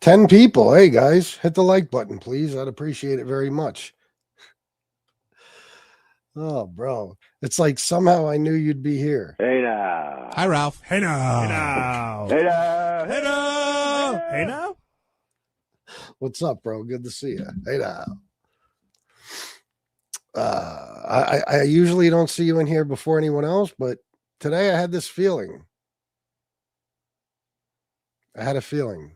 10 people. Hey, guys, hit the like button, please. I'd appreciate it very much. Oh, bro. It's like somehow I knew you'd be here. Hey now. Hi, Ralph. Hey now. Hey now. Hey now. Hey now. Hey now. What's up, bro? Good to see you. Hey now. I usually don't see you in here before anyone else, but today I had this feeling. I had a feeling.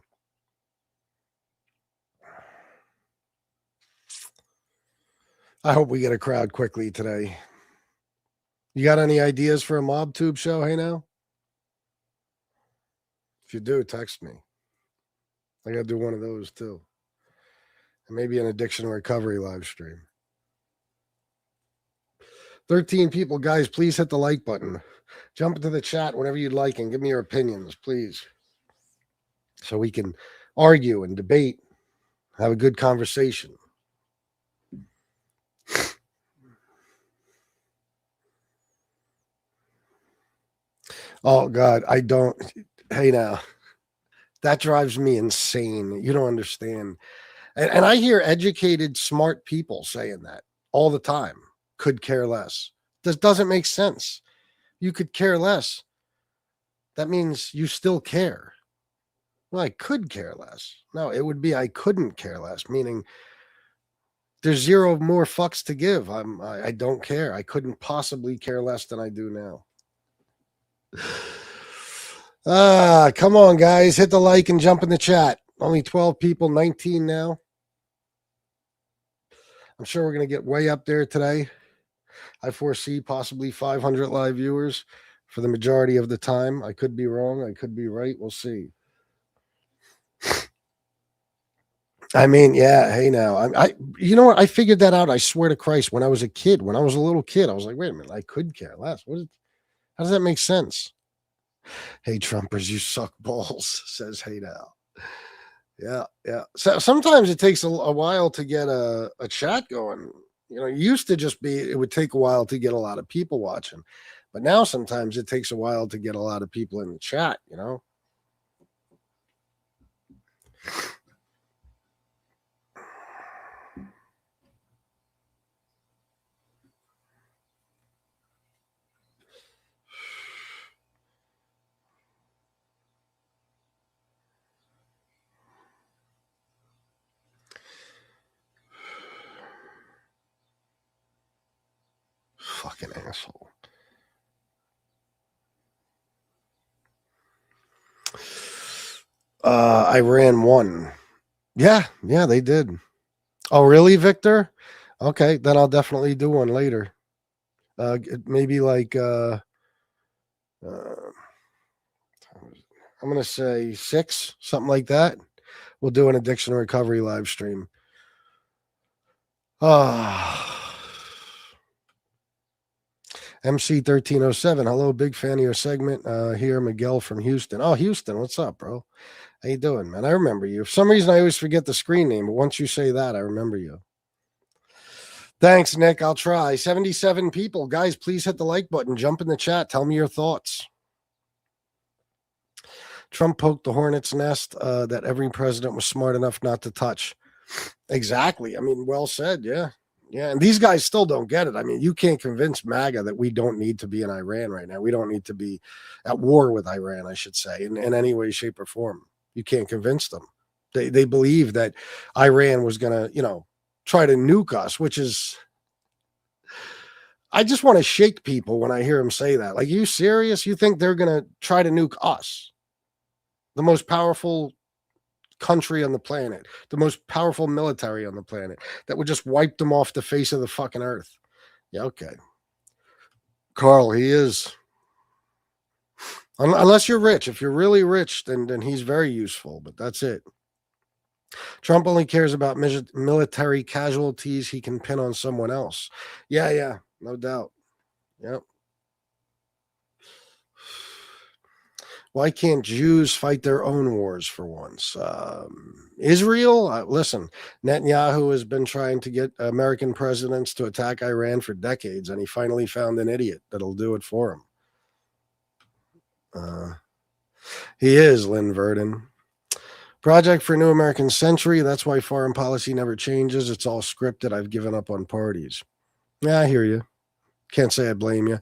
I hope we get a crowd quickly today. You got any ideas for a mob tube show? Hey now? If you do, text me. I got to do one of those too. And maybe an addiction recovery live stream. 13 people. Guys, please hit the like button. Jump into the chat whenever you'd like and give me your opinions, please. So we can argue and debate, have a good conversation. Oh, God, I don't. Hey, now, that drives me insane. You don't understand. And I hear educated, smart people saying that all the time. Could care less. This doesn't make sense. You could care less. That means you still care. Well, I could care less. No, it would be I couldn't care less, meaning there's zero more fucks to give. I don't care. I couldn't possibly care less than I do now. Come on, guys. Hit the like and jump in the chat. Only 12 people, 19 now. I'm sure we're going to get way up there today. I foresee possibly 500 live viewers for the majority of the time. I could be wrong. I could be right. We'll see. I mean, yeah. Hey, now, you know what? I figured that out. I swear to Christ, when I was a kid, when I was a little kid, I was like, wait a minute, I could care less. How does that make sense? Hey, Trumpers, you suck balls, says Hey Now. Yeah. So sometimes it takes a while to get a chat going. You know, it used to just be, it would take a while to get a lot of people watching. But now sometimes it takes a while to get a lot of people in the chat, you know? Fucking asshole. Iran won. Yeah, they did. Oh, really, Victor? Okay, then I'll definitely do one later. Maybe like I'm gonna say 6, something like that. We'll do an addiction recovery live stream. MC1307. Hello, big fan of your segment. Here, Miguel from Houston. Oh, Houston, what's up, bro? How you doing, man? I remember you. For some reason, I always forget the screen name, but once you say that, I remember you. Thanks, Nick. I'll try. 77 people. Guys, please hit the like button. Jump in the chat. Tell me your thoughts. Trump poked the hornet's nest that every president was smart enough not to touch. Exactly. I mean, well said. Yeah. And these guys still don't get it. I mean, you can't convince MAGA that we don't need to be in Iran right now. We don't need to be at war with Iran, I should say, in any way, shape, or form. You can't convince them. They believe that Iran was going to, try to nuke us, which is, I just want to shake people when I hear them say that. Like, you serious? You think they're going to try to nuke us? The most powerful country on the planet, the most powerful military on the planet, that would just wipe them off the face of the fucking earth. Yeah, okay. Carl, he is. Unless you're rich. If you're really rich, then he's very useful, but that's it. Trump only cares about military casualties he can pin on someone else. Yeah, no doubt. Yep. Why can't Jews fight their own wars for once? Israel, listen, Netanyahu has been trying to get American presidents to attack Iran for decades, and he finally found an idiot that'll do it for him. He is, Lynn Verdon. Project for New American Century. That's why foreign policy never changes. It's all scripted. I've given up on parties. Yeah, I hear you. Can't say I blame you.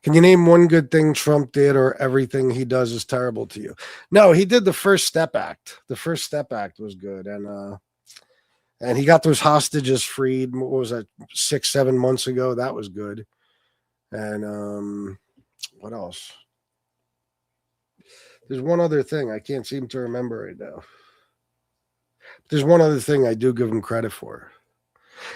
Can you name one good thing Trump did, or everything he does is terrible to you? No, he did the First Step Act. The First Step Act was good, and he got those hostages freed. What was that? 6-7 months ago. That was good. And what else? There's one other thing I can't seem to remember right now. There's one other thing I do give him credit for.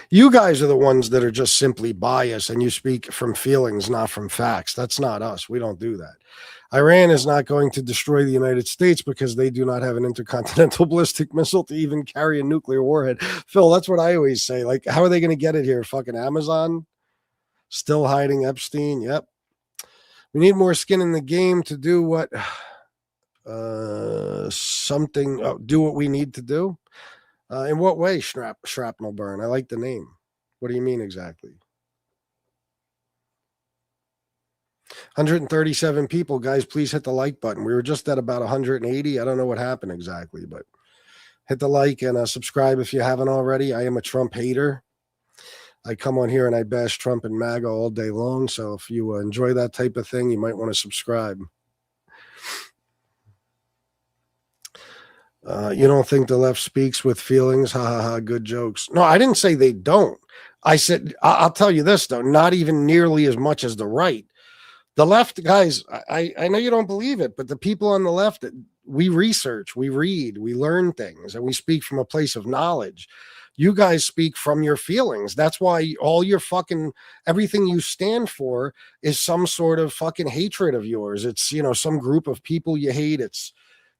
You guys are the ones that are just simply biased, and you speak from feelings, not from facts. That's not us. We don't do that. Iran is not going to destroy the United States because they do not have an intercontinental ballistic missile to even carry a nuclear warhead. Phil, that's what I always say. Like, how are they going to get it here? Fucking Amazon? Still hiding Epstein? Yep. We need more skin in the game to do what do what we need to do. In what way, Shrapnel Burn? I like the name. What do you mean exactly? 137 people. Guys, please hit the like button. We were just at about 180. I don't know what happened exactly, but hit the like and subscribe if you haven't already. I am a Trump hater. I come on here and I bash Trump and MAGA all day long. So if you enjoy that type of thing, you might want to subscribe. You don't think the left speaks with feelings? Ha ha ha, good jokes. No, I didn't say they don't. I said, I'll tell you this, though, not even nearly as much as the right. The left, guys, I know you don't believe it, but the people on the left, we research, we read, we learn things, and we speak from a place of knowledge. You guys speak from your feelings. That's why all your fucking, everything you stand for is some sort of fucking hatred of yours. It's, some group of people you hate. It's,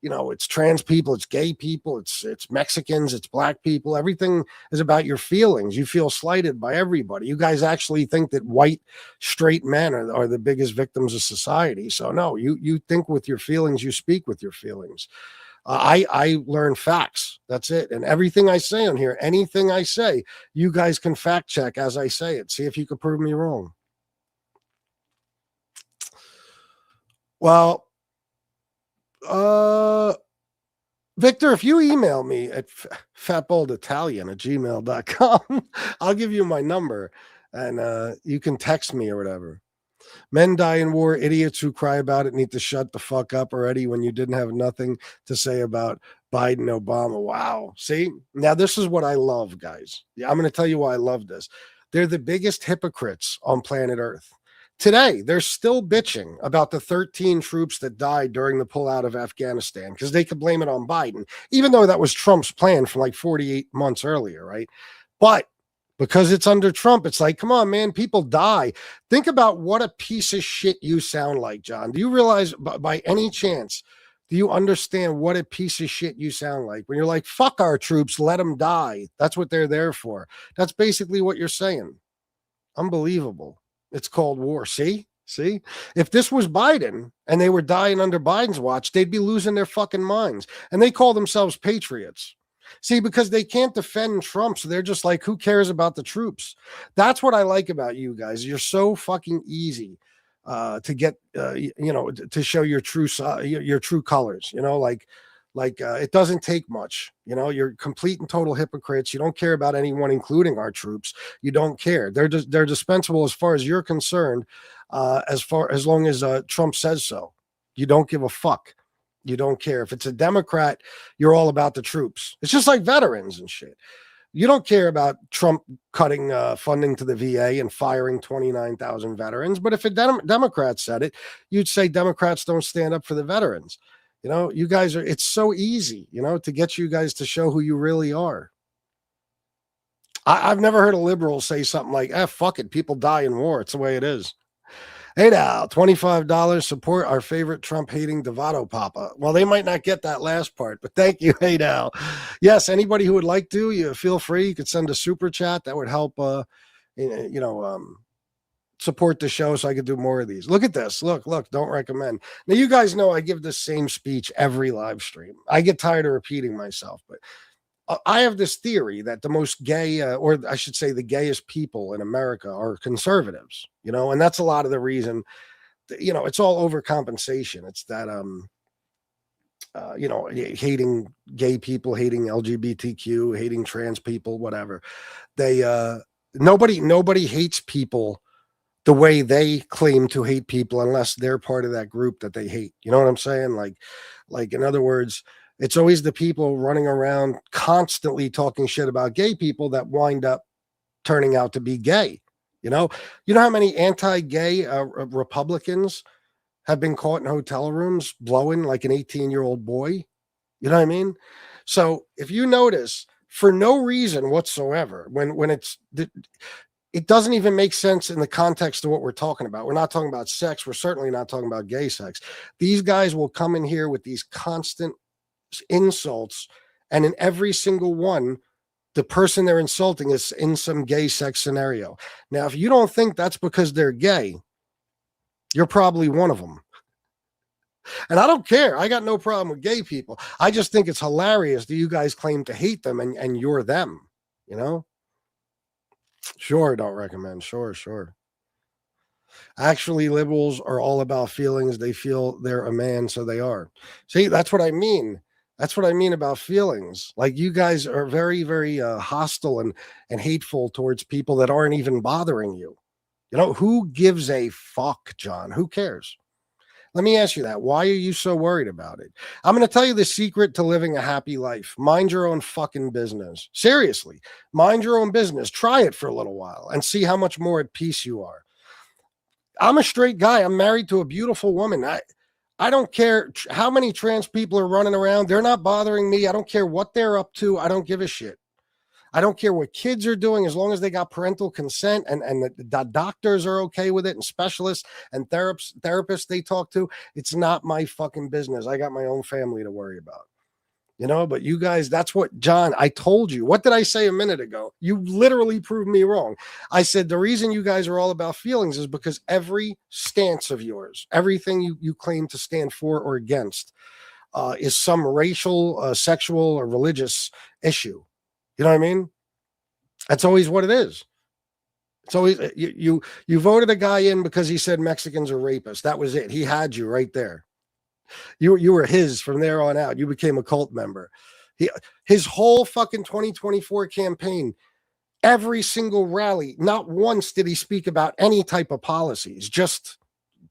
it's trans people, it's gay people, it's Mexicans, it's black people. Everything is about your feelings. You feel slighted by everybody. You guys actually think that white, straight men are the biggest victims of society. So no, you think with your feelings, you speak with your feelings. I learn facts. That's it. And everything I say on here, anything I say, you guys can fact check as I say it. See if you can prove me wrong. Well, Victor, if you email me at fatbolditalian@gmail.com, I'll give you my number and you can text me or whatever. Men die in war. Idiots who cry about it need to shut the fuck up already when you didn't have nothing to say about Biden, Obama. Wow. See, now this is what I love, guys. Yeah, I'm going to tell you why I love this. They're the biggest hypocrites on planet Earth. Today, they're still bitching about the 13 troops that died during the pullout of Afghanistan because they could blame it on Biden, even though that was Trump's plan from like 48 months earlier, right? But because it's under Trump, it's like, come on, man, people die. Think about what a piece of shit you sound like, John. Do you realize, by any chance, do you understand what a piece of shit you sound like when you're like, fuck our troops, let them die? That's what they're there for. That's basically what you're saying. Unbelievable. It's called war. See? If this was Biden and they were dying under Biden's watch, they'd be losing their fucking minds. And they call themselves patriots. See, because they can't defend Trump, so they're just like, who cares about the troops? That's what I like about you guys. You're so fucking easy to get, to show your true colors. It doesn't take much. You're complete and total hypocrites. You don't care about anyone, including our troops. You don't care. They're dispensable as far as you're concerned. As long as Trump says so, you don't give a fuck. You don't care. If it's a Democrat, you're all about the troops. It's just like veterans and shit. You don't care about Trump cutting funding to the VA and firing 29,000 veterans. But if a Democrat said it, you'd say Democrats don't stand up for the veterans. You guys it's so easy, to get you guys to show who you really are. I've never heard a liberal say something like, fuck it, people die in war. It's the way it is. Hey now, $25, support our favorite Trump-hating Devato Papa. Well, they might not get that last part, but thank you. Hey now. Yes, anybody who would like to, you feel free. You could send a super chat. That would help, support the show so I could do more of these. Look at this. Look, don't recommend. Now, you guys know I give the same speech every live stream. I get tired of repeating myself, but I have this theory that the most gay, or I should say the gayest people in America are conservatives, and that's a lot of the reason, it's all overcompensation. It's that, hating gay people, hating LGBTQ, hating trans people, whatever. They nobody hates people the way they claim to hate people unless they're part of that group that they hate. You know what I'm saying? Like in other words, it's always the people running around constantly talking shit about gay people that wind up turning out to be gay. You know how many anti-gay Republicans have been caught in hotel rooms blowing like an 18-year-old boy? You know what I mean? So if you notice, for no reason whatsoever, when it doesn't even make sense in the context of what we're talking about. We're not talking about sex. We're certainly not talking about gay sex. These guys will come in here with these constant insults, and in every single one, the person they're insulting is in some gay sex scenario. Now, if you don't think that's because they're gay, you're probably one of them. And I don't care. I got no problem with gay people. I just think it's hilarious that you guys claim to hate them and you're them, you know? Sure, don't recommend. Sure. Actually, liberals are all about feelings. They feel they're a man, so they are. See, that's what I mean. That's what I mean about feelings. Like, you guys are very, very hostile and hateful towards people that aren't even bothering you. Who gives a fuck, John? Who cares? Let me ask you that. Why are you so worried about it? I'm going to tell you the secret to living a happy life. Mind your own fucking business. Seriously, mind your own business. Try it for a little while and see how much more at peace you are. I'm a straight guy. I'm married to a beautiful woman. I don't care how many trans people are running around. They're not bothering me. I don't care what they're up to. I don't give a shit. I don't care what kids are doing as long as they got parental consent and the doctors are okay with it and specialists and therapists they talk to. It's not my fucking business. I got my own family to worry about. But you guys, that's what, John, I told you. What did I say a minute ago? You literally proved me wrong. I said the reason you guys are all about feelings is because every stance of yours, everything you claim to stand for or against is some racial, sexual, or religious issue. You know what I mean? That's always what it is. It's always you voted a guy in because he said Mexicans are rapists. That was it. He had you right there. You were his from there on out. You became a cult member. His whole fucking 2024 campaign, every single rally, not once did he speak about any type of policies, just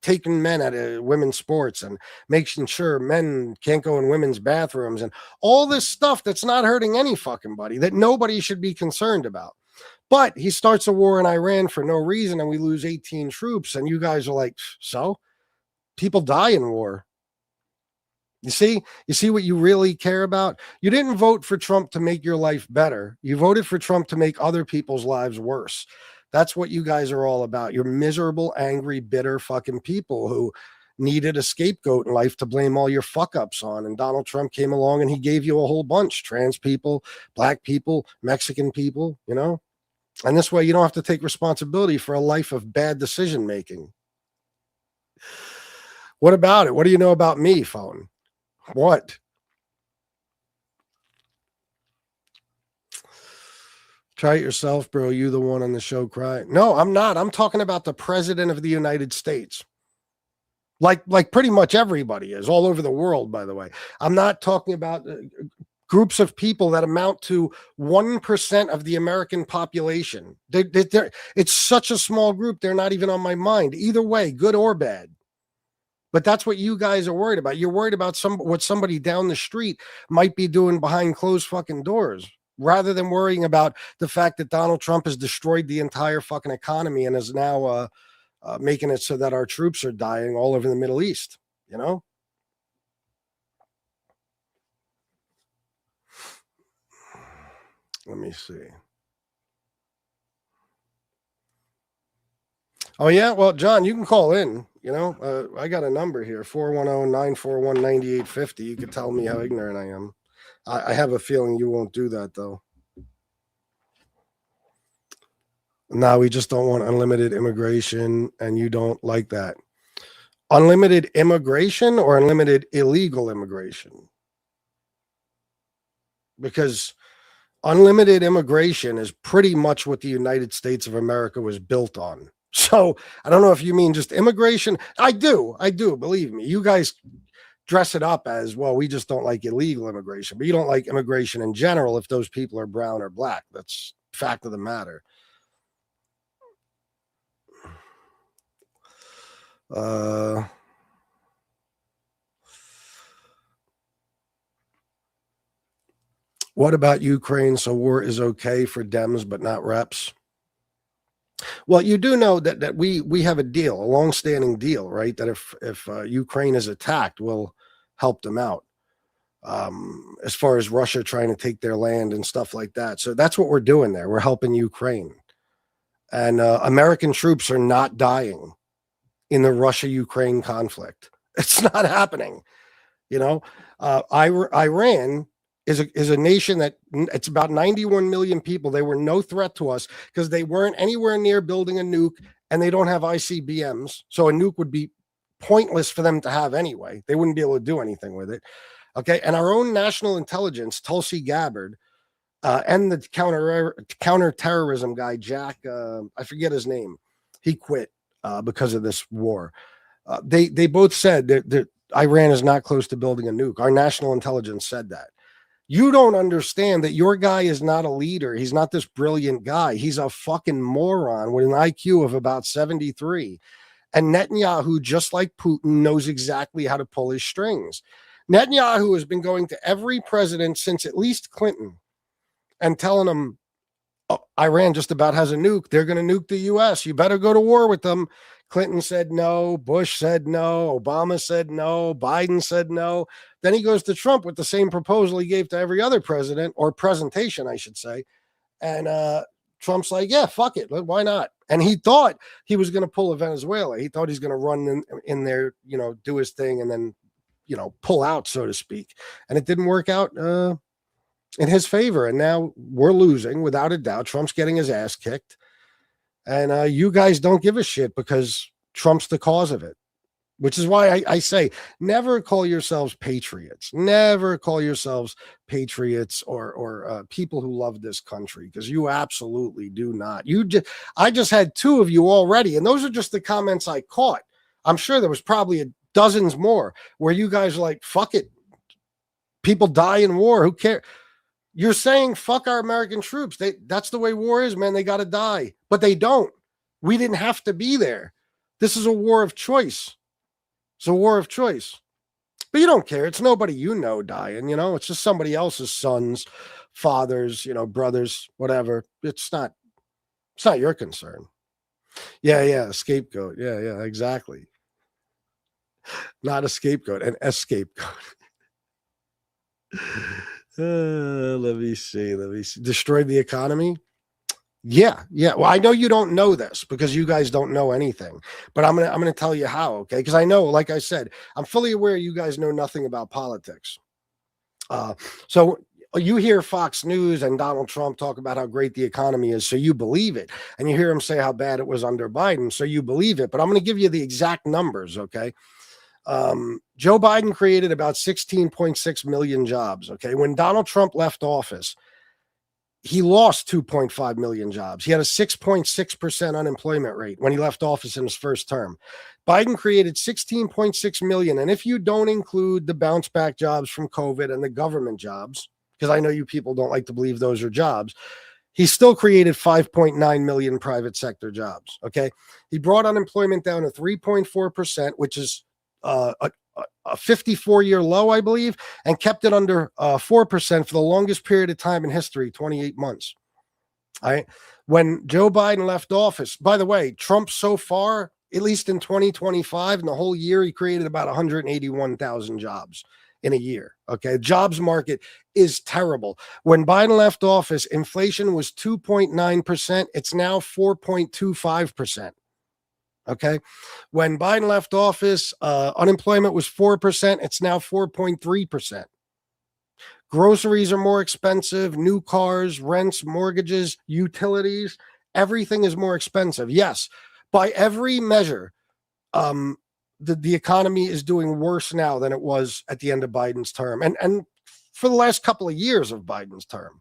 taking men out of women's sports and making sure men can't go in women's bathrooms and all this stuff that's not hurting any fucking body, that nobody should be concerned about. But he starts a war in Iran for no reason and we lose 18 troops. And you guys are like, so? People die in war. You see what you really care about? You didn't vote for Trump to make your life better. You voted for Trump to make other people's lives worse. That's what you guys are all about. You're miserable, angry, bitter fucking people who needed a scapegoat in life to blame all your fuck ups on. And Donald Trump came along and he gave you a whole bunch: trans people, black people, Mexican people, and this way you don't have to take responsibility for a life of bad decision making. What about it? What do you know about me, phone? What? Try it yourself, bro. You the one on the show crying. No, I'm not. I'm talking about the president of the United States. Like pretty much everybody is all over the world, by the way. I'm not talking about groups of people that amount to 1% of the American population. It's such a small group. They're not even on my mind. Either way, good or bad. But that's what you guys are worried about. You're worried about what somebody down the street might be doing behind closed fucking doors, rather than worrying about the fact that Donald Trump has destroyed the entire fucking economy and is now making it so that our troops are dying all over the Middle East, Let me see. Oh, yeah? Well, John, you can call in. I got a number here, 410-941-9850. You can tell me how ignorant I am. I have a feeling you won't do that, though. No, we just don't want unlimited immigration, and you don't like that. Unlimited immigration or unlimited illegal immigration? Because unlimited immigration is pretty much what the United States of America was built on. So I don't know if you mean just immigration. I do. Believe me. You guys dress it up as, well, we just don't like illegal immigration, but you don't like immigration in general if those people are brown or black. That's fact of the matter. What about Ukraine? So war is okay for Dems, but not reps. Well, you do know that we have a deal, a long-standing deal, right? That if Ukraine is attacked, we'll help them out. As far as Russia trying to take their land and stuff like that. So that's what we're doing there. We're helping Ukraine. And American troops are not dying in the Russia-Ukraine conflict. It's not happening. You know, Iran is a nation that it's about 91 million people. They were no threat to us because they weren't anywhere near building a nuke, and they don't have ICBMs. So a nuke would be pointless for them to have anyway. They wouldn't be able to do anything with it. Okay. And our own national intelligence, Tulsi Gabbard, and the counterterrorism guy, Jack, I forget his name. He quit because of this war. They both said that Iran is not close to building a nuke. Our national intelligence said that. You don't understand that your guy is not a leader. He's not this brilliant guy. He's a fucking moron with an IQ of about 73. And Netanyahu, just like Putin, knows exactly how to pull his strings. Netanyahu has been going to every president since at least Clinton and telling them, oh, Iran just about has a nuke. They're going to nuke the U.S. You better go to war with them. Clinton said no. Bush said no. Obama said no. Biden said no. Then he goes to Trump with the same proposal he gave to every other president, or presentation, I should say. And Trump's like, yeah, fuck it. Why not? And he thought he was going to pull a Venezuela. He thought he's going to run in there, do his thing and then, pull out, so to speak. And it didn't work out in his favor. And now we're losing without a doubt. Trump's getting his ass kicked. And you guys don't give a shit because Trump's the cause of it, which is why I say never call yourselves patriots. Never call yourselves patriots or people who love this country, because you absolutely do not. I just had two of you already, and those are just the comments I caught. I'm sure there was probably dozens more where you guys are like, fuck it. People die in war. Who cares? You're saying fuck our American troops. That's the way war is, man. They got to die, but they don't. We didn't have to be there. This is a war of choice. It's a war of choice. But you don't care. It's nobody dying, It's just somebody else's sons, fathers, brothers, whatever. It's not your concern. Yeah, scapegoat. Yeah, exactly. Not a scapegoat, an escapegoat. Let me see. Destroyed the economy? Yeah. Well, I know you don't know this because you guys don't know anything, but I'm gonna tell you how, okay? Because I know, like I said, I'm fully aware you guys know nothing about politics. So you hear Fox News and Donald Trump talk about how great the economy is, so you believe it, and you hear him say how bad it was under Biden, so you believe it. But I'm going to give you the exact numbers, okay? Joe Biden created about 16.6 million jobs. Okay. When Donald Trump left office, he lost 2.5 million jobs. He had a 6.6% unemployment rate when he left office in his first term. Biden created 16.6 million. And if you don't include the bounce back jobs from COVID and the government jobs, because I know you people don't like to believe those are jobs, he still created 5.9 million private sector jobs. Okay. He brought unemployment down to 3.4%, which is a 54-year low, I believe, and kept it under 4% for the longest period of time in history, 28 months. All right. When Joe Biden left office, by the way, Trump so far, at least in 2025, in the whole year, he created about 181,000 jobs in a year. Okay. Jobs market is terrible. When Biden left office, inflation was 2.9%. It's now 4.25%. Okay. When Biden left office, unemployment was 4%. It's now 4.3%. Groceries are more expensive, new cars, rents, mortgages, utilities, everything is more expensive. Yes, by every measure, the economy is doing worse now than it was at the end of Biden's term. And for the last couple of years of Biden's term.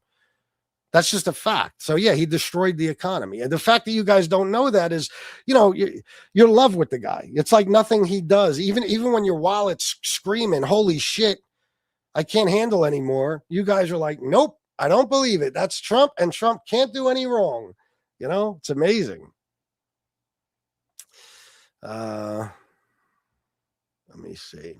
That's just a fact. So yeah, he destroyed the economy. And the fact that you guys don't know that is, you're in love with the guy. It's like nothing he does. Even when your wallet's screaming, holy shit, I can't handle anymore. You guys are like, nope, I don't believe it. That's Trump, and Trump can't do any wrong. It's amazing. Let me see.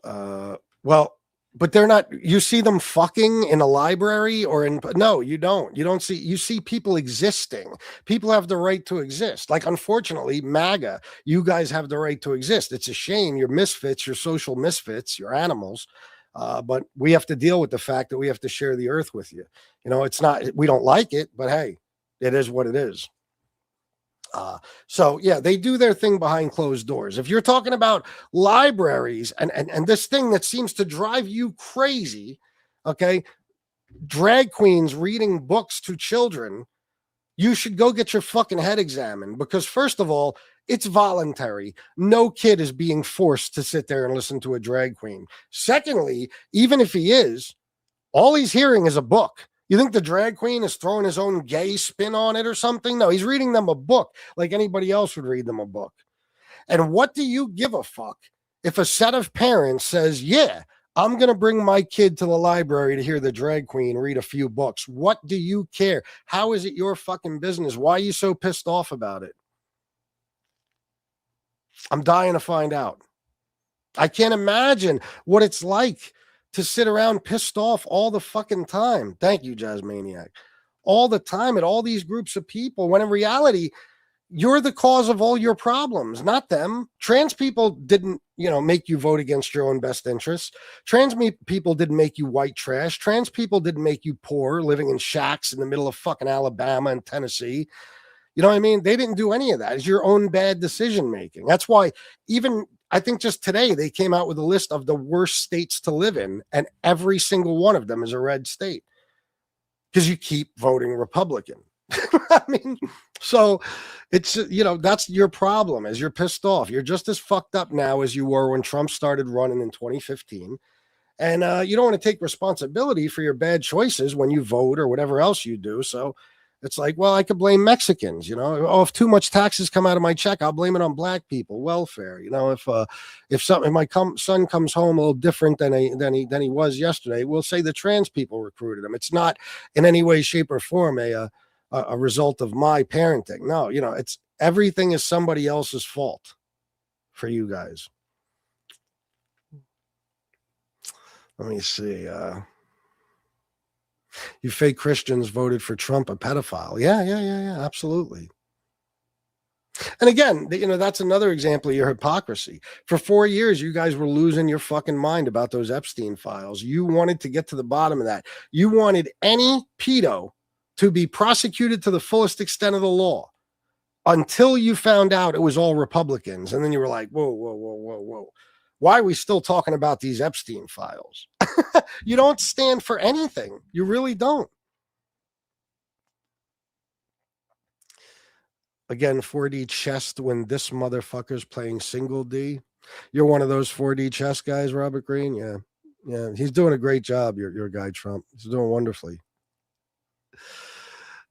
Well, but they're not, you see them fucking in a library no, you don't. You see people existing. People have the right to exist. Like, unfortunately, MAGA, you guys have the right to exist. It's a shame. You're misfits, you're social misfits, you're animals. But we have to deal with the fact that we have to share the earth with you. It's not, we don't like it, but hey, it is what it is. So yeah, they do their thing behind closed doors. If you're talking about libraries and this thing that seems to drive you crazy, okay, drag queens reading books to children, you should go get your fucking head examined, because first of all, it's voluntary. No kid is being forced to sit there and listen to a drag queen. Secondly, even if he is, all he's hearing is a book. You think the drag queen is throwing his own gay spin on it or something? No, he's reading them a book like anybody else would read them a book. And what do you give a fuck if a set of parents says, yeah, I'm going to bring my kid to the library to hear the drag queen read a few books? What do you care? How is it your fucking business? Why are you so pissed off about it? I'm dying to find out. I can't imagine what it's like to sit around pissed off all the fucking time. Thank you, Jazzmaniac. All the time at all these groups of people, when in reality, you're the cause of all your problems, not them. Trans people didn't, make you vote against your own best interests. Trans people didn't make you white trash. Trans people didn't make you poor, living in shacks in the middle of fucking Alabama and Tennessee. You know what I mean? They didn't do any of that. It's your own bad decision making. That's why even I think just today they came out with a list of the worst states to live in, and every single one of them is a red state because you keep voting Republican. I mean, so it's, that's your problem, is you're pissed off. You're just as fucked up now as you were when Trump started running in 2015. And you don't want to take responsibility for your bad choices when you vote or whatever else you do. So it's like, well, I could blame Mexicans, if too much taxes come out of my check, I'll blame it on black people, welfare. If my son comes home a little different than he was yesterday, we'll say the trans people recruited him. It's not in any way, shape, or form a result of my parenting. No, it's everything is somebody else's fault for you guys. Let me see. You fake Christians voted for Trump, a pedophile. Yeah, absolutely. And again, that's another example of your hypocrisy. For 4 years, you guys were losing your fucking mind about those Epstein files. You wanted to get to the bottom of that. You wanted any pedo to be prosecuted to the fullest extent of the law until you found out it was all Republicans. And then you were like, whoa. Why are we still talking about these Epstein files? You don't stand for anything. You really don't. Again, 4D chess when this motherfucker's playing single D. You're one of those 4D chess guys, Robert Greene? Yeah. He's doing a great job, your guy, Trump. He's doing wonderfully.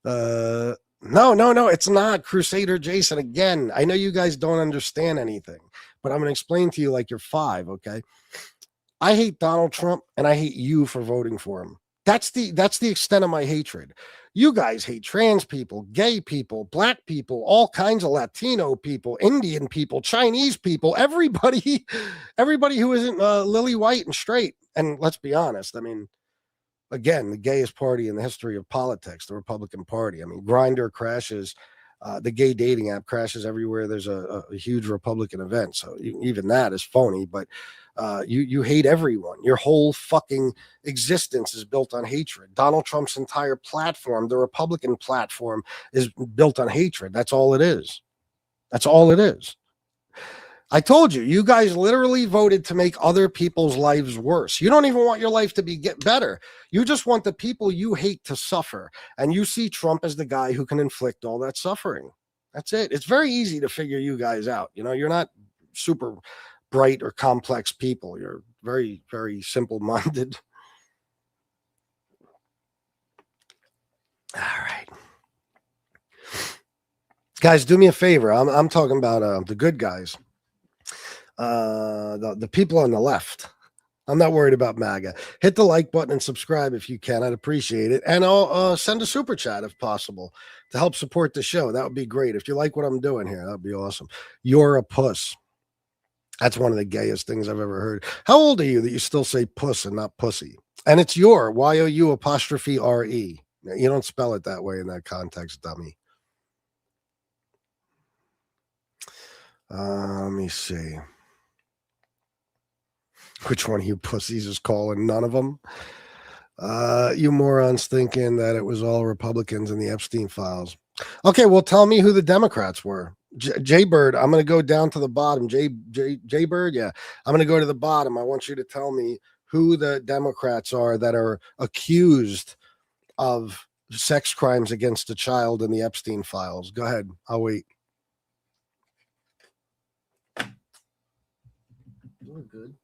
No, it's not Crusader Jason. Again, I know you guys don't understand anything, but I'm going to explain to you like you're 5, okay? I hate Donald Trump, and I hate you for voting for him. That's the extent of my hatred. You guys hate trans people, gay people, black people, all kinds of Latino people, Indian people, Chinese people, everybody who isn't lily white and straight. And let's be honest, I mean, again, the gayest party in the history of politics, the Republican Party. I mean, Grindr crashes, the gay dating app crashes everywhere there's a huge Republican event. So even that is phony, but you hate everyone. Your whole fucking existence is built on hatred. Donald Trump's entire platform, the Republican platform, is built on hatred. That's all it is. That's all it is. I told you, you guys literally voted to make other people's lives worse. You don't even want your life to get better. You just want the people you hate to suffer. And you see Trump as the guy who can inflict all that suffering. That's it. It's very easy to figure you guys out. You're not super bright or complex people. You're very, very simple-minded. Guys, do me a favor. I'm talking about the good guys, the people on the left. I'm not worried about MAGA. Hit the like button and subscribe if you can. I'd appreciate it. And I'll send a super chat if possible to help support the show. That would be great. If you like what I'm doing here, that would be awesome. You're a puss. That's one of the gayest things I've ever heard. How old are you that you still say puss and not pussy? And it's your YOU apostrophe RE. You don't spell it that way in that context, dummy. Let me see. Which one of you pussies is calling? None of them. You morons thinking that it was all Republicans in the Epstein files. Okay, well, tell me who the Democrats were. Jay Bird, I'm going to go down to the bottom. Jay Bird, yeah. I'm going to go to the bottom. I want you to tell me who the Democrats are that are accused of sex crimes against a child in the Epstein files. Go ahead. I'll wait. Doing good.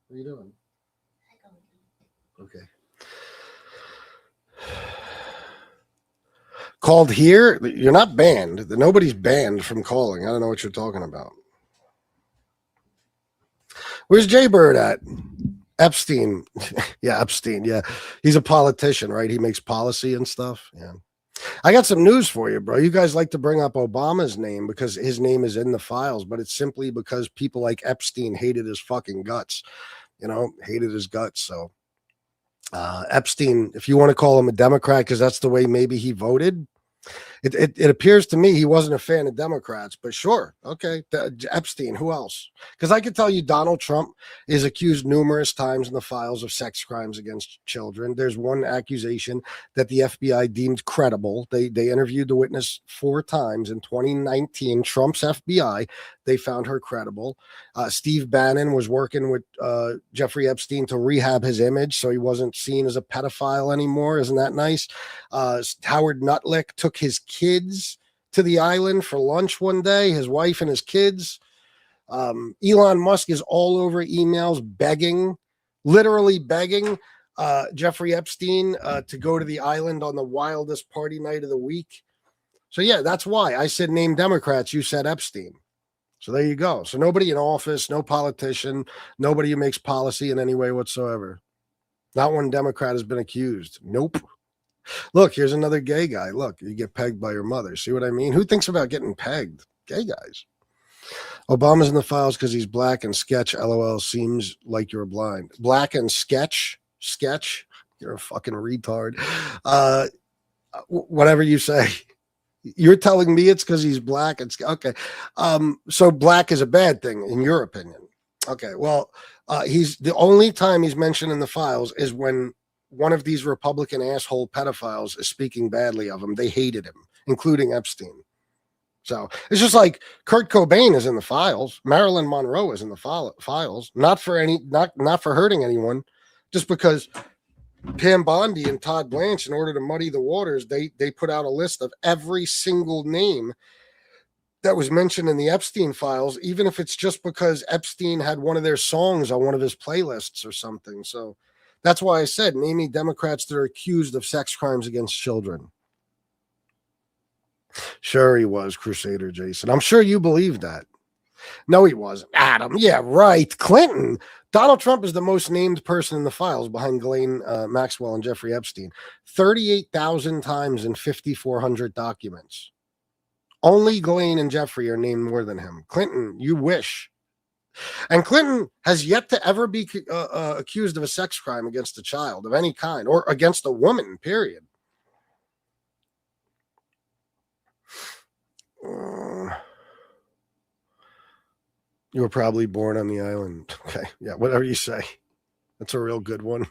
What are you doing? Okay. Called here? You're not banned. Nobody's banned from calling. I don't know what you're talking about. Where's Jay Bird at? Epstein. Yeah, Epstein. Yeah. He's a politician, right? He makes policy and stuff. Yeah. I got some news for you, bro. You guys like to bring up Obama's name because his name is in the files, but it's simply because people like Epstein hated his fucking guts. Hated his guts. So Epstein, if you want to call him a Democrat, because that's the way maybe he voted, it appears to me he wasn't a fan of Democrats, but sure. Okay. Epstein, who else? Because I could tell you Donald Trump is accused numerous times in the files of sex crimes against children. There's one accusation that the FBI deemed credible. They interviewed the witness 4 times in 2019. Trump's FBI, they found her credible. Steve Bannon was working with Jeffrey Epstein to rehab his image so he wasn't seen as a pedophile anymore. Isn't that nice? Howard Nutlick took his kids to the island for lunch one day, his wife and his kids. Elon Musk is all over emails literally begging Jeffrey Epstein to go to the island on the wildest party night of the week. So yeah, that's why I said name Democrats. You said Epstein. So there you go. So nobody in office, no politician, nobody who makes policy in any way whatsoever. Not one Democrat has been accused. Nope. Look, here's another gay guy. Look, you get pegged by your mother. See what I mean? Who thinks about getting pegged? Gay guys. Obama's in the files because he's black and sketch. LOL, seems like you're blind. Black and sketch. You're a fucking retard. Whatever you say. You're telling me it's because he's black. It's okay. So black is a bad thing in your opinion. Okay. Well, he's the only time he's mentioned in the files is when one of these Republican asshole pedophiles is speaking badly of him. They hated him, including Epstein. So it's just like Kurt Cobain is in the files. Marilyn Monroe is in the files, not for hurting anyone, just because Pam Bondi and Todd Blanche, in order to muddy the waters, they put out a list of every single name that was mentioned in the Epstein files, even if it's just because Epstein had one of their songs on one of his playlists or something. So that's why I said, name me Democrats that are accused of sex crimes against children. Sure he was, Crusader Jason. I'm sure you believe that. No, he wasn't. Adam, yeah, right. Clinton. Donald Trump is the most named person in the files behind Ghislaine Maxwell and Jeffrey Epstein. 38,000 times in 5,400 documents. Only Ghislaine and Jeffrey are named more than him. Clinton, you wish. And Clinton has yet to ever be accused of a sex crime against a child of any kind or against a woman, period. You were probably born on the island. Okay. Yeah, whatever you say. That's a real good one.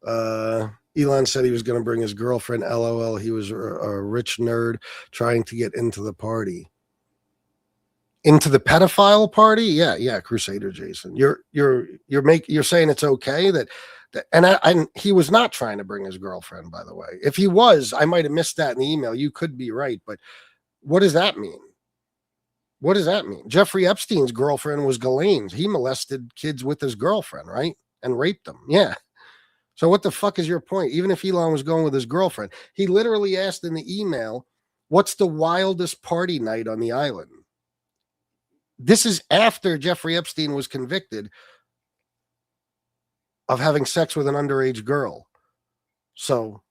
Elon said he was going to bring his girlfriend. LOL. He was a rich nerd trying to get into the party. Into the pedophile party? Yeah, Crusader Jason. You're saying it's okay that and he was not trying to bring his girlfriend, by the way. If he was, I might have missed that in the email. You could be right, but what does that mean? What does that mean? Jeffrey Epstein's girlfriend was Ghislaine's. He molested kids with his girlfriend, right? And raped them. Yeah. So what the fuck is your point? Even if Elon was going with his girlfriend, he literally asked in the email, What's the wildest party night on the island? This is after Jeffrey Epstein was convicted of having sex with an underage girl. So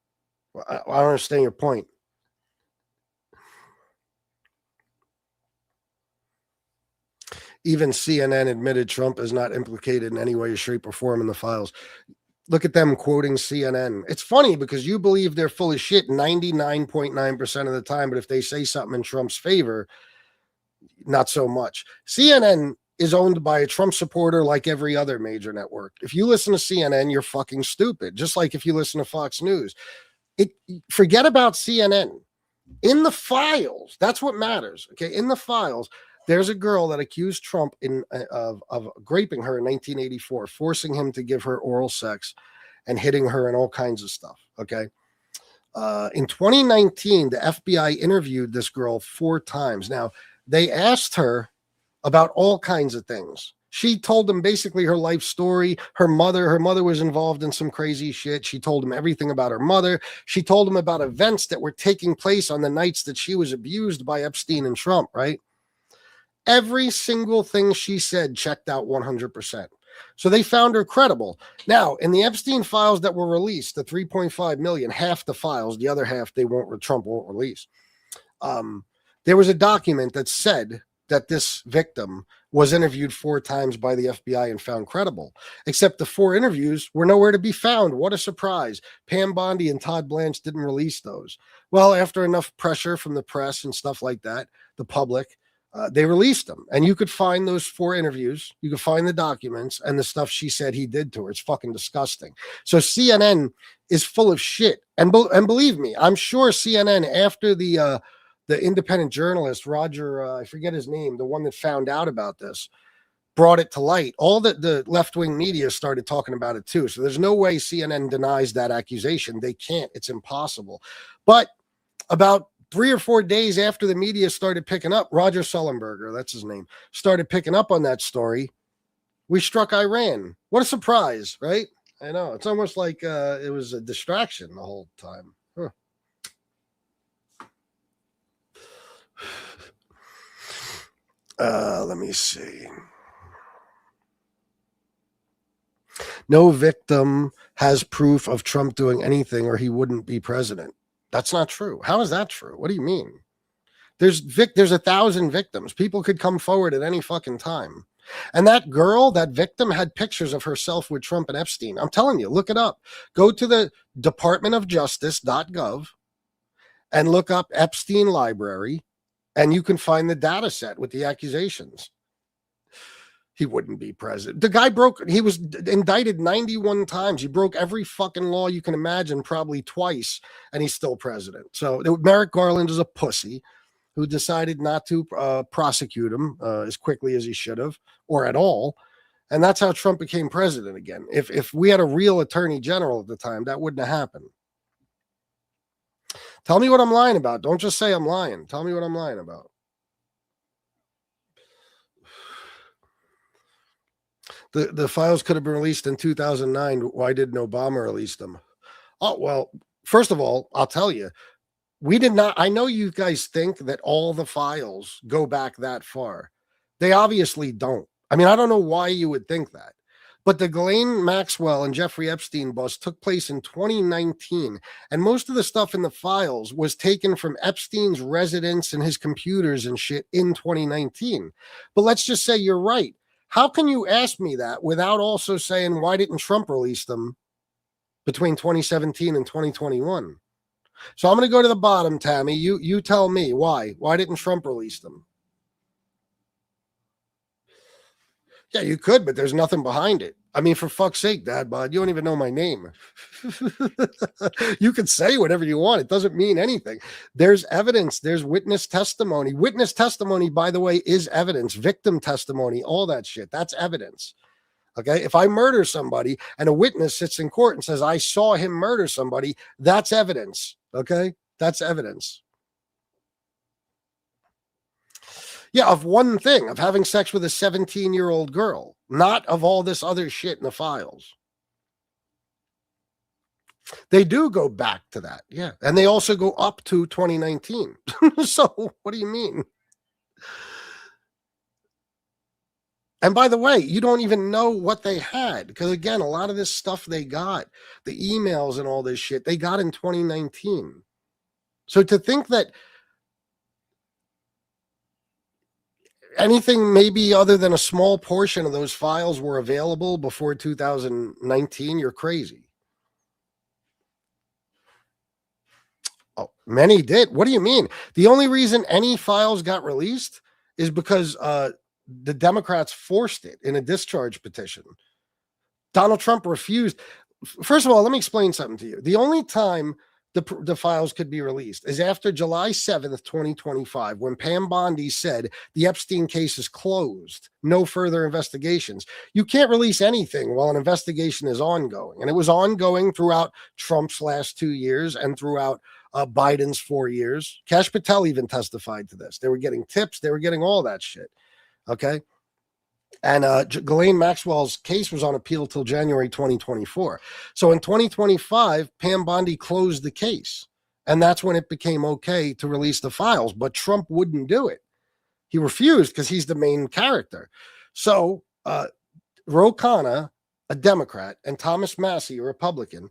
I don't understand your point. Even CNN admitted Trump is not implicated in any way, shape, or form in the files. Look at them quoting CNN. It's funny because you believe they're full of shit 99.9% of the time, but if they say something in Trump's favor, not so much. CNN is owned by a Trump supporter like every other major network. If you listen to CNN, you're fucking stupid. Just like if you listen to Fox News. Forget about CNN. In the files, that's what matters. Okay, in the files, there's a girl that accused Trump of raping her in 1984, forcing him to give her oral sex and hitting her and all kinds of stuff. Okay. In 2019, the FBI interviewed this girl 4 times. Now, they asked her about all kinds of things. She told them basically her life story. Her mother was involved in some crazy shit. She told them everything about her mother. She told them about events that were taking place on the nights that she was abused by Epstein and Trump, right? Every single thing she said checked out 100%. So they found her credible. Now, in the Epstein files that were released, the 3.5 million, half the files, the other half Trump won't release. There was a document that said that this victim was interviewed 4 times by the FBI and found credible, except the 4 interviews were nowhere to be found. What a surprise. Pam Bondi and Todd Blanche didn't release those. Well, after enough pressure from the press and stuff like that, the public, they released them. And you could find those 4 interviews. You could find the documents and the stuff she said he did to her. It's fucking disgusting. So CNN is full of shit. And believe me, I'm sure CNN, after the independent journalist, Roger, I forget his name, the one that found out about this, brought it to light. All the left-wing media started talking about it too. So there's no way CNN denies that accusation. They can't. It's impossible. But about 3 or 4 days after the media started picking up, Roger Sullenberger, that's his name, started picking up on that story, we struck Iran. What a surprise, right? I know. It's almost like it was a distraction the whole time. Huh. Let me see. No victim has proof of Trump doing anything or he wouldn't be president. That's not true. How is that true? What do you mean? There's 1,000 victims. People could come forward at any fucking time. And that girl, that victim, had pictures of herself with Trump and Epstein. I'm telling you, look it up. Go to the departmentofjustice.gov and look up Epstein Library, and you can find the data set with the accusations. He wouldn't be president. The guy he was indicted 91 times. He broke every fucking law you can imagine, probably twice, and he's still president. So Merrick Garland is a pussy who decided not to prosecute him as quickly as he should have, or at all. And that's how Trump became president again. If we had a real attorney general at the time, that wouldn't have happened. Tell me what I'm lying about. Don't just say I'm lying. Tell me what I'm lying about. The files could have been released in 2009. Why didn't Obama release them? Oh, well, first of all, I'll tell you, we did not. I know you guys think that all the files go back that far. They obviously don't. I mean, I don't know why you would think that. But the Ghislaine Maxwell and Jeffrey Epstein bust took place in 2019. And most of the stuff in the files was taken from Epstein's residence and his computers and shit in 2019. But let's just say you're right. How can you ask me that without also saying, why didn't Trump release them between 2017 and 2021? So I'm going to go to the bottom, Tammy. You tell me why. Why didn't Trump release them? Yeah, you could, but there's nothing behind it. I mean, for fuck's sake, Dad Bod, you don't even know my name. You can say whatever you want. It doesn't mean anything. There's evidence. There's witness testimony. Witness testimony, by the way, is evidence. Victim testimony, all that shit. That's evidence. Okay. If I murder somebody and a witness sits in court and says, I saw him murder somebody, that's evidence. Okay. That's evidence. Yeah, of one thing, of having sex with a 17-year-old girl, not of all this other shit in the files. They do go back to that. Yeah. And they also go up to 2019. So what do you mean? And by the way, you don't even know what they had because, again, a lot of this stuff they got, the emails and all this shit, they got in 2019. So to think that anything maybe other than a small portion of those files were available before 2019, you're crazy. Oh, many did. What do you mean? The only reason any files got released is because the Democrats forced it in a discharge petition. Donald Trump refused. First of all, let me explain something to you. The only time the files could be released is after July 7th, 2025, when Pam Bondi said the Epstein case is closed, no further investigations. You can't release anything while an investigation is ongoing. And it was ongoing throughout Trump's last 2 years and throughout Biden's 4 years. Kash Patel even testified to this. They were getting tips. They were getting all that shit. Okay. And Ghislaine Maxwell's case was on appeal till January 2024. So in 2025, Pam Bondi closed the case. And that's when it became okay to release the files. But Trump wouldn't do it. He refused because he's the main character. So Ro Khanna, a Democrat, and Thomas Massie, a Republican,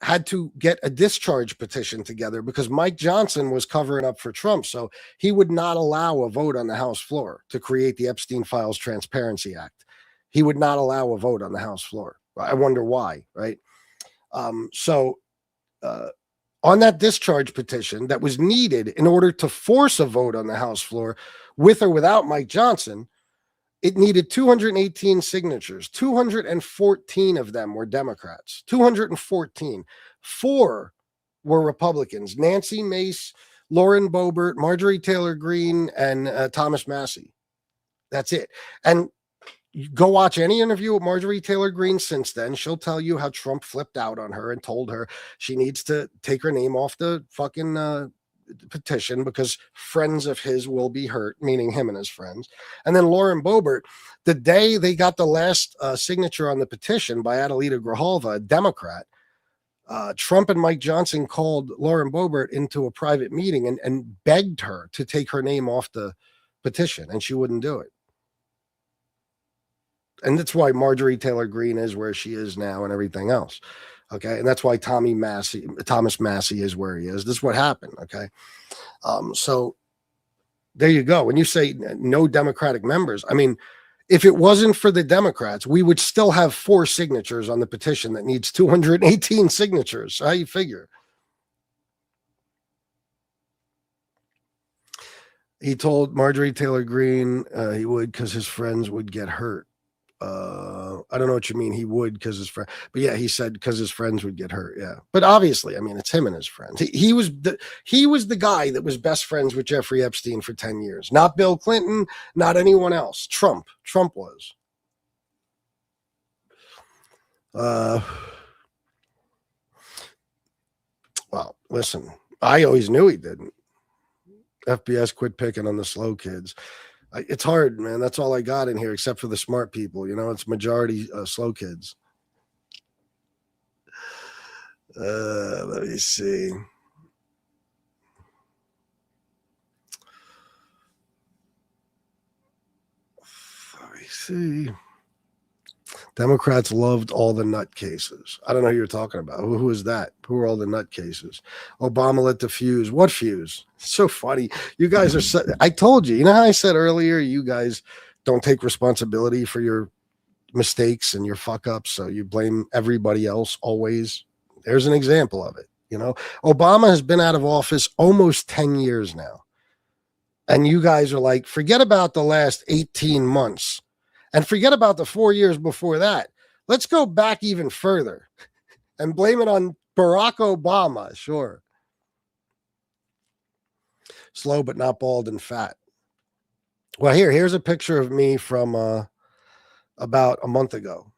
had to get a discharge petition together because Mike Johnson was covering up for Trump. So he would not allow a vote on the House floor to create the Epstein Files Transparency Act. He would not allow a vote on the House floor. I wonder why, right? On that discharge petition that was needed in order to force a vote on the House floor with or without Mike Johnson, it needed 218 signatures. 214 of them were Democrats. 214. 4 were Republicans. Nancy Mace, Lauren Boebert, Marjorie Taylor Greene, and Thomas Massie. That's it. And go watch any interview with Marjorie Taylor Greene since then. She'll tell you how Trump flipped out on her and told her she needs to take her name off the fucking petition because friends of his will be hurt, meaning him and his friends. And then Lauren Boebert, the day they got the last signature on the petition by Adelita Grijalva, a Democrat, Trump and Mike Johnson called Lauren Boebert into a private meeting and begged her to take her name off the petition, and she wouldn't do it. And that's why Marjorie Taylor Greene is where she is now and everything else. Okay. And that's why Thomas Massie is where he is. This is what happened. Okay. So there you go. When you say no Democratic members, I mean, if it wasn't for the Democrats, we would still have 4 signatures on the petition that needs 218 signatures. So how you figure? He told Marjorie Taylor Greene he would because his friends would get hurt. I don't know what you mean. He would because his friend, but yeah, he said because his friends would get hurt. Yeah, but obviously, I mean, it's him and his friends. He was the guy that was best friends with Jeffrey Epstein for 10 years. Not Bill Clinton, not anyone else. Trump was. Well, listen, I always knew he didn't. FBS quit picking on the slow kids. It's hard, man. That's all I got in here, except for the smart people. You know, it's majority slow kids. Let me see. Democrats loved all the nutcases. I don't know who you're talking about. Who is that? Who are all the nutcases? Obama lit the fuse. What fuse? It's so funny. You guys are I told you. You know how I said earlier, you guys don't take responsibility for your mistakes and your fuck ups, so you blame everybody else always. There's an example of it. You know, Obama has been out of office almost 10 years now. And you guys are like, forget about the last 18 months. And forget about the 4 years before that. Let's go back even further and blame it on Barack Obama. Sure. Slow, but not bald and fat. Well, here's a picture of me from about a month ago.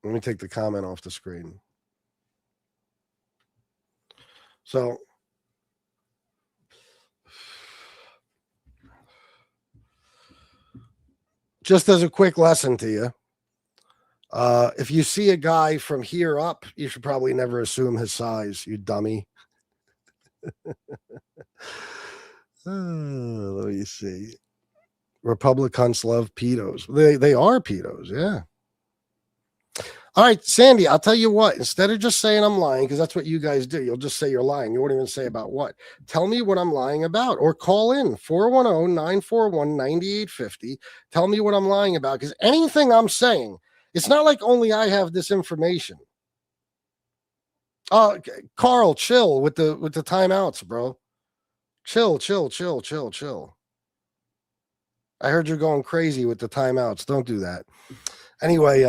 Let me take the comment off the screen. So, just as a quick lesson to you, If you see a guy from here up, you should probably never assume his size, you dummy. Let me see. Republicans love pedos. They are pedos, yeah. All right, Sandy, I'll tell you what, instead of just saying I'm lying, because that's what you guys do, you'll just say you're lying. You won't even say about what. Tell me what I'm lying about, or call in 410-941-9850. Tell me what I'm lying about, because anything I'm saying, it's not like only I have this information. Carl, chill with the timeouts, bro. Chill. I heard you're going crazy with the timeouts. Don't do that. Anyway,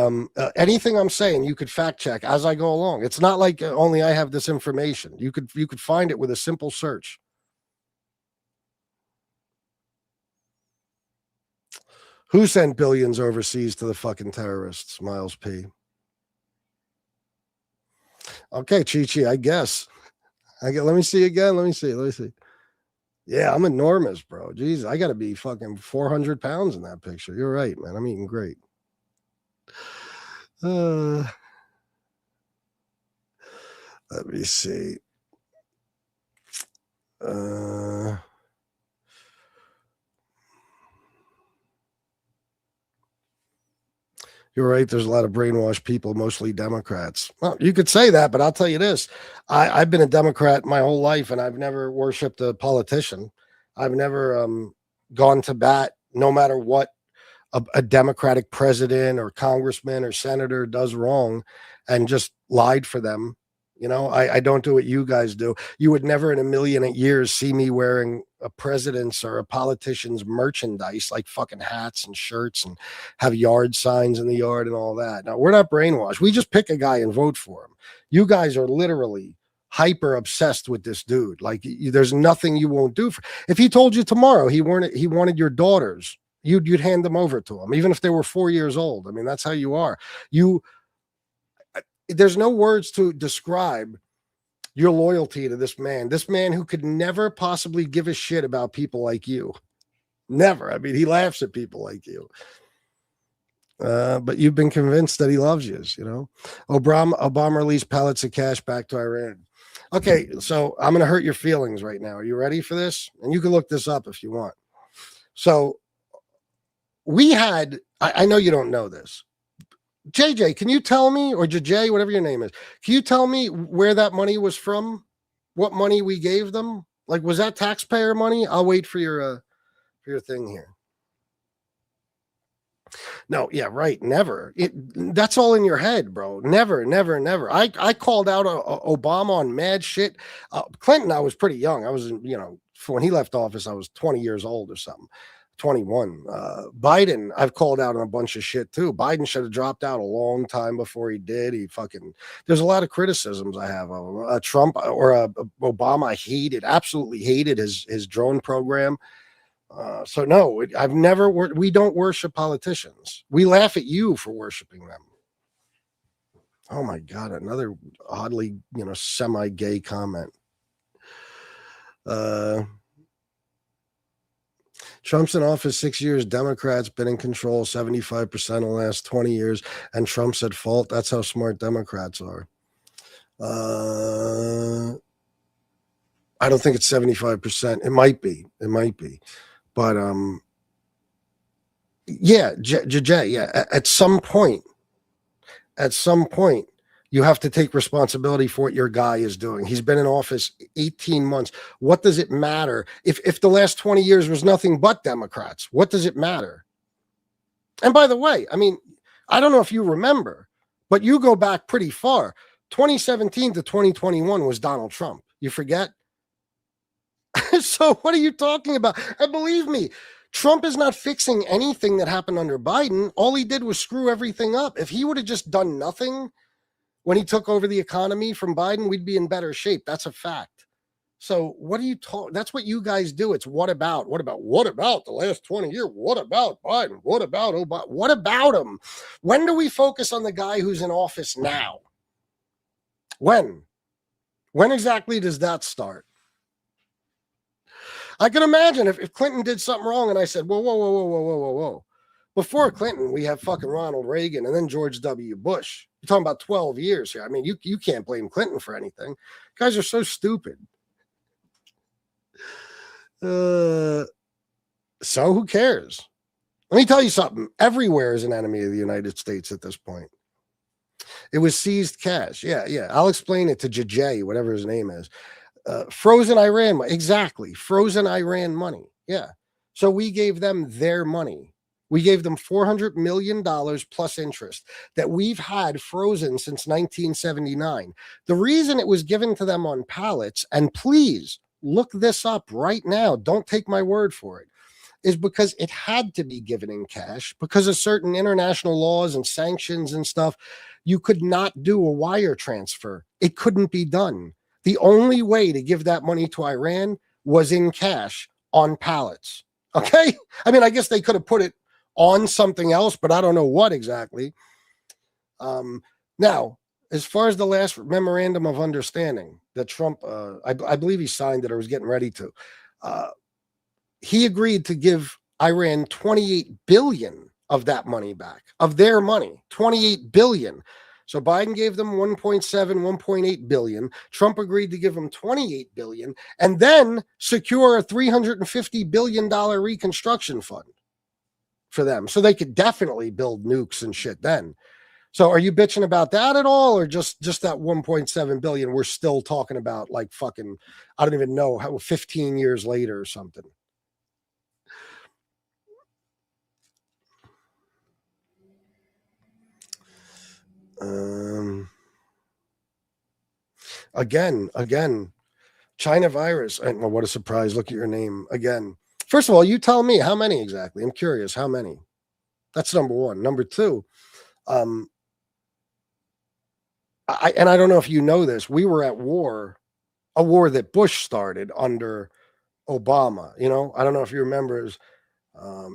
anything I'm saying, you could fact check as I go along. It's not like only I have this information. You could find it with a simple search. Who sent billions overseas to the fucking terrorists? Miles P. Okay, Chi-Chi, I guess. Let me see again. Let me see. Yeah, I'm enormous, bro. Jeez, I got to be fucking 400 pounds in that picture. You're right, man. I'm eating great. Let me see. You're right. There's a lot of brainwashed people, mostly Democrats. Well, you could say that, but I'll tell you this. I've been a Democrat my whole life, and I've never worshiped a politician. I've never gone to bat, no matter what a Democratic president or congressman or senator does wrong, and just lied for them. You know, I don't do what you guys do. You would never in a million years see me wearing a president's or a politician's merchandise, like fucking hats and shirts, and have yard signs in the yard and all that. Now, we're not brainwashed. We just pick a guy and vote for him. You guys are literally hyper obsessed with this dude. Like, there's nothing you won't do for. If he told you tomorrow he wanted your daughters, you'd hand them over to him, even if they were 4 years old. I mean, that's how you are. There's no words to describe your loyalty to this man who could never possibly give a shit about people like you. Never. I mean, he laughs at people like you. But you've been convinced that he loves you, you know. Obama released pallets of cash back to Iran. Okay, so I'm going to hurt your feelings right now. Are you ready for this? And you can look this up if you want. So we had, I know you don't know this. JJ, can you tell me, or JJ, whatever your name is, can you tell me where that money was from? What money we gave them? Like, was that taxpayer money? I'll wait for your thing here. No, yeah, right. Never. That's all in your head, bro. Never. I called out Obama on mad shit. Clinton, I was pretty young. I was, when he left office, I was 20 years old or something. 21. Biden, I've called out on a bunch of shit too. Biden should have dropped out a long time before he did. There's a lot of criticisms I have of him. Trump or Obama, I absolutely hated his drone program. So no, we don't worship politicians. We laugh at you for worshiping them. Oh my God, another oddly, semi-gay comment. Trump's in office 6 years. Democrats been in control 75% of the last 20 years, and Trump's at fault. That's how smart Democrats are. I don't think it's 75%. It might be. But yeah, yeah. At some point, you have to take responsibility for what your guy is doing. He's been in office 18 months. What does it matter if the last 20 years was nothing but Democrats? What does it matter? And by the way, I mean, I don't know if you remember, but you go back pretty far. 2017 to 2021 was Donald Trump. You forget? So what are you talking about? And believe me, Trump is not fixing anything that happened under Biden. All he did was screw everything up. If he would have just done nothing when he took over the economy from Biden, we'd be in better shape. That's a fact. So what are you talking? That's what you guys do. It's what about the last 20 years? What about Biden? What about Obama? What about him? When do we focus on the guy who's in office now? When exactly does that start? I can imagine if Clinton did something wrong and I said, whoa. Before Clinton, we have fucking Ronald Reagan and then George W. Bush. You're talking about 12 years here. I mean, you can't blame Clinton for anything. Guys are so stupid. So who cares? Let me tell you something. Everywhere is an enemy of the United States at this point. It was seized cash. Yeah. I'll explain it to JJ, whatever his name is. Frozen Iran money. Exactly. Frozen Iran money. Yeah. So we gave them their money. We gave them $400 million plus interest that we've had frozen since 1979. The reason it was given to them on pallets, and please look this up right now, don't take my word for it, is because it had to be given in cash because of certain international laws and sanctions and stuff. You could not do a wire transfer. It couldn't be done. The only way to give that money to Iran was in cash on pallets. Okay? I mean, I guess they could have put it on something else, but I don't know what exactly. Now, as far as the last memorandum of understanding that Trump, I believe he signed it or was getting ready to, he agreed to give Iran 28 billion of that money back, of their money, 28 billion. So Biden gave them 1.7, 1.8 billion. Trump agreed to give them 28 billion and then secure a $350 billion reconstruction fund for them. So they could definitely build nukes and shit then. So are you bitching about that at all? Or just that 1.7 billion we're still talking about like fucking, I don't even know, how 15 years later or something. Again, China virus. And well, what a surprise. Look at your name again. First of all, you tell me how many exactly. I'm curious. How many? That's number one. Number two, I don't know if you know this. We were at war, a war that Bush started under Obama. You know, I don't know if you remember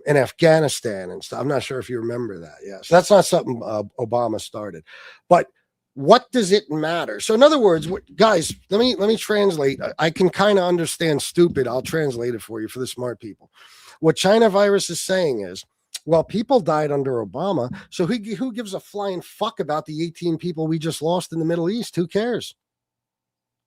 in Afghanistan and stuff. I'm not sure if you remember that. Yeah, so that's not something Obama started. But what does it matter? So in other words, guys, let me translate. I can kind of understand stupid. I'll translate it for you for the smart people. What China virus is saying is, well, people died under Obama, so who gives a flying fuck about the 18 people we just lost in the Middle East? Who cares?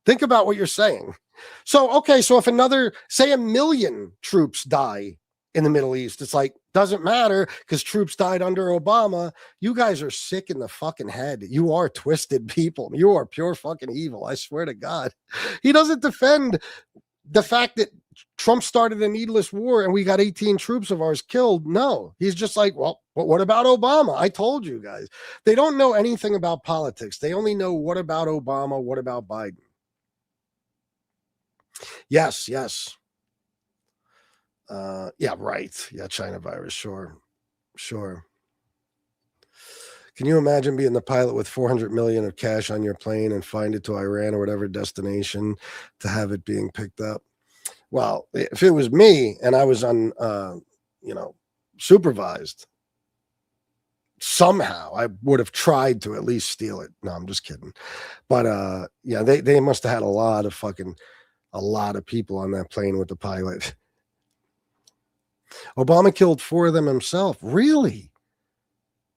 Think about what you're saying. So, okay, so if another, say 1 million troops die in the Middle East, it's like, doesn't matter because troops died under Obama. You guys are sick in the fucking head. You are twisted people. You are pure fucking evil. I swear to God. He doesn't defend the fact that Trump started a needless war and we got 18 troops of ours killed. No, he's just like, well, but what about Obama? I told you guys. They don't know anything about politics. They only know what about Obama, what about Biden. Yes. Yeah, right. Yeah, China virus. Sure. Can you imagine being the pilot with 400 million of cash on your plane and find it to Iran or whatever destination to have it being picked up? Well, if it was me and I was on, supervised, somehow I would have tried to at least steal it. No, I'm just kidding. But yeah, they must have had a lot of people on that plane with the pilot. Obama killed 4 of them himself. Really?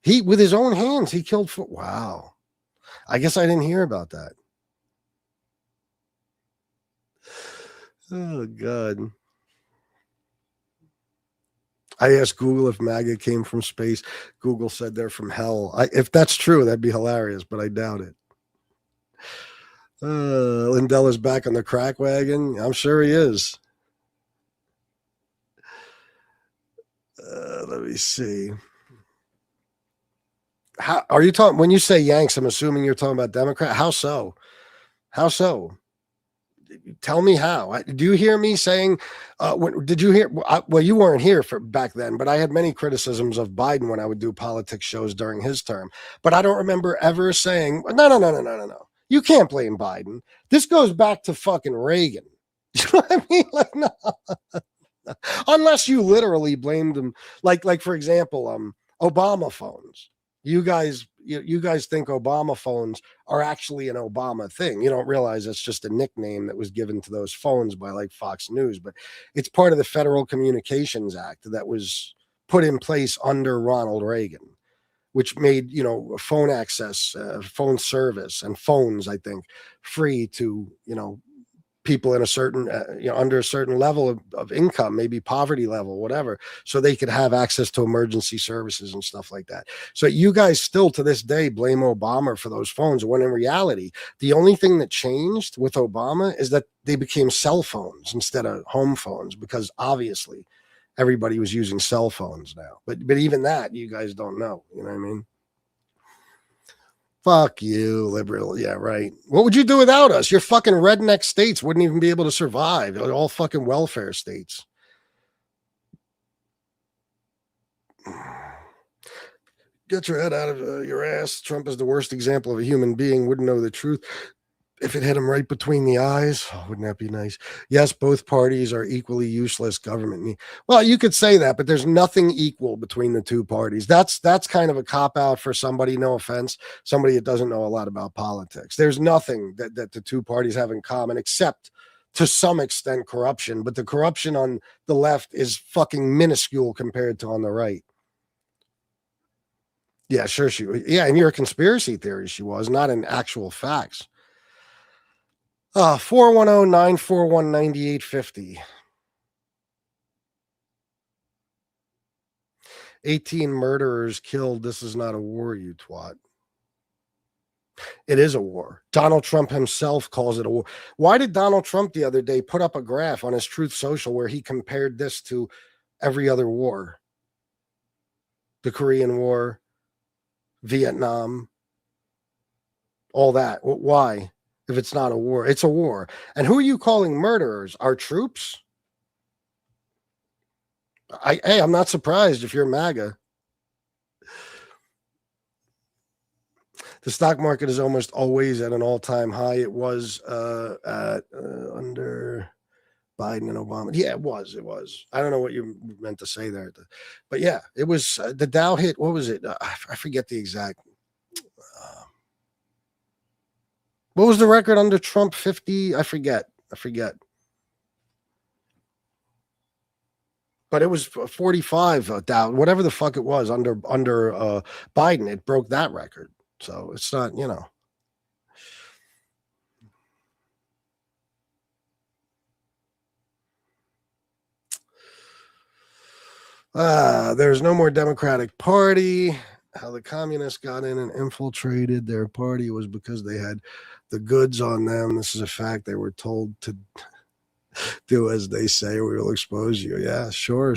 He, with his own hands, he killed 4. Wow. I guess I didn't hear about that. Oh, God. I asked Google if MAGA came from space. Google said they're from hell. If that's true, that'd be hilarious, but I doubt it. Lindell is back on the crack wagon. I'm sure he is. Let me see. How are you talking when you say Yanks? I'm assuming you're talking about Democrat. How so? Tell me how. Do you hear me saying? Did you hear? Well, you weren't here for back then, but I had many criticisms of Biden when I would do politics shows during his term. But I don't remember ever saying, no. You can't blame Biden. This goes back to fucking Reagan. You know what I mean? Like, no. Unless you literally blamed him, like for example, Obama phones. You guys think Obama phones are actually an Obama thing. You don't realize it's just a nickname that was given to those phones by like Fox News, but it's part of the Federal Communications Act that was put in place under Ronald Reagan, which made, phone access, phone service, and phones, I think, free to, people in a certain, under a certain level of income, maybe poverty level, whatever, so they could have access to emergency services and stuff like that. So you guys still to this day blame Obama for those phones, when in reality, the only thing that changed with Obama is that they became cell phones instead of home phones, because obviously everybody was using cell phones now. But even that, you guys don't know. You know what I mean? Fuck you, liberal. Yeah, right. What would you do without us? Your fucking redneck states wouldn't even be able to survive. They're all fucking welfare states. Get your head out of your ass. Trump is the worst example of a human being. Wouldn't know the truth if it hit him right between the eyes. Oh, wouldn't that be nice? Yes, both parties are equally useless government. Well, you could say that, but there's nothing equal between the two parties. That's kind of a cop out for somebody, no offense, somebody that doesn't know a lot about politics. There's nothing that the two parties have in common, except to some extent corruption, but the corruption on the left is fucking minuscule compared to on the right. Yeah, sure. Yeah, and your conspiracy theory, she was, not in actual facts. 410-941-9850. 18 murderers killed. This is not a war, you twat. It is a war. Donald Trump himself calls it a war. Why did Donald Trump the other day put up a graph on his Truth Social where he compared this to every other war? The Korean War, Vietnam, all that. Why? If it's not a war, it's a war. And who are you calling murderers? Our troops? I'm not surprised if you're MAGA. The stock market is almost always at an all-time high. It was under Biden and Obama. Yeah, it was. I don't know what you meant to say there, but yeah, it was. The Dow hit. What was it? I forget the exact. What was the record under Trump? 50? I forget. But it was 45 Dow, whatever the fuck it was under Biden. It broke that record. So it's not, there's no more Democratic Party. How the communists got in and infiltrated their party was because they had the goods on them. This is a fact. They were told to do as they say, we will expose you. Yeah, sure.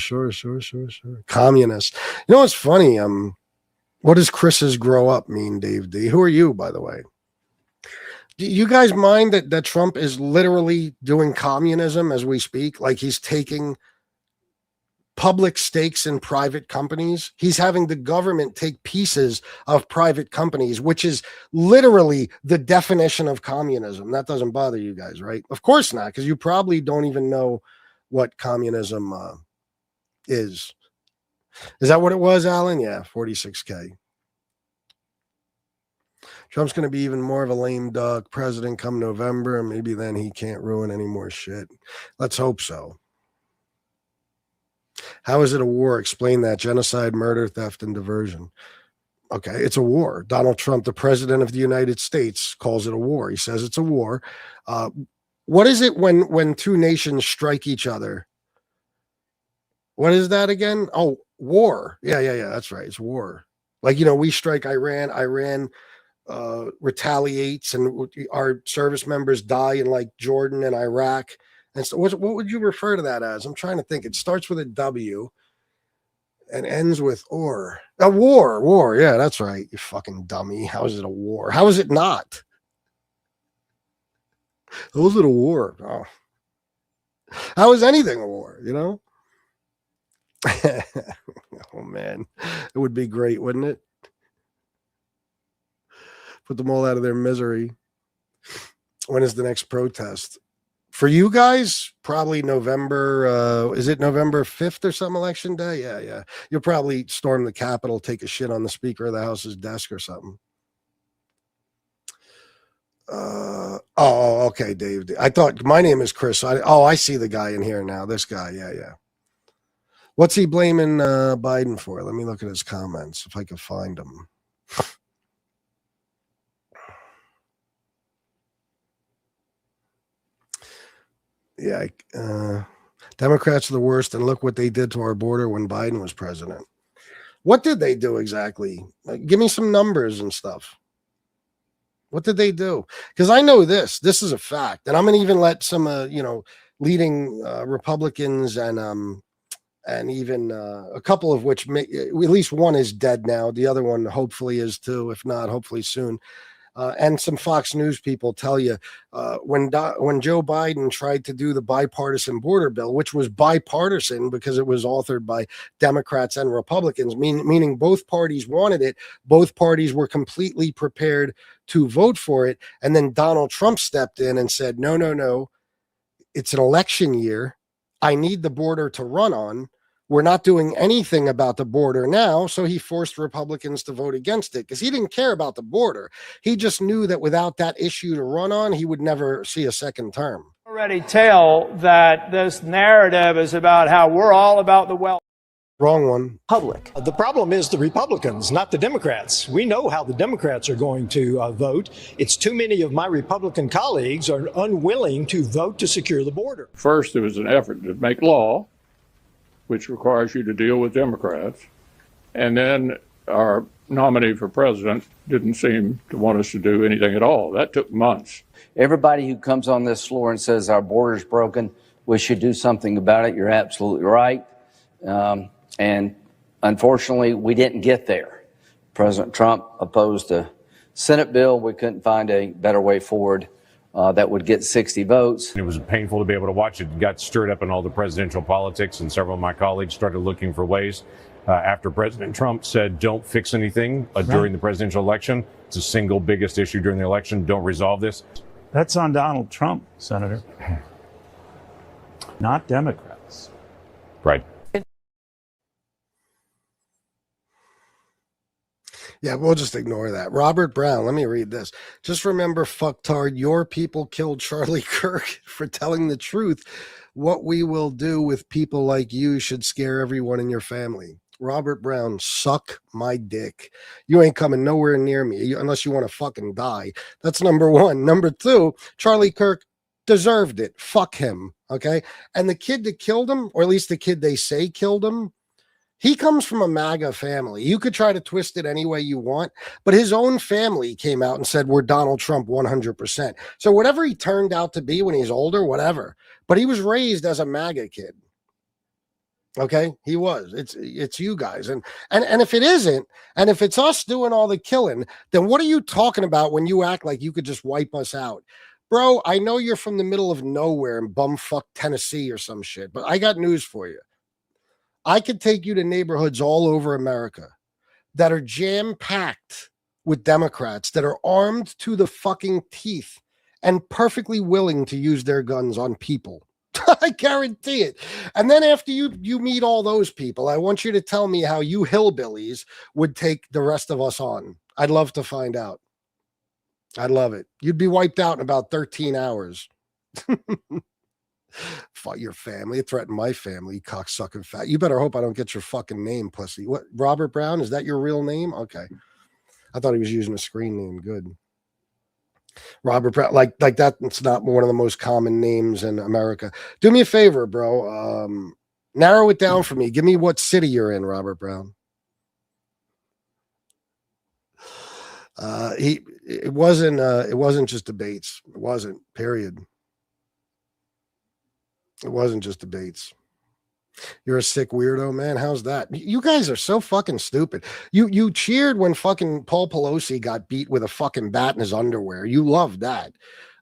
Communists. You know what's funny? What does Chris's grow up mean, Dave D? Who are you, by the way? Do you guys mind that Trump is literally doing communism as we speak? Like he's taking public stakes in private companies. He's having the government take pieces of private companies, which is literally the definition of communism. That doesn't bother you guys, right? Of course not, because you probably don't even know what communism is. Is that what it was, Alan? Yeah, 46K. Trump's going to be even more of a lame duck president come November, and maybe then he can't ruin any more shit. Let's hope so. How is it a war? Explain that. Genocide, murder, theft, and diversion. Okay, it's a war. Donald Trump, the president of the United States, calls it a war. He says it's a war. What is it when two nations strike each other? What is that again? Oh, war. Yeah, that's right. It's war. Like, we strike Iran. Iran retaliates, and our service members die in like Jordan and Iraq. And so what would you refer to that as? I'm trying to think. It starts with a W and ends with or. A war. Yeah, that's right. You fucking dummy. How is it a war? How is it not? How is it a war? Oh. How is anything a war, Oh, man. It would be great, wouldn't it? Put them all out of their misery. When is the next protest? For you guys, probably November. Is it November 5th or something, election day? Yeah. You'll probably storm the Capitol, take a shit on the Speaker of the House's desk or something. Okay, Dave. I thought my name is Chris. I see the guy in here now. This guy. Yeah. What's he blaming Biden for? Let me look at his comments if I can find them. Yeah, Democrats are the worst, and look what they did to our border when Biden was president. What did they do exactly? Give me some numbers and stuff. What did they do? Because I know this is a fact, and I'm going to even let some, leading Republicans and even a couple of which, at least one is dead now. The other one hopefully is too, if not, hopefully soon. And some Fox News people tell you when Joe Biden tried to do the bipartisan border bill, which was bipartisan because it was authored by Democrats and Republicans, meaning both parties wanted it, both parties were completely prepared to vote for it. And then Donald Trump stepped in and said, no, it's an election year. I need the border to run on. We're not doing anything about the border now. So he forced Republicans to vote against it because he didn't care about the border. He just knew that without that issue to run on, he would never see a second term. Already tell that this narrative is about how we're all about the wealth. Wrong one. Public. The problem is the Republicans, not the Democrats. We know how the Democrats are going to vote. It's too many of my Republican colleagues are unwilling to vote to secure the border. First, there was an effort to make law, which requires you to deal with Democrats. And then our nominee for president didn't seem to want us to do anything at all. That took months. Everybody who comes on this floor and says our border's broken, we should do something about it, you're absolutely right. And unfortunately, we didn't get there. President Trump opposed a Senate bill. We couldn't find a better way forward that would get 60 votes. It was painful to be able to watch it. It got stirred up in all the presidential politics, and several of my colleagues started looking for ways. After President Trump said, don't fix anything during the presidential election, it's the single biggest issue during the election, don't resolve this. That's on Donald Trump, Senator. Not Democrats. Right. Yeah, we'll just ignore that. Robert Brown, let me read this. Just remember, fucktard, your people killed Charlie Kirk for telling the truth. What we will do with people like you should scare everyone in your family. Robert Brown, suck my dick. You ain't coming nowhere near me unless you want to fucking die. That's number one. Number two, Charlie Kirk deserved it. Fuck him, okay? And the kid that killed him, or at least the kid they say killed him, he comes from a MAGA family. You could try to twist it any way you want, but his own family came out and said, we're Donald Trump 100%. So whatever he turned out to be when he's older, whatever. But he was raised as a MAGA kid. Okay, he was. It's you guys. And if it isn't, and if it's us doing all the killing, then what are you talking about when you act like you could just wipe us out? Bro, I know you're from the middle of nowhere in bumfuck Tennessee or some shit, but I got news for you. I could take you to neighborhoods all over America that are jam-packed with Democrats that are armed to the fucking teeth and perfectly willing to use their guns on people. I guarantee it. And then after you meet all those people, I want you to tell me how you hillbillies would take the rest of us on. I'd love to find out. I'd love it. You'd be wiped out in about 13 hours. Fought your family, threatened my family, cocksucking fat. You better hope I don't get your fucking name, pussy. What, Robert Brown? Is that your real name? Okay. I thought he was using a screen name. Good. Robert Brown, like that. It's not one of the most common names in America. Do me a favor, bro. Narrow it down for me. Give me what city you're in, Robert Brown. It wasn't just debates. It wasn't, period. It wasn't just debates. You're a sick weirdo, man. How's that? You guys are so fucking stupid. You cheered when fucking Paul Pelosi got beat with a fucking bat in his underwear. You loved that.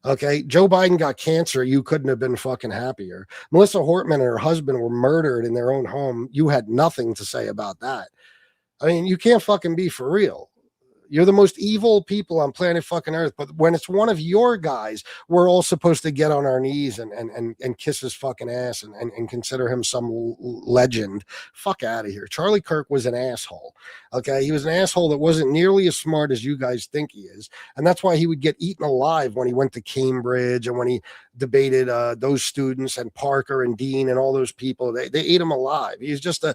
Okay. Joe Biden got cancer. You couldn't have been fucking happier. Melissa Hortman and her husband were murdered in their own home. You had nothing to say about that. I mean, you can't fucking be for real. You're the most evil people on planet fucking Earth. But when it's one of your guys, we're all supposed to get on our knees and kiss his fucking ass and consider him some legend. Fuck out of here. Charlie Kirk was an asshole. Okay. He was an asshole that wasn't nearly as smart as you guys think he is. And that's why he would get eaten alive when he went to Cambridge and when he debated those students and Parker and Dean and all those people. They ate him alive. He was just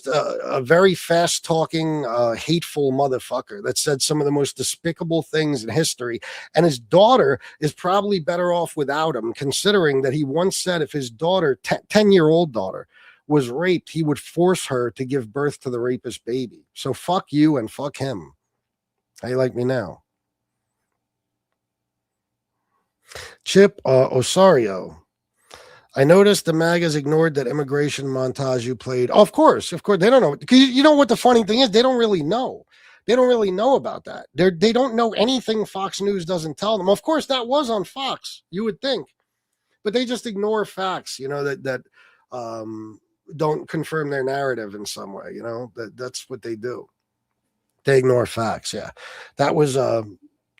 a very fast talking, hateful motherfucker that said some of the most despicable things in history. And his daughter is probably better off without him, considering that he once said if his daughter, 10-year-old daughter, was raped, he would force her to give birth to the rapist baby. So fuck you and fuck him. How you like me now? Chip Osario. I noticed the MAGAs ignored that immigration montage you played. Oh, of course. They don't know. Because you know what the funny thing is? They don't really know. They don't really know about that. They don't know anything Fox News doesn't tell them. Of course, that was on Fox, you would think. But they just ignore facts, that don't confirm their narrative in some way, that's what they do. They ignore facts, yeah. That was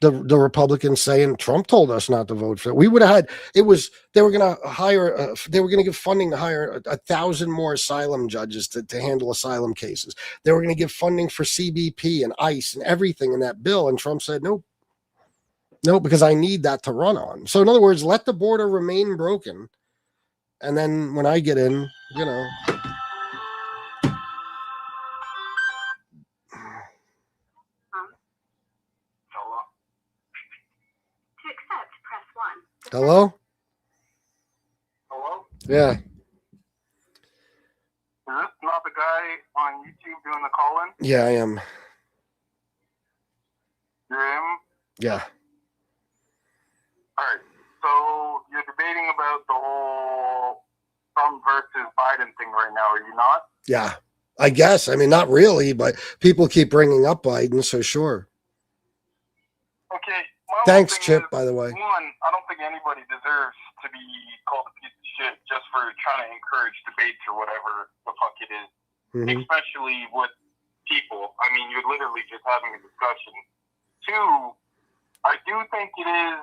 the Republicans saying Trump told us not to vote for it. We would have had, they were going to give funding to hire 1,000 more asylum judges to handle asylum cases. They were going to give funding for CBP and ICE and everything in that bill. And Trump said, nope, because I need that to run on. So in other words, let the border remain broken. And then when I get in, Hello? Hello? Yeah. Is this not the guy on YouTube doing the call-in? Yeah, I am. You're him? Yeah. All right. So you're debating about the whole Trump versus Biden thing right now, are you not? Yeah. I guess. I mean, not really, but people keep bringing up Biden, so sure. Okay. Thanks, Chip, by the way. One, I don't think anybody deserves to be called a piece of shit just for trying to encourage debates or whatever the fuck it is. Mm-hmm. Especially with people. I mean, you're literally just having a discussion. Two, I do think it is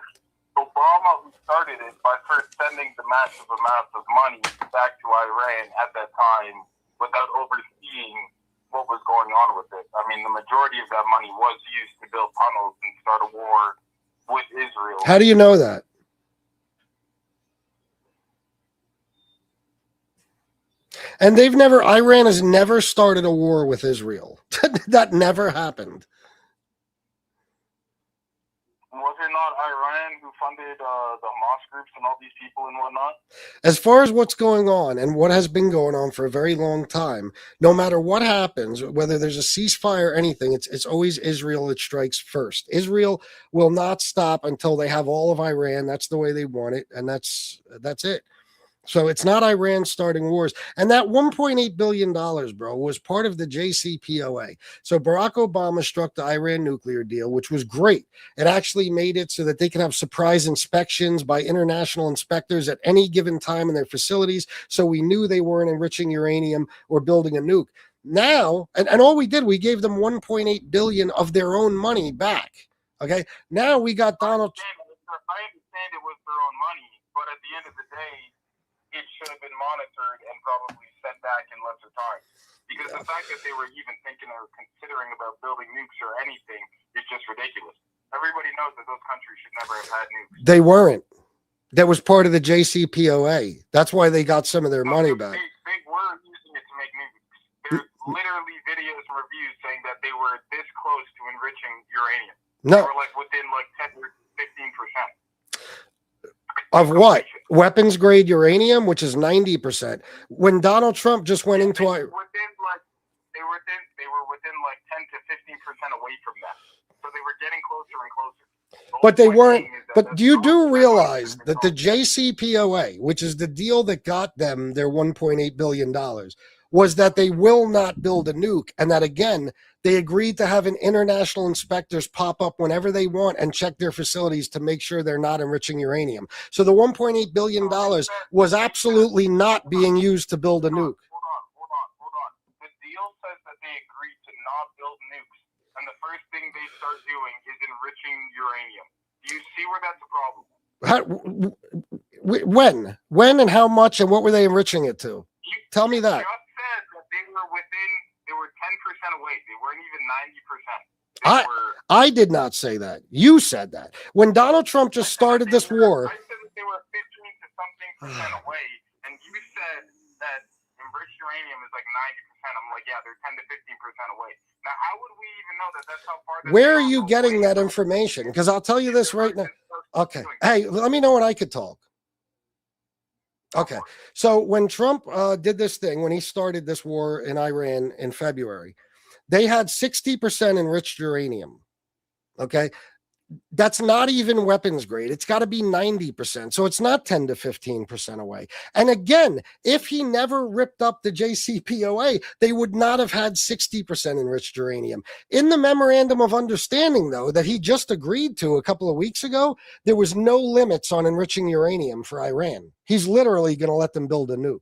Obama who started it by first sending the massive amounts of money back to Iran at that time without overseeing what was going on with it. I mean, the majority of that money was used to build tunnels and start a war with Israel. How do you know that? And Iran has never started a war with Israel. That never happened. Was it not Iran who funded the Hamas groups and all these people and whatnot? As far as what's going on and what has been going on for a very long time, no matter what happens, whether there's a ceasefire or anything, it's always Israel that strikes first. Israel will not stop until they have all of Iran. That's the way they want it, and that's it. So it's not Iran starting wars. And that $1.8 billion, bro, was part of the JCPOA. So Barack Obama struck the Iran nuclear deal, which was great. It actually made it so that they can have surprise inspections by international inspectors at any given time in their facilities. So we knew they weren't enriching uranium or building a nuke. Now, and all we did, we gave them $1.8 billion of their own money back. Okay. Now we got Donald. I understand it was their own money, but at the end of the day, it should have been monitored and probably sent back in lesser time. Because the fact that they were even thinking or considering about building nukes or anything is just ridiculous. Everybody knows that those countries should never have had nukes. They weren't. That was part of the JCPOA. That's why they got some of their money back. They were using it to make nukes. There's literally videos and reviews saying that they were this close to enriching uranium. No. They were within 10 or 15%. Of what? Weapons grade uranium, which is 90%. When Donald Trump just went into they were within 10 to 15% away from that. So they were getting closer and closer. But they weren't. But you do realize that the JCPOA, which is the deal that got them their $1.8 billion, was that they will not build a nuke. And that, again, they agreed to have an international inspectors pop up whenever they want and check their facilities to make sure they're not enriching uranium. So the $1.8 billion was absolutely not being used to build a nuke. Hold on. The deal says that they agreed to not build nukes and the first thing they start doing is enriching uranium. Do you see where that's a problem? When and how much and what were they enriching it to? Tell me that. You just said that they were 10% away. They weren't even 90%. I did not say that. You said that. When Donald Trump just started this war. I said that they were 15 to something percent away, and you said that enriched uranium is like 90%. I'm like, yeah, they're 10 to 15% away. Now, how would we even know that that's how far? Where are you getting that information? Because I'll tell you this right now. Okay. Hey, let me know when I could talk. Okay. So when Trump did this thing, when he started this war in Iran in February, they had 60% enriched uranium. Okay. That's not even weapons grade. It's got to be 90%. So it's not 10 to 15% away. And again, if he never ripped up the JCPOA, they would not have had 60% enriched uranium. In the memorandum of understanding, though, that he just agreed to a couple of weeks ago, there was no limits on enriching uranium for Iran. He's literally going to let them build a nuke.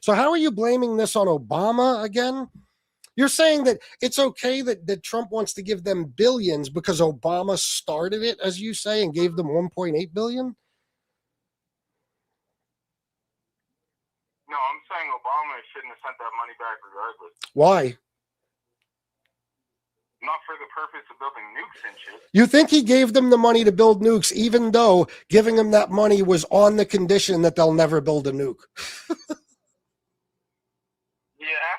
So how are you blaming this on Obama again? You're saying that it's okay that Trump wants to give them billions because Obama started it, as you say, and gave them 1.8 billion? No, I'm saying Obama shouldn't have sent that money back regardless. Why? Not for the purpose of building nukes and shit. You think he gave them the money to build nukes, even though giving them that money was on the condition that they'll never build a nuke? Yeah.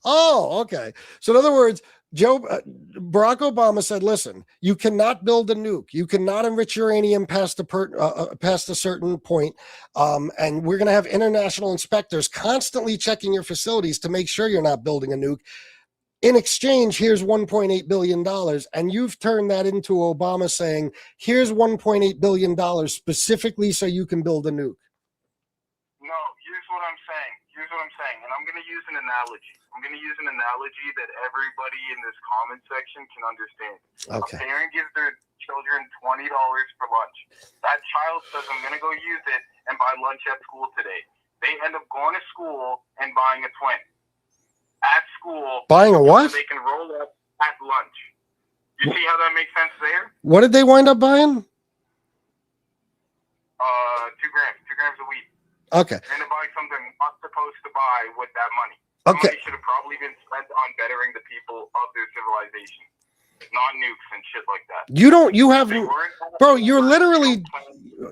Oh, okay. So in other words, Barack Obama said, listen, you cannot build a nuke. You cannot enrich uranium past a certain point. And we're going to have international inspectors constantly checking your facilities to make sure you're not building a nuke. In exchange, here's $1.8 billion. And you've turned that into Obama saying, here's $1.8 billion specifically so you can build a nuke. No, here's what I'm saying. And I'm going to use an analogy. I'm going to use an analogy that everybody in this comment section can understand. Okay. A parent gives their children $20 for lunch. That child says, I'm going to go use it and buy lunch at school today. They end up going to school and buying a twin. At school. Buying a what? So they can roll up at lunch. You see how that makes sense there? What did they wind up buying? 2 grams. 2 grams a week. Okay. And to buy something not supposed to buy with that money. Okay. Money should have probably been spent on bettering the people of their civilization, not nukes and shit like that. You have, bro, you're literally,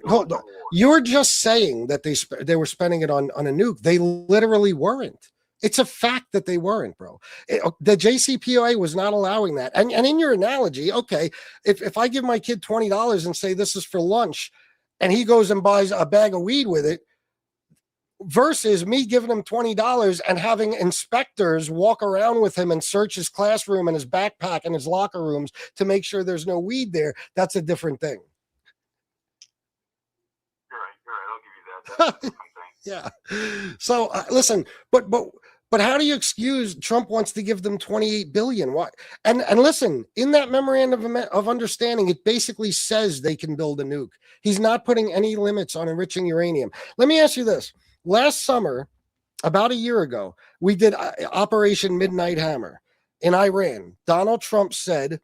hold on. You're just saying that they were spending it on a nuke. They literally weren't. It's a fact that they weren't, bro. The JCPOA was not allowing that. And in your analogy, okay, if I give my kid $20 and say this is for lunch, and he goes and buys a bag of weed with it, versus me giving him $20 and having inspectors walk around with him and search his classroom and his backpack and his locker rooms to make sure there's no weed there. That's a different thing. You're right. I'll give you that. That's a different thing. Yeah. So listen, but how do you excuse Trump wants to give them 28 billion? What? And listen, in that memorandum of understanding, it basically says they can build a nuke. He's not putting any limits on enriching uranium. Let me ask you this. Last summer, about a year ago, we did Operation Midnight Hammer in Iran. Donald Trump said,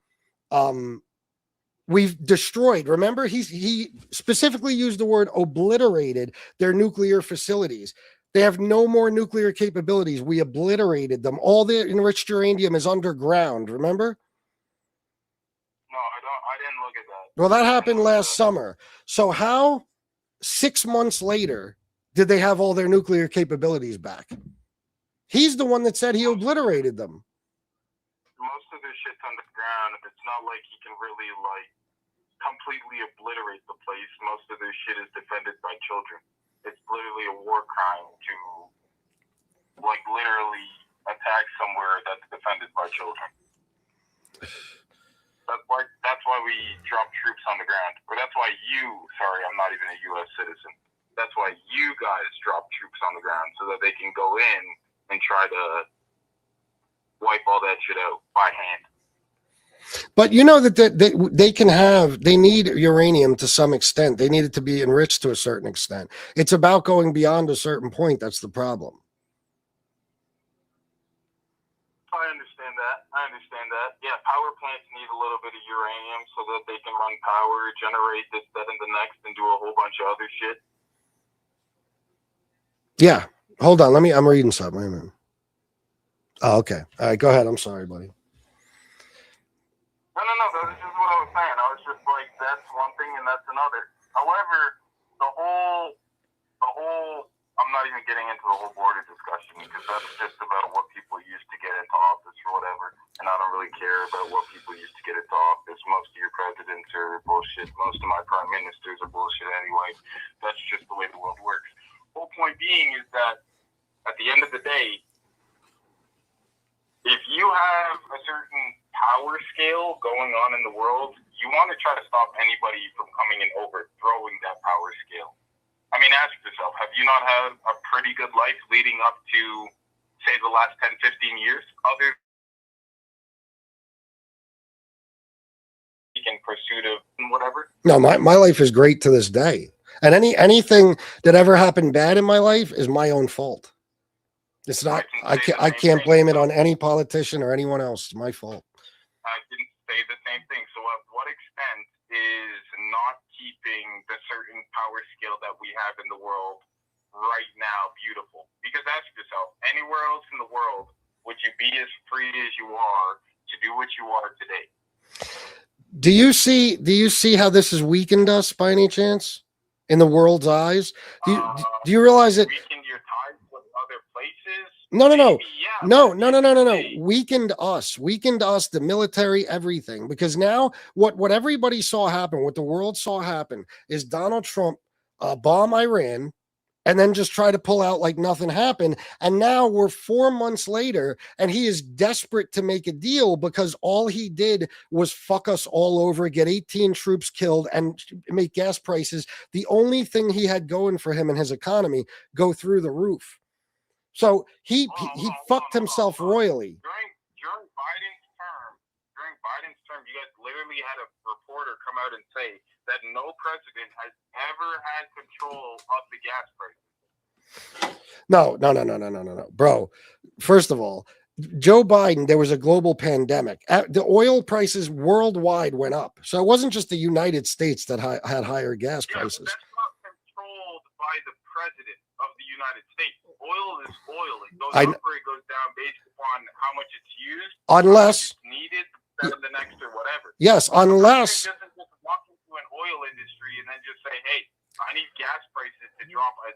we've destroyed. Remember, he specifically used the word obliterated their nuclear facilities. They have no more nuclear capabilities. We obliterated them. All the enriched uranium is underground. Remember? No, I didn't look at that. Well, that happened last summer. So how 6 months later did they have all their nuclear capabilities back? He's the one that said he obliterated them. Most of this shit's underground. It's not like he can really completely obliterate the place. Most of this shit is defended by children. It's literally a war crime to literally attack somewhere that's defended by children. That's why we drop troops on the ground. Or that's why I'm not even a U.S. citizen. That's why you guys drop troops on the ground so that they can go in and try to wipe all that shit out by hand. But you know that they need uranium to some extent. They need it to be enriched to a certain extent. It's about going beyond a certain point. That's the problem. I understand that. Yeah, yeah, power plants need a little bit of uranium so that they can run power, generate this, that, and the next, and do a whole bunch of other shit. Yeah. Hold on. I'm reading something. Wait a minute. Oh, okay. All right. Go ahead. I'm sorry, buddy. No, that's just what I was saying. I was just like, that's one thing and that's another. However, the whole, I'm not even getting into the whole border discussion because that's just about what people used to get into office or whatever. And I don't really care about what people used to get into office. Most of your presidents are bullshit. Most of my prime ministers are bullshit anyway. That's just the way the world works. Whole point being is that at the end of the day, if you have a certain power scale going on in the world, you want to try to stop anybody from coming and overthrowing that power scale. I mean, ask yourself, have you not had a pretty good life leading up to, say, the last 10, 15 years? Other in pursuit of whatever? No, my life is great to this day. And anything that ever happened bad in my life is my own fault. It's not, I can't blame it on any politician or anyone else. It's my fault. I didn't say the same thing. So at what extent is not keeping the certain power scale that we have in the world right now beautiful? Because ask yourself, anywhere else in the world, would you be as free as you are to do what you are today? Do you see how this has weakened us by any chance in the world's eyes? Do you realize that? Weakened your ties with other places? No. Maybe, yeah, No. Weakened us, the military, everything. Because now what everybody saw happen, what the world saw happen is Donald Trump bomb Iran and then just try to pull out like nothing happened. And now we're 4 months later and he is desperate to make a deal because all he did was fuck us all over, get 18 troops killed and make gas prices, the only thing he had going for him in his economy, go through the roof. So he fucked himself royally. During Biden's term, you guys literally had a reporter come out and say that no president has ever had control of the gas prices. No. Bro, first of all, Joe Biden, there was a global pandemic. The oil prices worldwide went up. So it wasn't just the United States that had higher gas prices. That's not controlled by the president of the United States. Oil is oil. It goes up or it goes down based upon how much it's used, unless it's needed, instead of the next or whatever. Yes, unless the president doesn't just walk into an oil industry and then just say, "Hey, I need gas prices to drop $4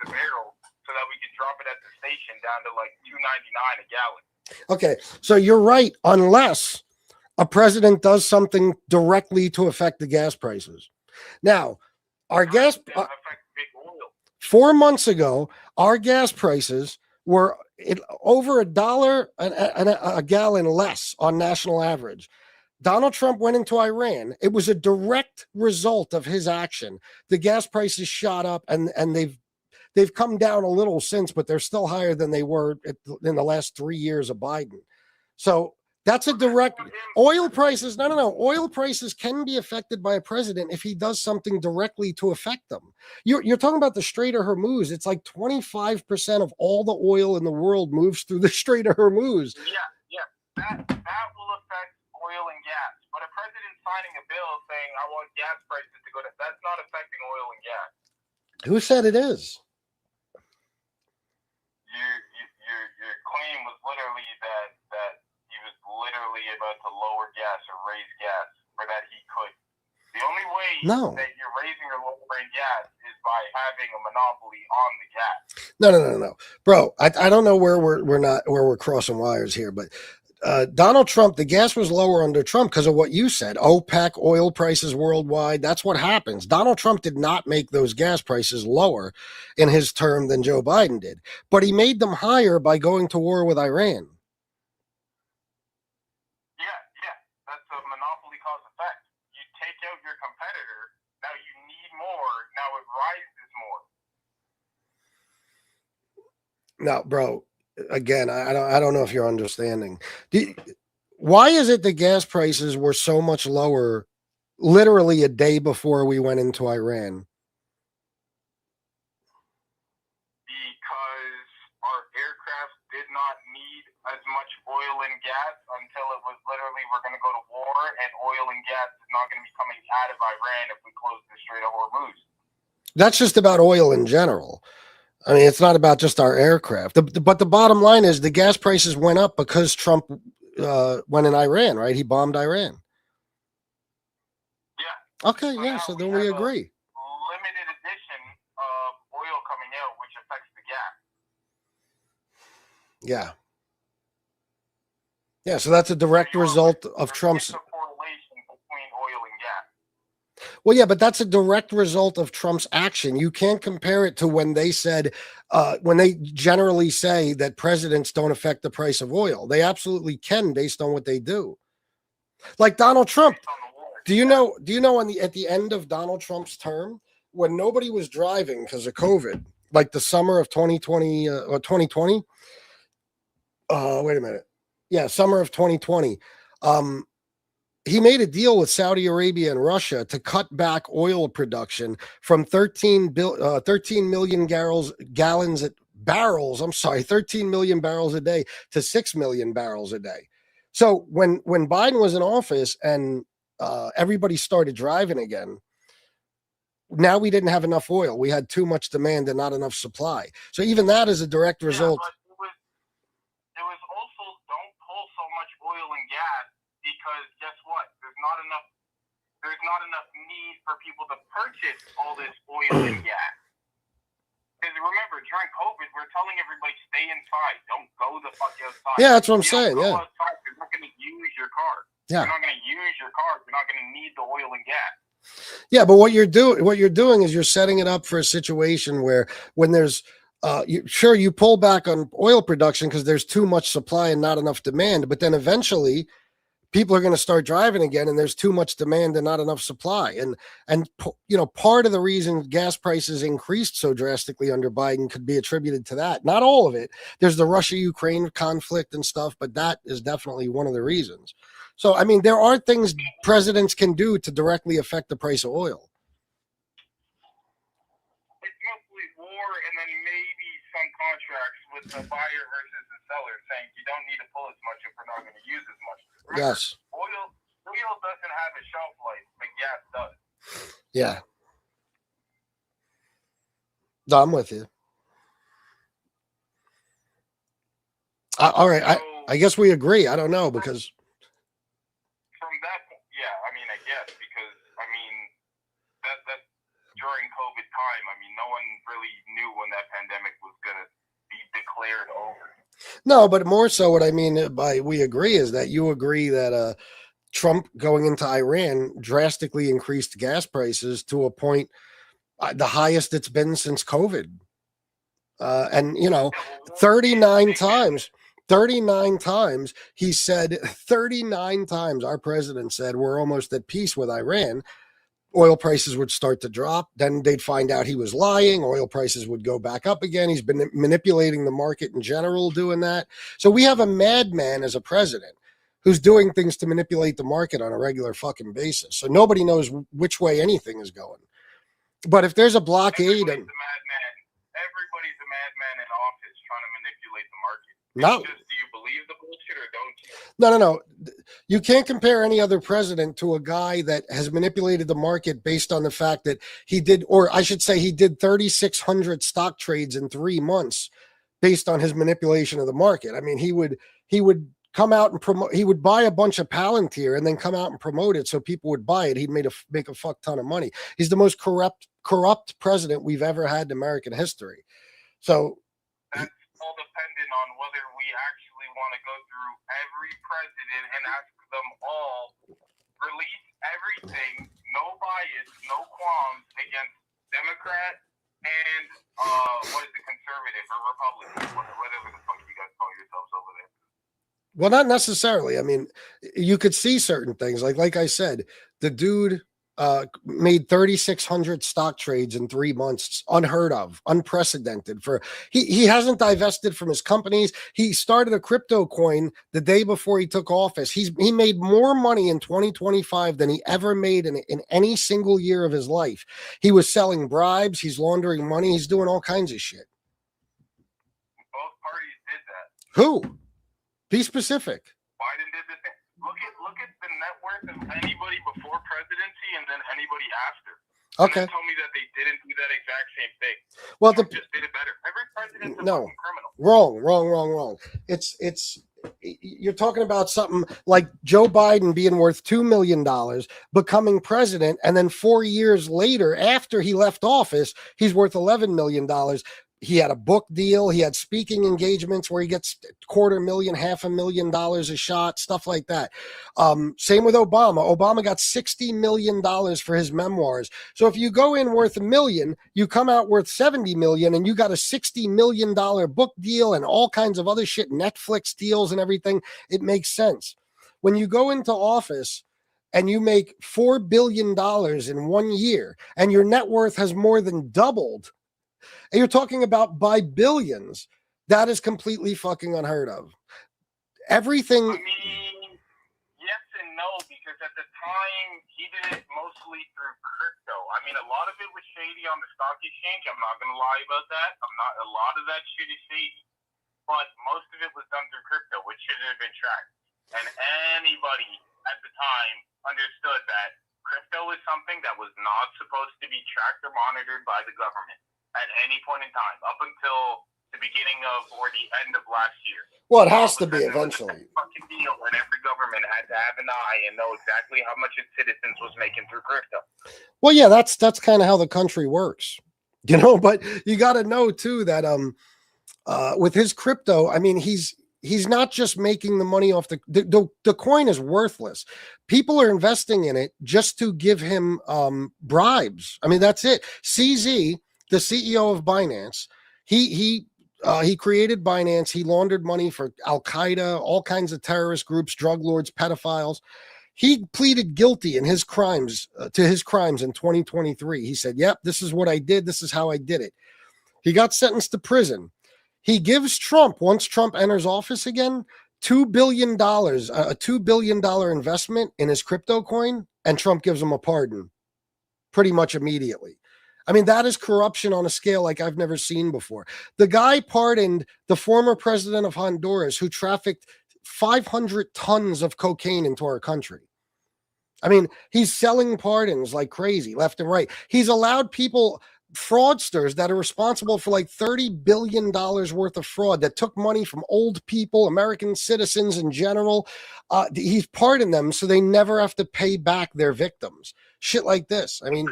a barrel so that we can drop it at the station down to like $2.99 a gallon." Okay, so you're right. Unless a president does something directly to affect the gas prices. Now, our gas. 4 months ago, our gas prices were over $1 a gallon less on national average. Donald Trump went into Iran. It was a direct result of his action. The gas prices shot up, and they've come down a little since, but they're still higher than they were in the last 3 years of Biden. So that's a direct oil prices. No. Oil prices can be affected by a president if he does something directly to affect them. You're talking about the Strait of Hormuz. It's like 25% of all the oil in the world moves through the Strait of Hormuz. Yeah. That will affect oil and gas. But a president signing a bill saying, "I want gas prices to go down," that's not affecting oil and gas. Who said it is? Your claim was literally that he was literally about to lower gas or raise gas, or that he could. The only way that you're raising or lowering gas is by having a monopoly on the gas. No. Bro, I don't know where we're crossing wires here, but Donald Trump, the gas was lower under Trump because of what you said. OPEC, oil prices worldwide. That's what happens. Donald Trump did not make those gas prices lower in his term than Joe Biden did, but he made them higher by going to war with Iran. Yeah. That's a monopoly cause effect. You take out your competitor, now you need more, now it rises more. No, bro. Again, I don't know if you're understanding. Why is it the gas prices were so much lower literally a day before we went into Iran? Because our aircraft did not need as much oil oil and gas until it was literally we're going to go to war, and oil and gas is not going to be coming out of Iran if we close the Strait of Hormuz. That's just about oil in general. I mean, it's not about just our aircraft. But the bottom line is the gas prices went up because Trump went in Iran, right? He bombed Iran. Yeah. Okay, So yeah, now so we then we have agree. a limited edition of oil coming out, which affects the gas. Yeah. Yeah, so that's a direct result of Trump's. It's a correlation between oil and gas. Well, yeah, but that's a direct result of Trump's action. You can't compare it to when they said, when they generally say that presidents don't affect the price of oil. They absolutely can based on what they do. Like Donald Trump. Do you know at the end of Donald Trump's term, when nobody was driving because of COVID, like the summer of 2020 or 2020? Wait a minute. Yeah, summer of 2020. He made a deal with Saudi Arabia and Russia to cut back oil production from 13 million barrels. I'm sorry, 13 million barrels a day to 6 million barrels a day. So when Biden was in office and everybody started driving again, now we didn't have enough oil. We had too much demand and not enough supply. So even that is a direct result. Yeah, but it was also don't pull so much oil and gas because guess what? There's not enough need for people to purchase all this oil and gas. Because remember, during COVID, we're telling everybody stay inside, don't go the fuck outside. Yeah, that's what I'm If you saying. don't Yeah. go outside, you're not going to use your car. Yeah. You're not going to use your car. You're not going to need the oil and gas. Yeah, but what you're doing is you're setting it up for a situation where when there's you pull back on oil production because there's too much supply and not enough demand, but then eventually people are going to start driving again and there's too much demand and not enough supply. And part of the reason gas prices increased so drastically under Biden could be attributed to that. Not all of it. There's the Russia-Ukraine conflict and stuff, but that is definitely one of the reasons. So, I mean, there are things presidents can do to directly affect the price of oil. It's mostly war and then maybe some contracts with the buyer versus the seller saying you don't need to pull as much if we're not going to use as much. Remember, Yes. Oil doesn't have a shelf life, but gas does. Yeah. No, I'm with you. All right. I guess we agree. I don't know because. From that point, yeah, I mean, I guess because that during COVID time, I mean, no one really knew when that pandemic was going to be declared over. No, but more so what I mean by we agree is that you agree that Trump going into Iran drastically increased gas prices to a point, the highest it's been since COVID. And, 39 times, he said 39 times, our president said, we're almost at peace with Iran. Oil prices would start to drop. Then they'd find out he was lying. Oil prices would go back up again. He's been manipulating the market in general, doing that. So we have a madman as a president who's doing things to manipulate the market on a regular fucking basis. So nobody knows which way anything is going. But if there's a blockade, Everybody's a madman in office trying to manipulate the market. No. Just, do you believe the bullshit or don't you? No. You can't compare any other president to a guy that has manipulated the market based on the fact that he did 3,600 stock trades in 3 months based on his manipulation of the market. I mean, he would come out and promote. He would buy a bunch of Palantir and then come out and promote it so people would buy it. He'd make a fuck ton of money. He's the most corrupt president we've ever had in American history. So that's all dependent on whether we actually want to go through every president and ask them all, release everything, no bias, no qualms against Democrat and conservative or Republican, whatever the fuck you guys call yourselves over there. Well, not necessarily. I mean, you could see certain things. Like I said, the dude made 3,600 stock trades in 3 months. It's unheard of, unprecedented. He hasn't divested from his companies. He started a crypto coin the day before he took office. He made more money in 2025 than he ever made in any single year of his life. He was selling bribes. He's laundering money. He's doing all kinds of shit. Both parties did that. Who? Be specific. Biden did the same. Look at the net worth of anybody before presidency and then anybody after. Okay. And tell me that they didn't do that exact same thing. Well, Trump just did it better. Every president's a no, fucking criminal. wrong. It's you're talking about something like Joe Biden being worth $2 million, becoming president, and then 4 years later, after he left office, he's worth $11 million. He had a book deal. He had speaking engagements where he gets $250,000, $500,000 a shot, stuff like that. Same with Obama. Obama got $60 million for his memoirs. So if you go in worth $1 million, you come out worth $70 million, and you got a $60 million book deal and all kinds of other shit, Netflix deals and everything. It makes sense. When you go into office and you make $4 billion in 1 year and your net worth has more than doubled, and you're talking about by billions, that is completely fucking unheard of. Everything. I mean, yes and no, because at the time he did it mostly through crypto. I mean, a lot of it was shady on the stock exchange. I'm not going to lie about that. A lot of that shit is shady, but most of it was done through crypto, which shouldn't have been tracked. And anybody at the time understood that crypto is something that was not supposed to be tracked or monitored by the government at any point in time, up until the beginning of or the end of last year. Well, it has to be eventually. Fucking deal, and every government had to have an eye and know exactly how much its citizens was making through crypto. Well, yeah, that's kind of how the country works, But you got to know too that with his crypto, I mean, he's not just making the money off the coin is worthless. People are investing in it just to give him bribes. I mean, that's it. CZ, the CEO of Binance, he created Binance. He laundered money for Al-Qaeda, all kinds of terrorist groups, drug lords, pedophiles. He pleaded guilty in his crimes to his crimes in 2023. He said, "Yep, this is what I did. This is how I did it." He got sentenced to prison. He gives Trump, once Trump enters office again, $2 billion, a $2 billion investment in his crypto coin, and Trump gives him a pardon pretty much immediately. I mean, that is corruption on a scale like I've never seen before. The guy pardoned the former president of Honduras who trafficked 500 tons of cocaine into our country. I mean, he's selling pardons like crazy, left and right. He's allowed people, fraudsters that are responsible for like $30 billion worth of fraud that took money from old people, American citizens in general. He's pardoned them so they never have to pay back their victims. Shit like this. I mean,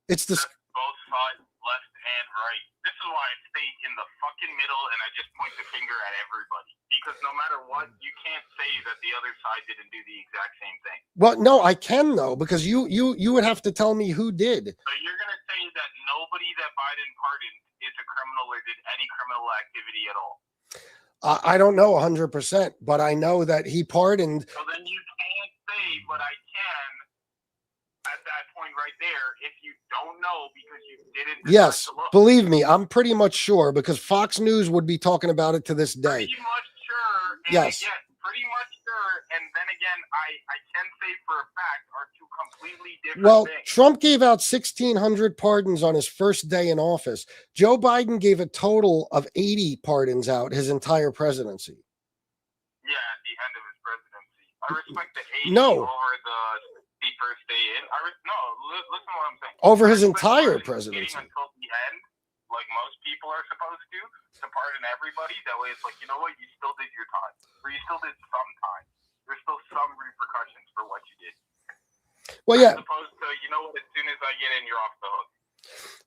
it's this. Both sides, left and right. This is why I stay in the fucking middle and I just point the finger at everybody. Because no matter what, you can't say that the other side didn't do the exact same thing. Well, no, I can though, because you would have to tell me who did. So you're going to say that nobody that Biden pardoned is a criminal or did any criminal activity at all? I don't know 100%, but I know that he pardoned. So then you can't say, but I can. At that point right there, if you don't know because you didn't. Yes, believe me, I'm pretty much sure because Fox News would be talking about it to this day. Pretty much sure. And yes. Again, pretty much sure. And then again, I can say for a fact are two completely different things. Trump gave out 1,600 pardons on his first day in office. Joe Biden gave a total of 80 pardons out his entire presidency. Yeah, at the end of his presidency. I respect the 80 No. over the first day in. Listen to what I'm saying. Over his entire presidency. Until the end, like most people are supposed to pardon everybody. That way it's like, you know what? You still did your time. Or you still did some time. There's still some repercussions for what you did. Well, yeah. As opposed to, you know what? As soon as I get in, you're off the hook.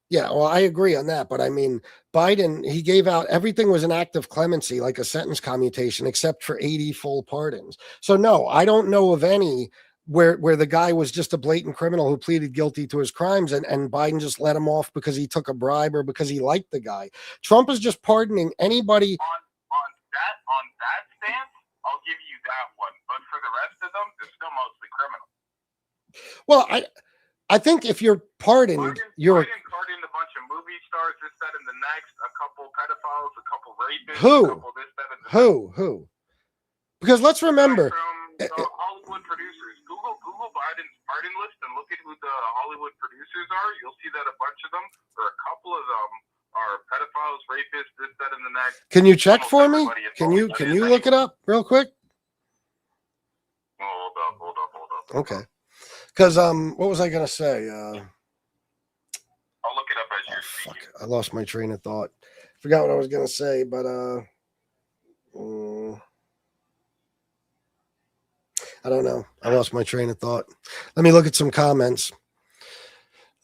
Yeah, well, I agree on that. But I mean, Biden, he gave out, everything was an act of clemency, like a sentence commutation, except for 80 full pardons. So no, I don't know of any where the guy was just a blatant criminal who pleaded guilty to his crimes and Biden just let him off because he took a bribe or because he liked the guy. Trump is just pardoning anybody. On that stance, I'll give you that one. But for the rest of them, they're still mostly criminal. Well, I think if you're pardoned, you're... Biden pardoned a bunch of movie stars, this, that, and the next, a couple pedophiles, a couple rapists, Who? a couple this, that, and the Who? Because let's remember... From Hollywood producers. Google Biden's pardon list and look at who the Hollywood producers are. You'll see that a bunch of them, or a couple of them, are pedophiles, rapists, this, that, and the next. Can you check for me? Can you look it up real quick? Okay. Because what was I gonna say? I'll look it up as you're Fuck, speaking. I lost my train of thought. Forgot what I was gonna say, but I don't know. I lost my train of thought. Let me look at some comments.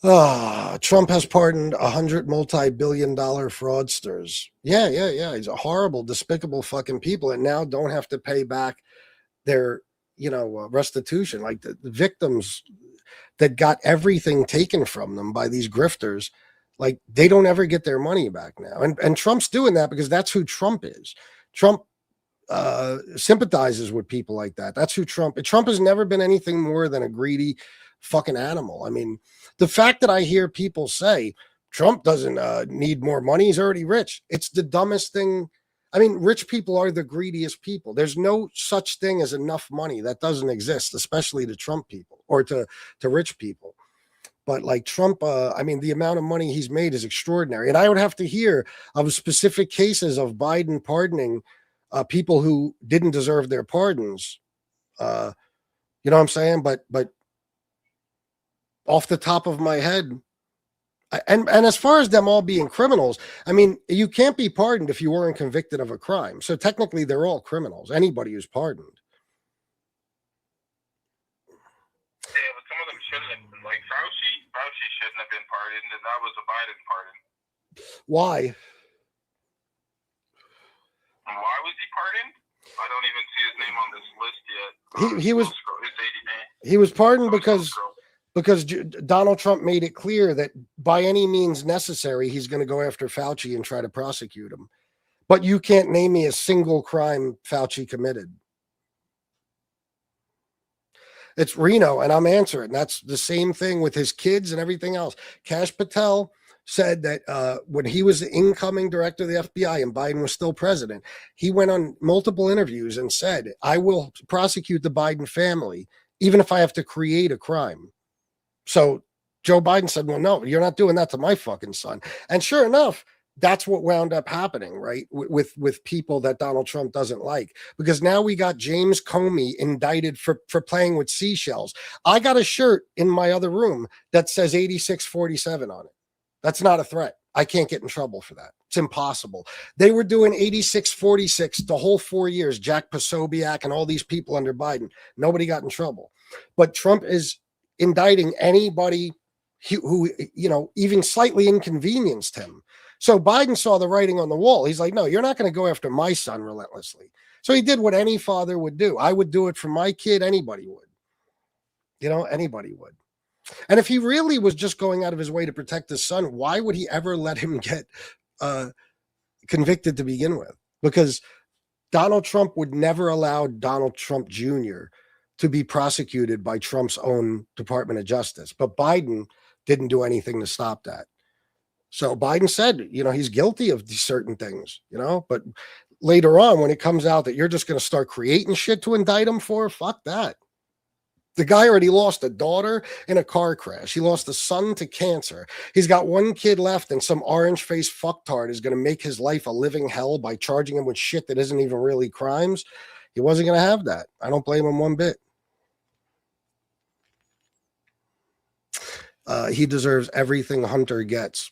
Trump has pardoned 100 multi-billion-dollar fraudsters. Yeah. He's a horrible, despicable fucking people, and now don't have to pay back their, restitution. Like the victims that got everything taken from them by these grifters, like they don't ever get their money back now. And Trump's doing that because that's who Trump is. Trump sympathizes with people like that. That's who Trump has never been anything more than a greedy fucking animal. I mean, the fact that I hear people say Trump doesn't need more money, he's already rich. It's the dumbest thing. I mean, rich people are the greediest people. There's no such thing as enough money. That doesn't exist, especially to Trump people or to rich people. But like Trump, I mean, the amount of money he's made is extraordinary. And I would have to hear of specific cases of Biden pardoning people who didn't deserve their pardons. You know what I'm saying? But off the top of my head, and as far as them all being criminals, I mean, you can't be pardoned if you weren't convicted of a crime. So technically, they're all criminals. Anybody who's pardoned. Yeah, but some of them shouldn't have been. Like Fauci shouldn't have been pardoned, and that was a Biden pardon. Why? And why was he pardoned? I don't even see his name on this list yet. He was. It's 80 He was pardoned because Donald Trump made it clear that by any means necessary, he's going to go after Fauci and try to prosecute him. But you can't name me a single crime Fauci committed. It's Reno, and I'm answering. That's the same thing with his kids and everything else. Kash Patel said that when he was the incoming director of the FBI and Biden was still president, he went on multiple interviews and said, I will prosecute the Biden family, even if I have to create a crime. So Joe Biden said, well, no, you're not doing that to my fucking son. And sure enough, that's what wound up happening, right? With people that Donald Trump doesn't like, because now we got James Comey indicted for playing with seashells. I got a shirt in my other room that says 8647 on it. That's not a threat. I can't get in trouble for that. It's impossible. They were doing 8646 the whole 4 years, Jack Posobiec and all these people under Biden. Nobody got in trouble. But Trump is indicting anybody who even slightly inconvenienced him. So Biden saw the writing on the wall. He's like, no, you're not going to go after my son relentlessly. So he did what any father would do. I would do it for my kid. Anybody would. Anybody would. And if he really was just going out of his way to protect his son, why would he ever let him get convicted to begin with? Because Donald Trump would never allow Donald Trump Jr. to be prosecuted by Trump's own Department of Justice. But Biden didn't do anything to stop that. So Biden said, he's guilty of these certain things, but later on, when it comes out that you're just going to start creating shit to indict him for, fuck that. The guy already lost a daughter in a car crash. He lost a son to cancer. He's got one kid left, and some orange-faced fucktard is going to make his life a living hell by charging him with shit that isn't even really crimes. He wasn't going to have that. I don't blame him one bit. He deserves everything Hunter gets.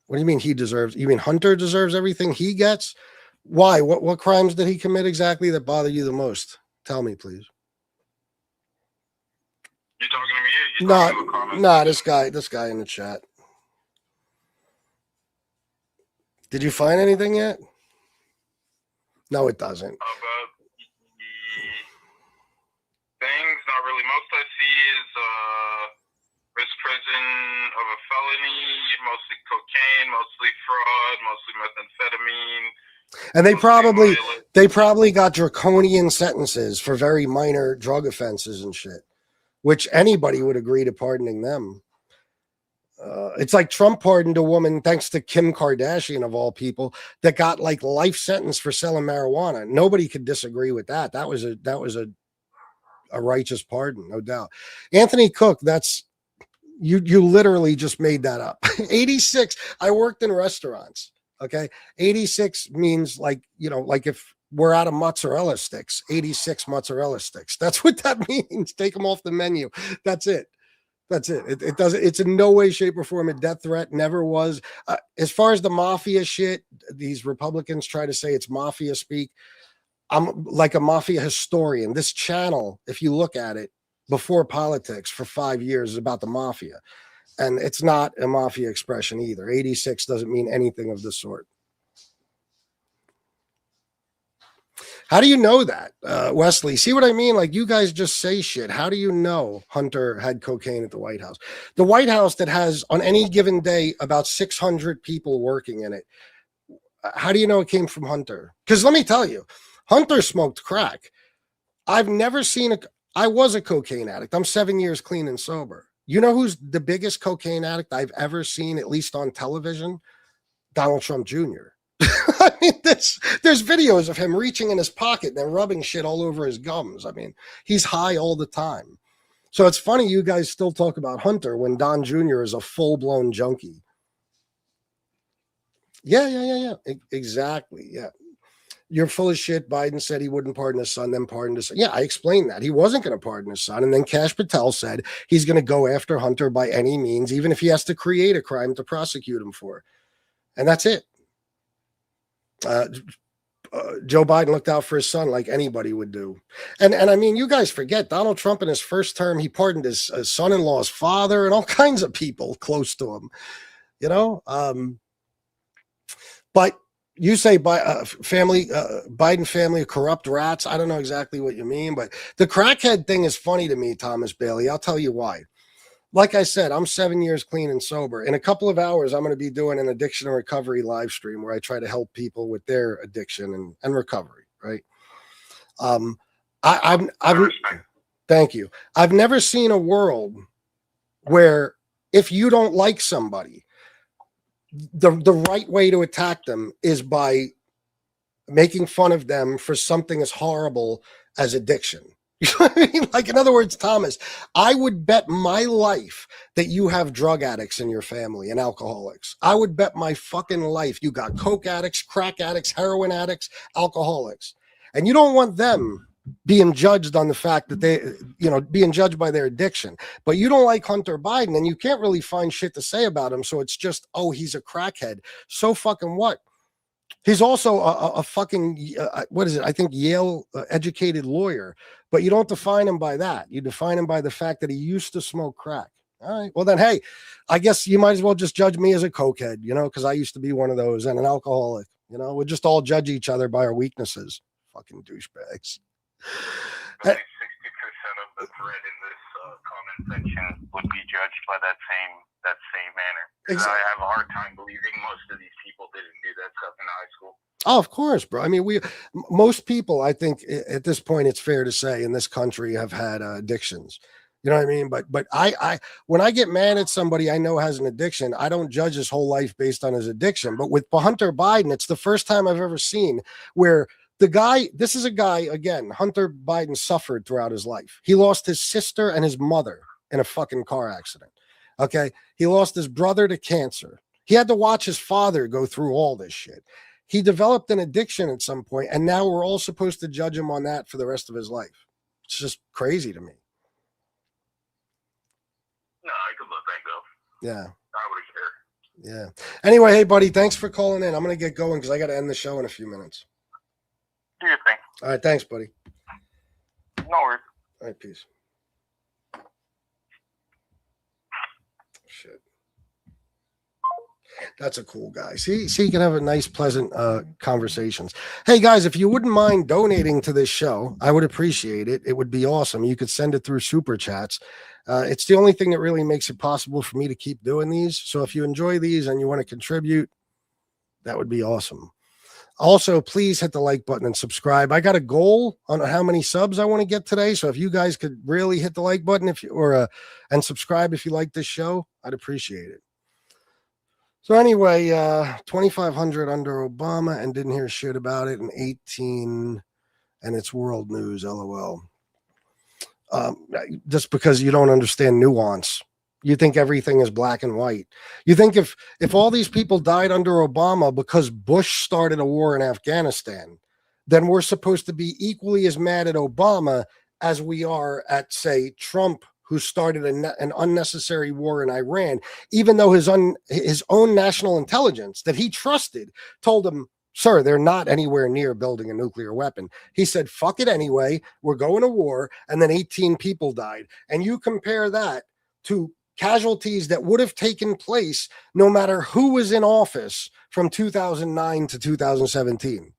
What do you mean he deserves? You mean Hunter deserves everything he gets? Why? What crimes did he commit exactly that bother you the most? Tell me, please. You talking to me? You talking to a comment? Nah, this guy in the chat. Did you find anything yet? No, it doesn't. About the things, not really. Most I see is risk prison of a felony, mostly cocaine, mostly fraud, mostly methamphetamine. And they probably got draconian sentences for very minor drug offenses and shit, which anybody would agree to pardoning them. It's like Trump pardoned a woman, thanks to Kim Kardashian of all people, that got like life sentence for selling marijuana. Nobody could disagree with that. That was a righteous pardon, no doubt. Anthony Cook, that's you literally just made that up. 86. I worked in restaurants. Okay. 86 means like if we're out of mozzarella sticks, 86 mozzarella sticks. That's what that means. Take them off the menu. That's it. That's it. It doesn't, it's in no way, shape, or form a death threat. Never was. As far as the mafia shit, these Republicans try to say it's mafia speak. I'm like a mafia historian. This channel, if you look at it, before politics for 5 years is about the mafia. And it's not a mafia expression either. 86 doesn't mean anything of the sort. How do you know that, Wesley? See what I mean? Like, you guys just say shit. How do you know Hunter had cocaine at the White House? The White House that has, on any given day, about 600 people working in it. How do you know it came from Hunter? Because let me tell you, Hunter smoked crack. I've never seen I was a cocaine addict. I'm 7 years clean and sober. You know who's the biggest cocaine addict I've ever seen, at least on television? Donald Trump Jr. I mean, there's videos of him reaching in his pocket and then rubbing shit all over his gums. I mean, he's high all the time. So it's funny you guys still talk about Hunter when Don Jr. is a full-blown junkie. Yeah. Exactly, yeah. You're full of shit. Biden said he wouldn't pardon his son, then pardoned his son. Yeah, I explained that. He wasn't going to pardon his son. And then Kash Patel said he's going to go after Hunter by any means, even if he has to create a crime to prosecute him for. And that's it. Joe Biden looked out for his son like anybody would do. And I mean, you guys forget Donald Trump in his first term, he pardoned his son-in-law's father and all kinds of people close to him, you know? But you say Biden family of corrupt rats. I don't know exactly what you mean, but the crackhead thing is funny to me, Thomas Bailey. I'll tell you why. Like I said, I'm 7 years clean and sober. In a couple of hours, I'm going to be doing an addiction and recovery live stream where I try to help people with their addiction and recovery. Right. Thank you. I've never seen a world where if you don't like somebody, the right way to attack them is by making fun of them for something as horrible as addiction. You know what I mean? Like, in other words, Thomas, I would bet my life that you have drug addicts in your family and alcoholics. I would bet my fucking life you got coke addicts, crack addicts, heroin addicts, alcoholics. And you don't want them being judged on the fact that they, being judged by their addiction. But you don't like Hunter Biden and you can't really find shit to say about him. So it's just, oh, he's a crackhead. So fucking what? He's also a fucking, what is it? I think Yale educated lawyer, but you don't define him by that. You define him by the fact that he used to smoke crack. All right. Well, then, hey, I guess you might as well just judge me as a cokehead, because I used to be one of those and an alcoholic. We'll just all judge each other by our weaknesses. Fucking douchebags. I think 60% of the thread in this comment section would be judged by that same manner. Exactly. I have a hard time believing most of these people didn't do that stuff in high school. Oh, of course, bro. I mean, most people, I think at this point, it's fair to say in this country have had addictions. You know what I mean? But I when I get mad at somebody I know has an addiction, I don't judge his whole life based on his addiction. But with Hunter Biden, it's the first time I've ever seen where this is a guy, again, Hunter Biden suffered throughout his life. He lost his sister and his mother in a fucking car accident. Okay. He lost his brother to cancer. He had to watch his father go through all this shit. He developed an addiction at some point, and now we're all supposed to judge him on that for the rest of his life. It's just crazy to me. No, I could let that go. Yeah. I wouldn't care. Yeah. Anyway, hey, buddy, thanks for calling in. I'm going to get going because I got to end the show in a few minutes. Do your thing. All right. Thanks, buddy. No worries. All right. Peace. Shit. That's a cool guy. See, you can have a nice, pleasant conversations. Hey, guys, if you wouldn't mind donating to this show, I would appreciate it. It would be awesome. You could send it through Super Chats. It's the only thing that really makes it possible for me to keep doing these. So if you enjoy these and you want to contribute, that would be awesome. Also, please hit the like button and subscribe. I got a goal on how many subs I want to get today. So if you guys could really hit the like button and subscribe if you like this show, I'd appreciate it. So anyway, 2,500 under Obama and didn't hear shit about it, and 18 and it's world news, LOL. Just because you don't understand nuance. You think everything is black and white. You think if all these people died under Obama because Bush started a war in Afghanistan, then we're supposed to be equally as mad at Obama as we are at, say, Trump, who started an unnecessary war in Iran, even though his own national intelligence that he trusted told him, sir, they're not anywhere near building a nuclear weapon. He said, fuck it anyway, we're going to war, and then 18 people died. And you compare that to casualties that would have taken place no matter who was in office from 2009 to 2017.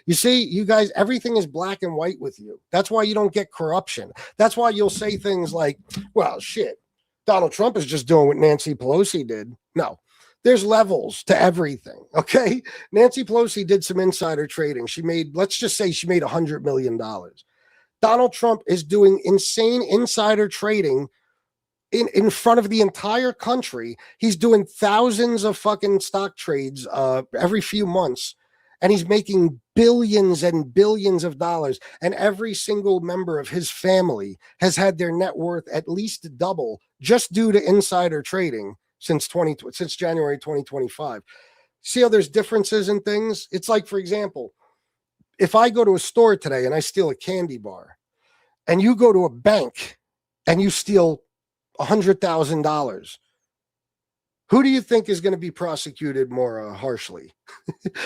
You see, you guys, everything is black and white with you. That's why you don't get corruption. That's why you'll say things like, well, shit, Donald Trump is just doing what Nancy Pelosi did. No, there's levels to everything, okay? Nancy Pelosi did some insider trading. She made, let's just say she made $100 million. Donald Trump is doing insane insider trading in front of the entire country. He's doing thousands of fucking stock trades every few months. And he's making billions and billions of dollars. And every single member of his family has had their net worth at least double just due to insider trading since January 2025. See how there's differences in things? It's like, for example, if I go to a store today and I steal a candy bar, and you go to a bank and you steal $100,000, who do you think is going to be prosecuted more harshly?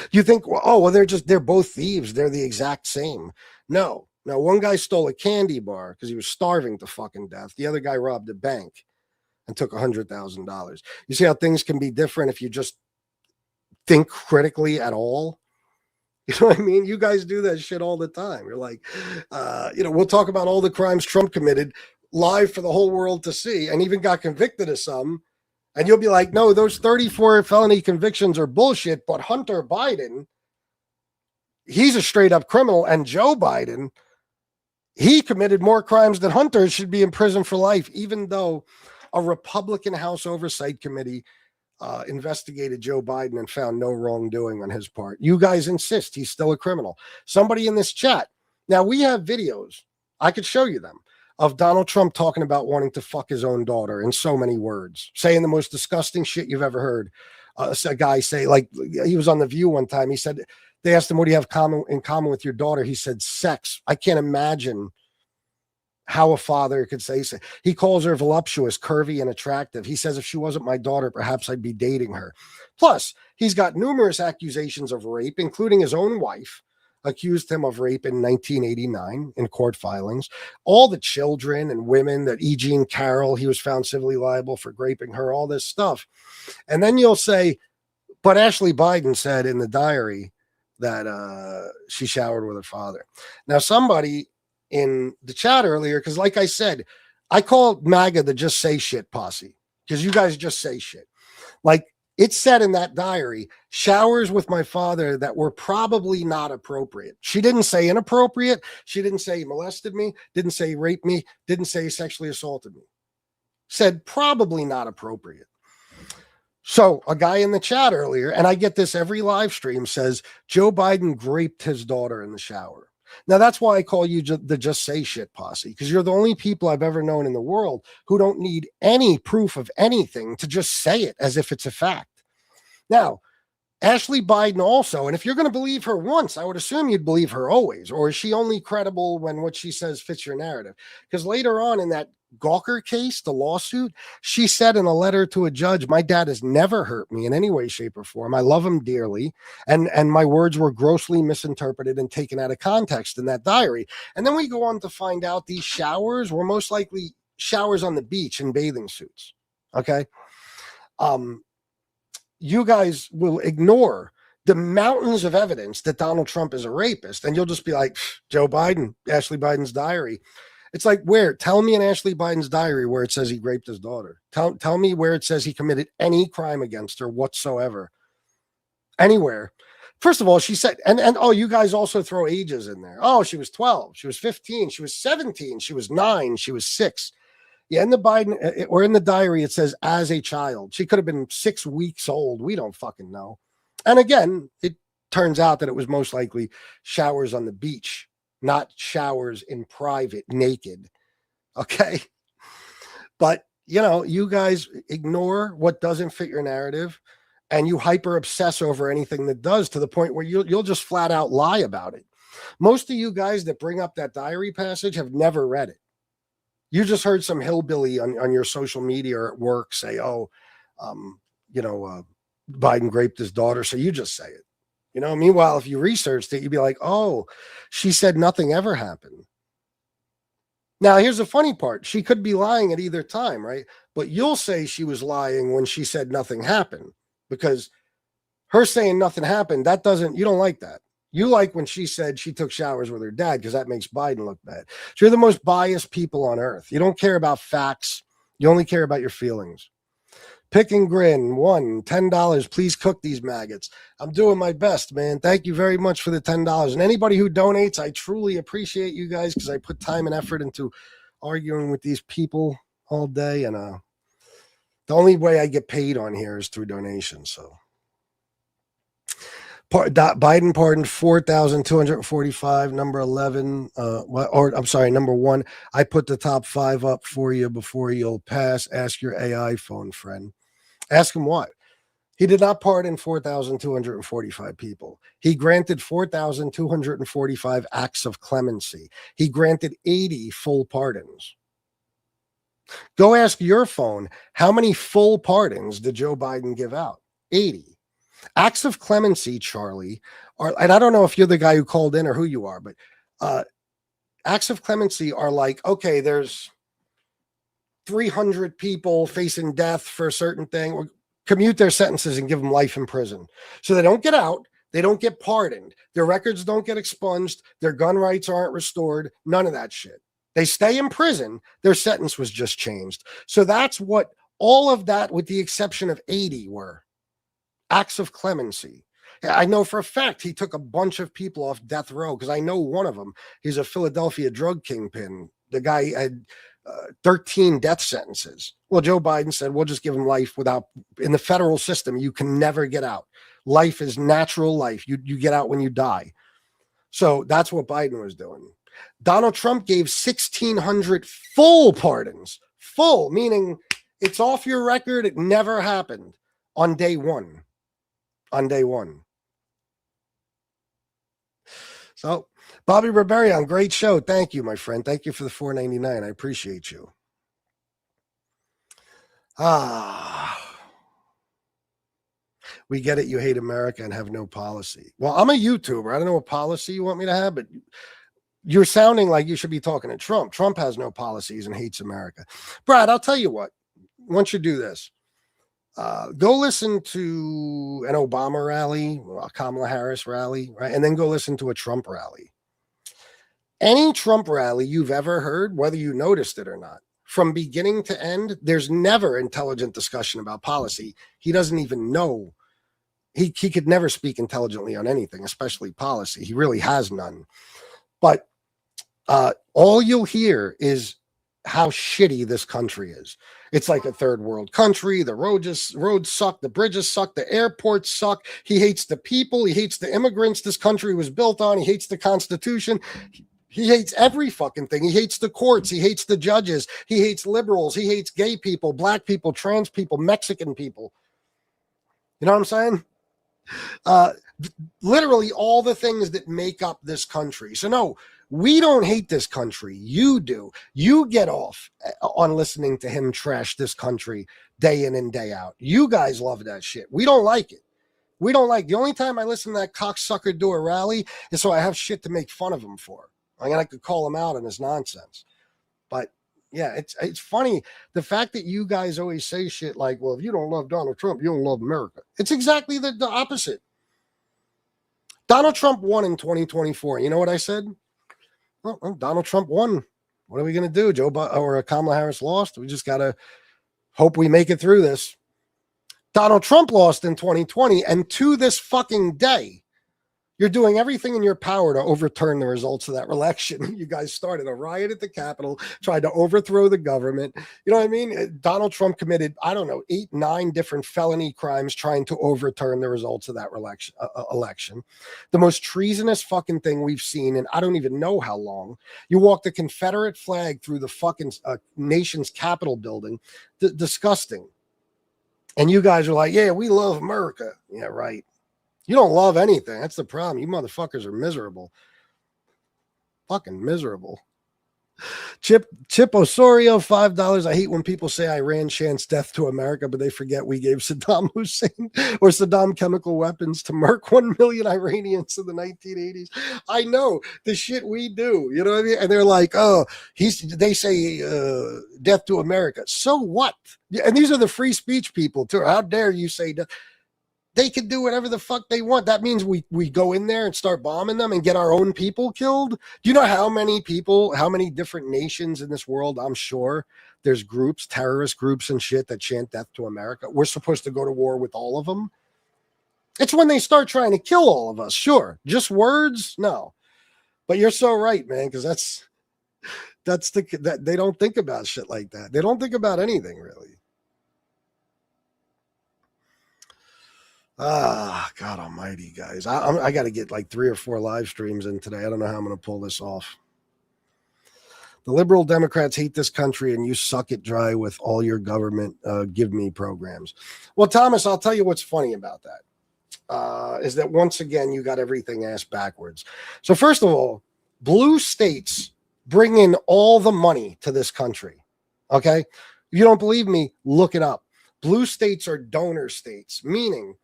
You think, well, they're both thieves. They're the exact same. No, one guy stole a candy bar because he was starving to fucking death. The other guy robbed a bank and took $100,000. You see how things can be different if you just think critically at all? You know what I mean? You guys do that shit all the time. You're like, we'll talk about all the crimes Trump committed live for the whole world to see, and even got convicted of some. And you'll be like, no, those 34 felony convictions are bullshit. But Hunter Biden, he's a straight up criminal. And Joe Biden, he committed more crimes than Hunter, should be in prison for life, even though a Republican House Oversight Committee investigated Joe Biden and found no wrongdoing on his part. You guys insist he's still a criminal. Somebody in this chat. Now, we have videos. I could show you them. Of Donald Trump talking about wanting to fuck his own daughter in so many words, saying the most disgusting shit you've ever heard. A guy say, like, he was on The View one time. He said, they asked him, what do you have in common with your daughter? He said, sex. I can't imagine how a father could say so. He calls her voluptuous, curvy, and attractive. He says, if she wasn't my daughter, perhaps I'd be dating her. Plus, he's got numerous accusations of rape, including his own wife. Accused him of rape in 1989 in court filings. All the children and women that E. Jean Carroll, he was found civilly liable for raping her, all this stuff. And then you'll say, but Ashley Biden said in the diary that she showered with her father. Now, somebody in the chat earlier, because like I said, I call MAGA the just say shit posse, because you guys just say shit. Like, it said in that diary, showers with my father that were probably not appropriate. She didn't say inappropriate. She didn't say he molested me, didn't say he raped me, didn't say he sexually assaulted me. Said probably not appropriate. So a guy in the chat earlier, and I get this every live stream, says Joe Biden raped his daughter in the shower. Now, that's why I call you the just say shit posse, because you're the only people I've ever known in the world who don't need any proof of anything to just say it as if it's a fact. Now, Ashley Biden also, and if you're going to believe her once, I would assume you'd believe her always, or is she only credible when what she says fits your narrative? Because later on in that Gawker case, the lawsuit, she said in a letter to a judge, my dad has never hurt me in any way, shape, or form. I love him dearly. And my words were grossly misinterpreted and taken out of context in that diary. And then we go on to find out these showers were most likely showers on the beach in bathing suits. Okay. You guys will ignore the mountains of evidence that Donald Trump is a rapist. And you'll just be like, Joe Biden, Ashley Biden's diary. It's like, where? Tell me in Ashley Biden's diary where it says he raped his daughter. Tell me where it says he committed any crime against her whatsoever. Anywhere. First of all, she said, and oh, you guys also throw ages in there. Oh, she was 12. She was 15. She was 17. She was 9. She was 6. Yeah, in the Biden, or in the diary, it says as a child. She could have been 6 weeks old. We don't fucking know. And again, it turns out that it was most likely showers on the beach, not showers in private, naked. Okay. But, you know, you guys ignore what doesn't fit your narrative, and you hyper obsess over anything that does, to the point where you'll just flat out lie about it. Most of you guys that bring up that diary passage have never read it. You just heard some hillbilly on your social media or at work say, Biden raped his daughter. So you just say it. Meanwhile, if you researched it, you'd be like, oh, she said nothing ever happened. Now, here's the funny part. She could be lying at either time, right? But you'll say she was lying when she said nothing happened, because her saying nothing happened, you don't like that. You like when she said she took showers with her dad, because that makes Biden look bad. So you're the most biased people on earth. You don't care about facts. You only care about your feelings. Pick and Grin, $10. Please cook these maggots. I'm doing my best, man. Thank you very much for the $10. And anybody who donates, I truly appreciate you guys, because I put time and effort into arguing with these people all day. And the only way I get paid on here is through donations. So Biden pardoned 4,245, number 11, number 1. I put the top 5 up for you before you'll pass. Ask your AI phone friend. Ask him what? He did not pardon 4,245 people. He granted 4,245 acts of clemency. He granted 80 full pardons. Go ask your phone, how many full pardons did Joe Biden give out? 80. Acts of clemency, Charlie, and I don't know if you're the guy who called in or who you are, but acts of clemency are like, okay, there's 300 people facing death for a certain thing, or commute their sentences and give them life in prison. So they don't get out. They don't get pardoned. Their records don't get expunged. Their gun rights aren't restored. None of that shit. They stay in prison. Their sentence was just changed. So that's what all of that, with the exception of 80, were acts of clemency. I know for a fact he took a bunch of people off death row, because I know one of them. He's a Philadelphia drug kingpin. The guy had 13 death sentences. Well, Joe Biden said, we'll just give him life in the federal system, you can never get out. Life is natural life. You get out when you die. So that's what Biden was doing. Donald Trump gave 1,600 full pardons. Full, meaning it's off your record. It never happened on day one. So Bobby Barbarian, great show. Thank you, my friend. Thank you for the $4.99. I appreciate you. We get it. You hate America and have no policy. Well, I'm a YouTuber. I don't know what policy you want me to have, but you're sounding like you should be talking to Trump. Trump has no policies and hates America. Brad, I'll tell you what. Once you do this, go listen to an Obama rally, a Kamala Harris rally, right? And then go listen to a Trump rally. Any Trump rally you've ever heard, whether you noticed it or not, from beginning to end, there's never intelligent discussion about policy. He doesn't even know. He could never speak intelligently on anything, especially policy. He really has none. But all you'll hear is how shitty this country is. It's like a third world country. The roads suck. The bridges suck. The airports suck. He hates the people. He hates the immigrants this country was built on. He hates the Constitution. He hates every fucking thing. He hates the courts. He hates the judges. He hates liberals. He hates gay people, black people, trans people, Mexican people. You know what I'm saying? Literally all the things that make up this country. So no, we don't hate this country. You do. You get off on listening to him trash this country day in and day out. You guys love that shit. We don't like it. We don't like. The only time I listen to that cocksucker do a rally is so I have shit to make fun of him for. I could call him out on his nonsense. But yeah, it's funny. The fact that you guys always say shit like, well, if you don't love Donald Trump, you don't love America. It's exactly the opposite. Donald Trump won in 2024. You know what I said? Well, Donald Trump won. What are we going to do? Kamala Harris lost. We just got to hope we make it through this. Donald Trump lost in 2020. And to this fucking day, you're doing everything in your power to overturn the results of that election. You guys started a riot at the Capitol, tried to overthrow the government. You know what I mean? Donald Trump committed, 8, 9 different felony crimes trying to overturn the results of that election. The most treasonous fucking thing we've seen in I don't even know how long. You walked the Confederate flag through the fucking nation's Capitol building. Disgusting. And you guys are like, yeah, we love America. Yeah, right. You don't love anything. That's the problem. You motherfuckers are miserable. fucking miserable. Chip Osorio, $5. I hate when people say Iran chants death to America, but they forget we gave Saddam Hussein or Saddam chemical weapons to murk 1 million Iranians in the 1980s. I know the shit we do, you know what I mean? And they're like, oh, they say death to America. So what? And these are the free speech people too. How dare you say that? They can do whatever the fuck they want. That means we go in there and start bombing them and get our own people killed. Do you know how many people, how many different nations in this world? I'm sure there's groups, terrorist groups and shit that chant death to America. We're supposed to go to war with all of them. It's when they start trying to kill all of us. Sure. Just words? No. But you're so right, man, because that they don't think about shit like that. They don't think about anything really. God almighty, guys. I got to get like 3 or 4 live streams in today. I don't know how I'm going to pull this off. The liberal Democrats hate this country and you suck it dry with all your government give me programs. Well, Thomas, I'll tell you what's funny about that. Is that once again, you got everything ass backwards. So first of all, blue states bring in all the money to this country. Okay. If you don't believe me, look it up. Blue states are donor states, meaning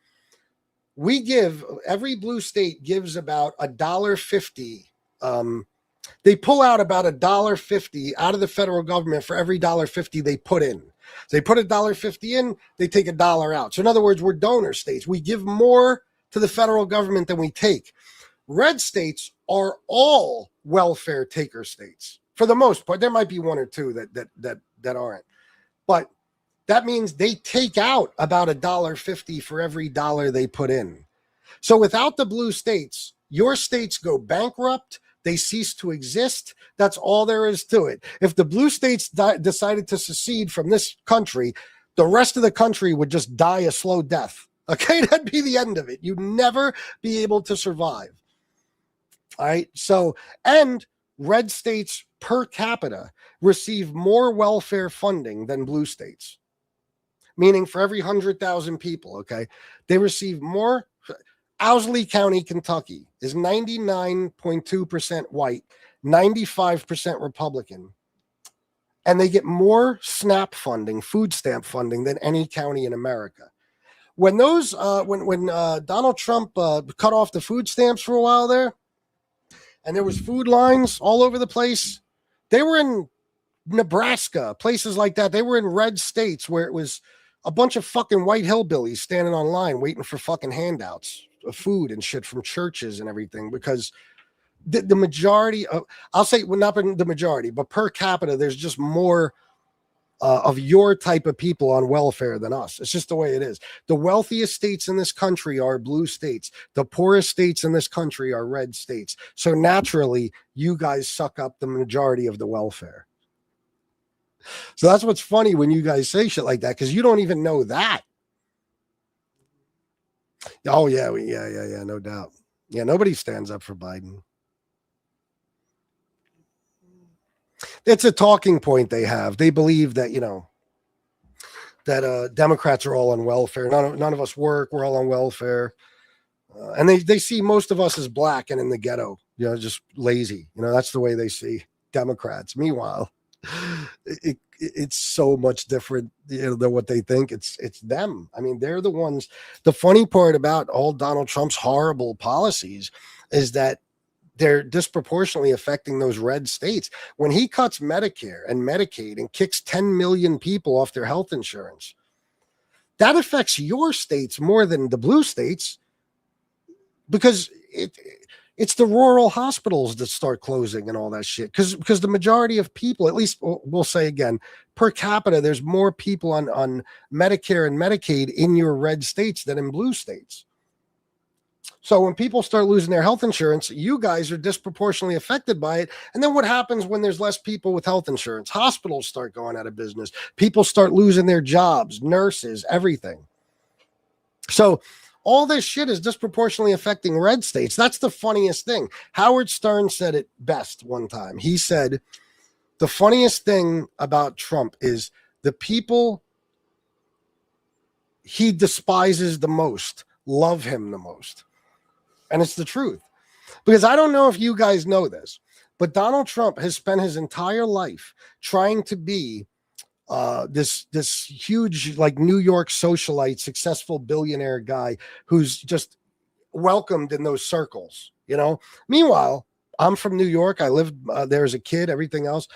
every blue state gives about $1.50. They pull out about $1.50 out of the federal government for every $1.50 they put in. So they put $1.50 in, they take $1 out. So in other words, we're donor states. We give more to the federal government than we take. Red states are all welfare taker states for the most part. There might be 1 or 2 that aren't, but that means they take out about $1.50 for every $1 they put in. So without the blue states, your states go bankrupt. They cease to exist. That's all there is to it. If the blue states decided to secede from this country, the rest of the country would just die a slow death. Okay, that'd be the end of it. You'd never be able to survive. All right. So, and red states per capita receive more welfare funding than blue states. Meaning for every 100,000 people, okay, they receive more. Owsley County, Kentucky is 99.2% white, 95% Republican. And they get more SNAP funding, food stamp funding than any county in America. When those, when Donald Trump cut off the food stamps for a while there, and there was food lines all over the place, they were in Nebraska, places like that. They were in red states where it was a bunch of fucking white hillbillies standing online waiting for fucking handouts of food and shit from churches and everything, because the majority of, I'll say, well, not the majority, but per capita, there's just more of your type of people on welfare than us. It's just the way it is. The wealthiest states in this country are blue states. The poorest states in this country are red states. So naturally, you guys suck up the majority of the welfare. So that's what's funny when you guys say shit like that, because you don't even know that. Oh, yeah, no doubt. Yeah, nobody stands up for Biden. It's a talking point they have. They believe that, you know, that Democrats are all on welfare. None of us work. We're all on welfare. And they see most of us as black and in the ghetto, you know, just lazy. You know, that's the way they see Democrats. Meanwhile, it's so much different, you know, than what they think. It's them. I mean, they're the ones. The funny part about all Donald Trump's horrible policies is that they're disproportionately affecting those red states. When he cuts Medicare and Medicaid and kicks 10 million people off their health insurance, that affects your states more than the blue states, because it's the rural hospitals that start closing and all that shit. Because the majority of people, at least we'll say again, per capita, there's more people on Medicare and Medicaid in your red states than in blue states. So when people start losing their health insurance, you guys are disproportionately affected by it. And then what happens when there's less people with health insurance? Hospitals start going out of business. People start losing their jobs, nurses, everything. So all this shit is disproportionately affecting red states. That's the funniest thing. Howard Stern said it best one time. He said, the funniest thing about Trump is the people he despises the most love him the most. And it's the truth. Because I don't know if you guys know this, But Donald Trump has spent his entire life trying to be this huge, like, New York socialite, successful billionaire guy who's just welcomed in those circles, you know. Meanwhile, I'm from New York. I lived there as a kid, everything else.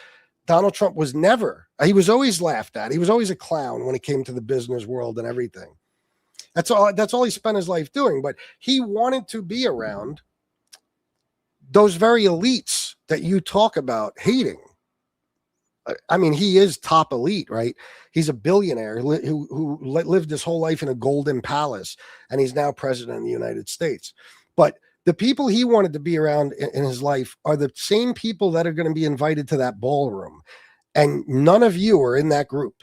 Donald Trump was never, he was always laughed at. He was always a clown when it came to the business world and everything. That's all he spent his life doing. But he wanted to be around those very elites that you talk about hating. I mean, he is top elite, right? He's a billionaire who lived his whole life in a golden palace, and he's now president of the United States. But the people he wanted to be around in his life are the same people that are going to be invited to that ballroom. And none of you are in that group.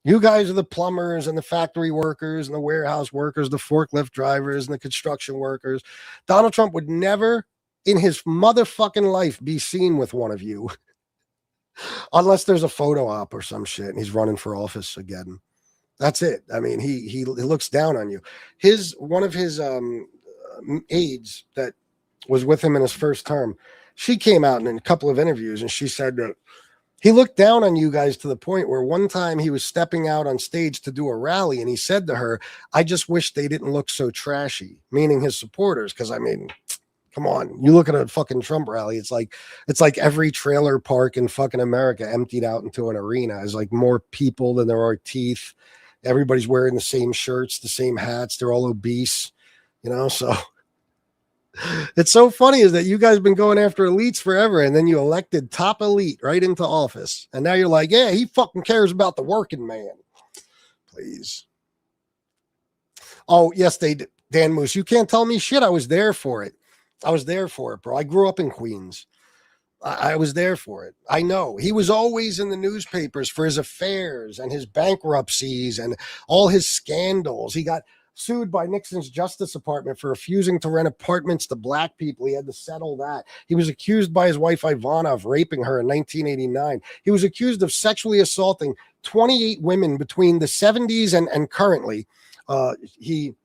You guys are the plumbers and the factory workers and the warehouse workers, the forklift drivers and the construction workers. Donald Trump would never in his motherfucking life be seen with one of you unless there's a photo op or some shit and he's running for office again. That's it. I mean, he looks down on you. One of his aides that was with him in his first term, she came out in a couple of interviews and she said that he looked down on you guys to the point where one time he was stepping out on stage to do a rally and he said to her, "I just wish they didn't look so trashy," meaning his supporters. Because I mean, come on, you look at a fucking Trump rally, it's like every trailer park in fucking America emptied out into an arena. There's like more people than there are teeth. Everybody's wearing the same shirts, the same hats. They're all obese, you know. So it's so funny is that you guys have been going after elites forever, and then you elected top elite right into office, and now you're like, yeah, he fucking cares about the working man. Please. Oh yes, they did. Dan Moose, you can't tell me shit. I was there for it. I was there for it, bro. I grew up in Queens. I was there for it. I know. He was always in the newspapers for his affairs and his bankruptcies and all his scandals. He got sued by Nixon's Justice Department for refusing to rent apartments to black people. He had to settle that. He was accused by his wife Ivana of raping her in 1989. He was accused of sexually assaulting 28 women between the 70s and currently. He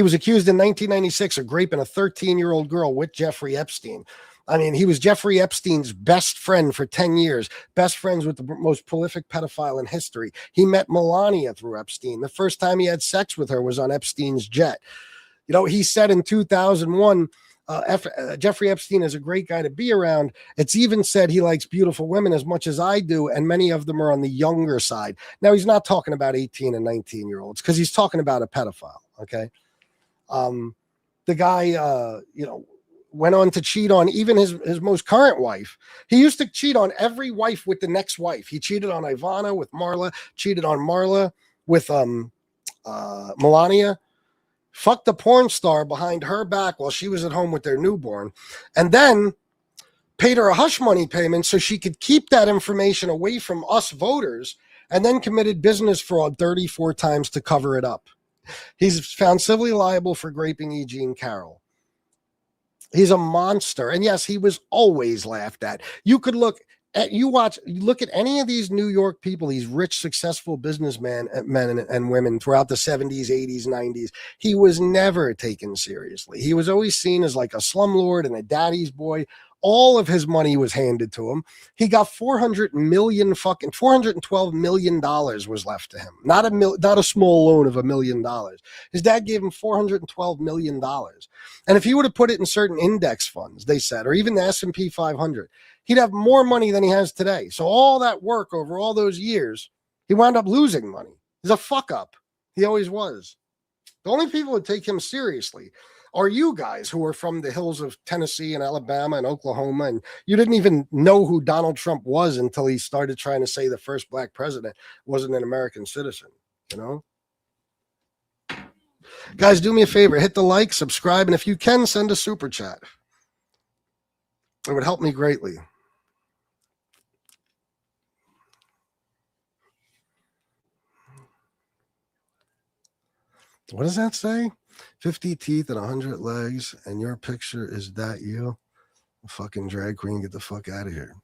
was accused in 1996 of raping a 13-year-old girl with Jeffrey Epstein. I mean, he was Jeffrey Epstein's best friend for 10 years, best friends with the most prolific pedophile in history. He met Melania through Epstein. The first time he had sex with her was on Epstein's jet. You know, he said in 2001, Jeffrey Epstein is a great guy to be around. It's even said he likes beautiful women as much as I do, and many of them are on the younger side. Now, he's not talking about 18 and 19-year-olds because he's talking about a pedophile, okay? The guy, went on to cheat on even his most current wife. He used to cheat on every wife with the next wife. He cheated on Ivana with Marla, cheated on Marla with Melania, fucked a porn star behind her back while she was at home with their newborn, and then paid her a hush money payment so she could keep that information away from us voters, and then committed business fraud 34 times to cover it up. He's found civilly liable for raping E. Jean Carroll. He's a monster. And yes, he was always laughed at. You could look at any of these New York people, these rich, successful businessmen, men and women throughout the 70s, 80s, 90s. He was never taken seriously. He was always seen as like a slumlord and a daddy's boy. All of his money was handed to him. He got $412 million was left to him. Not a small loan of $1 million. His dad gave him $412 million. And if he would have put it in certain index funds, they said, or even the S&P 500, he'd have more money than he has today. So all that work over all those years, he wound up losing money. He's a fuck up. He always was. The only people who take him seriously are you guys who are from the hills of Tennessee and Alabama and Oklahoma, and you didn't even know who Donald Trump was until he started trying to say the first black president wasn't an American citizen, you know? Guys, do me a favor, hit the like, subscribe, and if you can, send a super chat. It would help me greatly. What does that say? 50 teeth and 100 legs, and your picture is that you? Fucking drag queen, get the fuck out of here.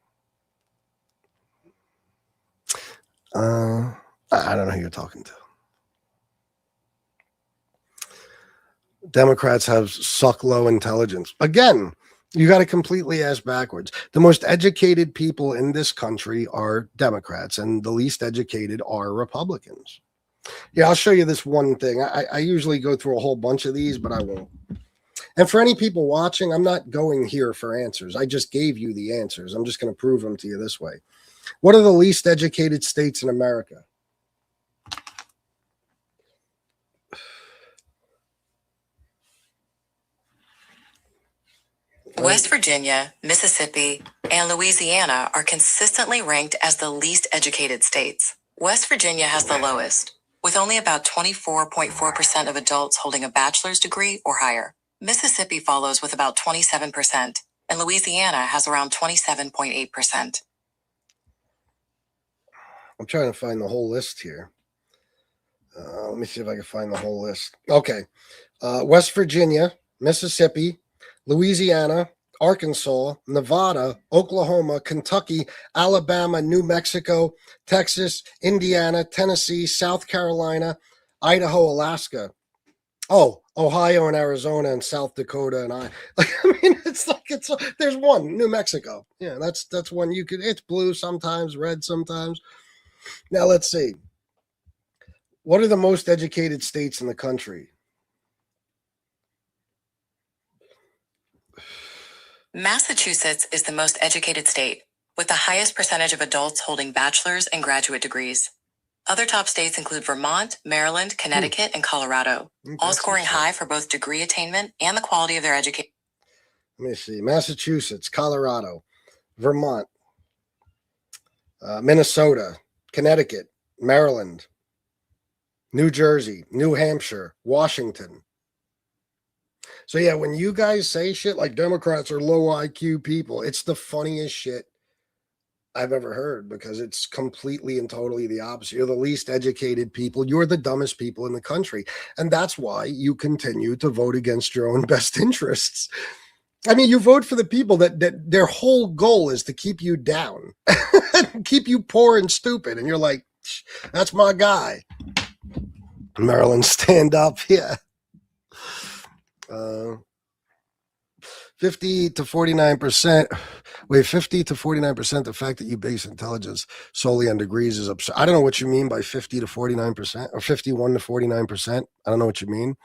I don't know who you're talking to. Democrats have suck low intelligence. Again, You got to completely ask backwards. The most educated people in this country are Democrats, and the least educated are Republicans. Yeah, I'll show you this one thing. I usually go through a whole bunch of these, but I won't. And for any people watching, I'm not going here for answers. I just gave you the answers. I'm just going to prove them to you this way. What are the least educated states in America? West Virginia, Mississippi, and Louisiana are consistently ranked as the least educated states. West Virginia has the lowest, with only about 24.4% of adults holding a bachelor's degree or higher. Mississippi follows with about 27%, and Louisiana has around 27.8%. I'm trying to find the whole list here. Let me see if I can find the whole list. Okay. West Virginia, Mississippi, Louisiana, Arkansas, Nevada, Oklahoma, Kentucky, Alabama, New Mexico, Texas, Indiana, Tennessee, South Carolina, Idaho, Alaska. Oh, Ohio and Arizona and South Dakota and I mean, there's one, New Mexico. Yeah, that's one you could. It's blue sometimes, red sometimes. Now let's see. What are the most educated states in the country? Massachusetts is the most educated state, with the highest percentage of adults holding bachelor's and graduate degrees. Other top states include Vermont, Maryland, Connecticut, and Colorado, all scoring high for both degree attainment and the quality of their education. Let me see. Massachusetts, Colorado, Vermont, Minnesota, Connecticut, Maryland, New Jersey, New Hampshire, Washington. So yeah, when you guys say shit like Democrats are low IQ people, it's the funniest shit I've ever heard, because it's completely and totally the opposite. You're the least educated people. You're the dumbest people in the country. And that's why you continue to vote against your own best interests. I mean, you vote for the people that their whole goal is to keep you down, keep you poor and stupid. And you're like, that's my guy. Maryland, stand up. Yeah. 50 to 49%. Wait, 50 to 49%. The fact that you base intelligence solely on degrees is absurd. I don't know what you mean by 50 to 49% or 51 to 49%. I don't know what you mean,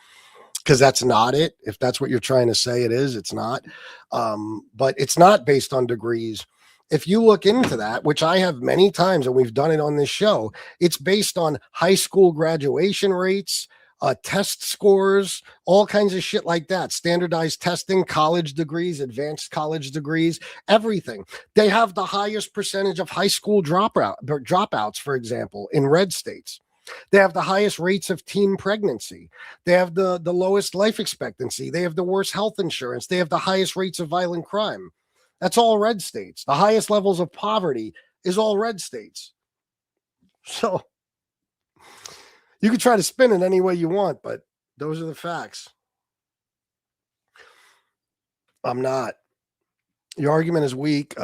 because that's not it. If that's what you're trying to say it is, it's not. But it's not based on degrees. If you look into that, which I have many times, and we've done it on this show, it's based on high school graduation rates, test scores, all kinds of shit like that. Standardized testing, college degrees, advanced college degrees, everything. They have the highest percentage of high school dropouts, for example, in red states. They have the highest rates of teen pregnancy. They have the lowest life expectancy. They have the worst health insurance. They have the highest rates of violent crime. That's all red states. The highest levels of poverty is all red states. So you can try to spin it any way you want, but those are the facts. I'm not. Your argument is weak.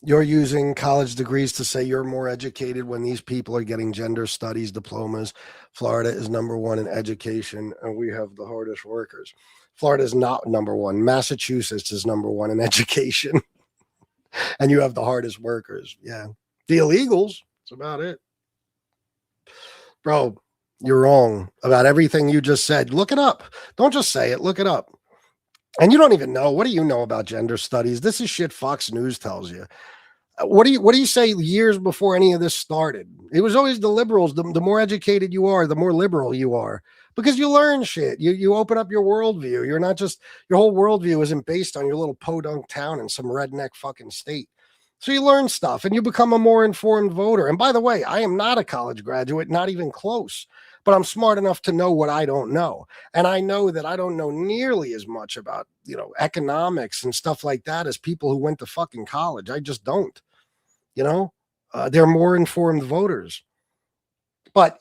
You're using college degrees to say you're more educated when these people are getting gender studies diplomas. Florida is number one in education, and we have the hardest workers. Florida is not number one. Massachusetts is number one in education, and you have the hardest workers. Yeah. The illegals, that's about it. Bro, you're wrong about everything you just said. Look it up. Don't just say it. Look it up. And you don't even know. What do you know about gender studies? This is shit Fox News tells you. What do you say years before any of this started? It was always the liberals. The more educated you are, the more liberal you are, because you learn shit. You open up your worldview. You're not just, your whole worldview isn't based on your little podunk town in some redneck fucking state. So you learn stuff and you become a more informed voter. And by the way, I am not a college graduate, not even close, but I'm smart enough to know what I don't know. And I know that I don't know nearly as much about, economics and stuff like that as people who went to fucking college. I just don't, they're more informed voters. But,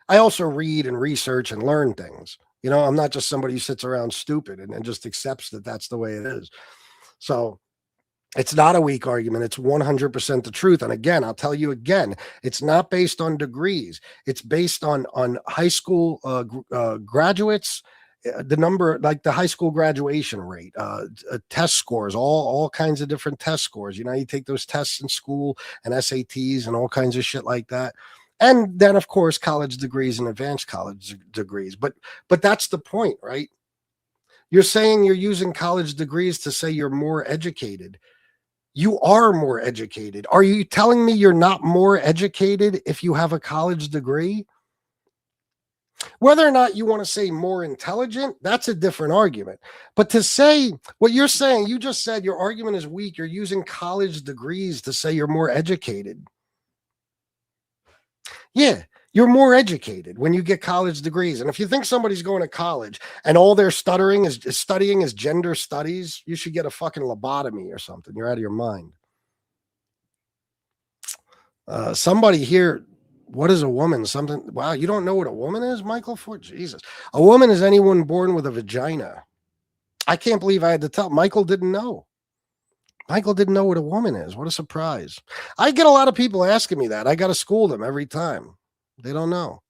I also read and research and learn things. I'm not just somebody who sits around stupid and just accepts that that's the way it is. So it's not a weak argument. It's 100% the truth. And again, I'll tell you again, it's not based on degrees. It's based on high school graduates The number, like the high school graduation rate, test scores, all kinds of different test scores. You take those tests in school and SATs and all kinds of shit like that. And then, of course, college degrees and advanced college degrees. But that's the point, right? You're saying you're using college degrees to say you're more educated. You are more educated. Are you telling me you're not more educated if you have a college degree? Whether or not you want to say more intelligent, that's a different argument. But to say what you're saying, you just said your argument is weak. You're using college degrees to say you're more educated. Yeah, you're more educated when you get college degrees. And if you think somebody's going to college and all they're studying is gender studies, you should get a fucking lobotomy or something. You're out of your mind. Somebody here, what is a woman? Something. Wow, you don't know what a woman is, Michael Ford? Jesus. A woman is anyone born with a vagina. I can't believe I had to tell. Michael didn't know. Michael didn't know what a woman is. What a surprise. I get a lot of people asking me that. I got to school them every time. They don't know.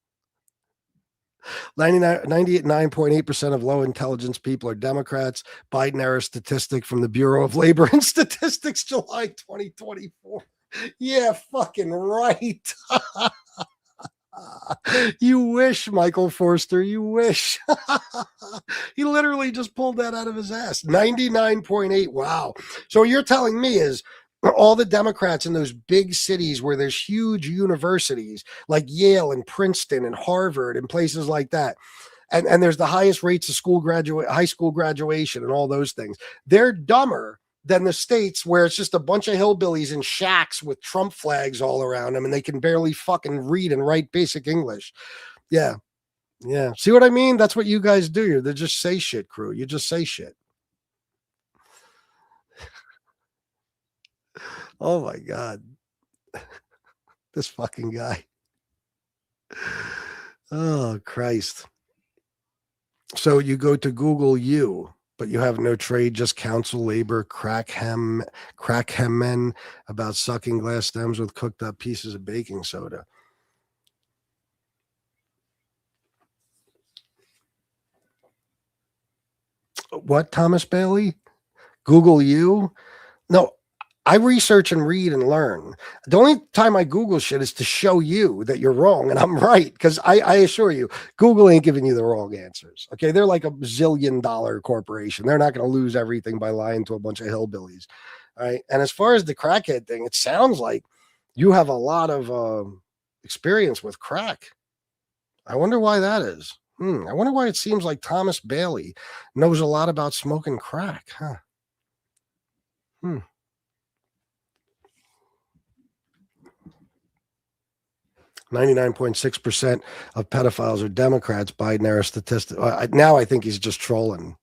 99.8% of low intelligence people are Democrats. Biden era statistic from the Bureau of Labor and Statistics, July 2024. Yeah, fucking right. You wish, Michael Forster. You wish. He literally just pulled that out of his ass. 99.8. Wow. So what you're telling me is all the Democrats in those big cities where there's huge universities like Yale and Princeton and Harvard and places like that, and there's the highest rates of high school graduation and all those things, they're dumber than the states where it's just a bunch of hillbillies in shacks with Trump flags all around them and they can barely fucking read and write basic English. Yeah. See what I mean? That's what you guys do. They just say shit, crew. You just say shit. Oh my God. This fucking guy. Oh Christ. So you go to Google you, but you have no trade, just counsel labor, crack hem men about sucking glass stems with cooked up pieces of baking soda. What, Thomas Bailey? Google you? No, I research and read and learn. The only time I Google shit is to show you that you're wrong and I'm right. Because I assure you, Google ain't giving you the wrong answers. Okay, they're like $1 zillion corporation. They're not going to lose everything by lying to a bunch of hillbillies. All right. And as far as the crackhead thing, it sounds like you have a lot of experience with crack. I wonder why that is. I wonder why it seems like Thomas Bailey knows a lot about smoking crack. Huh. 99.6% of pedophiles are Democrats. Biden era statistic. Now I think he's just trolling.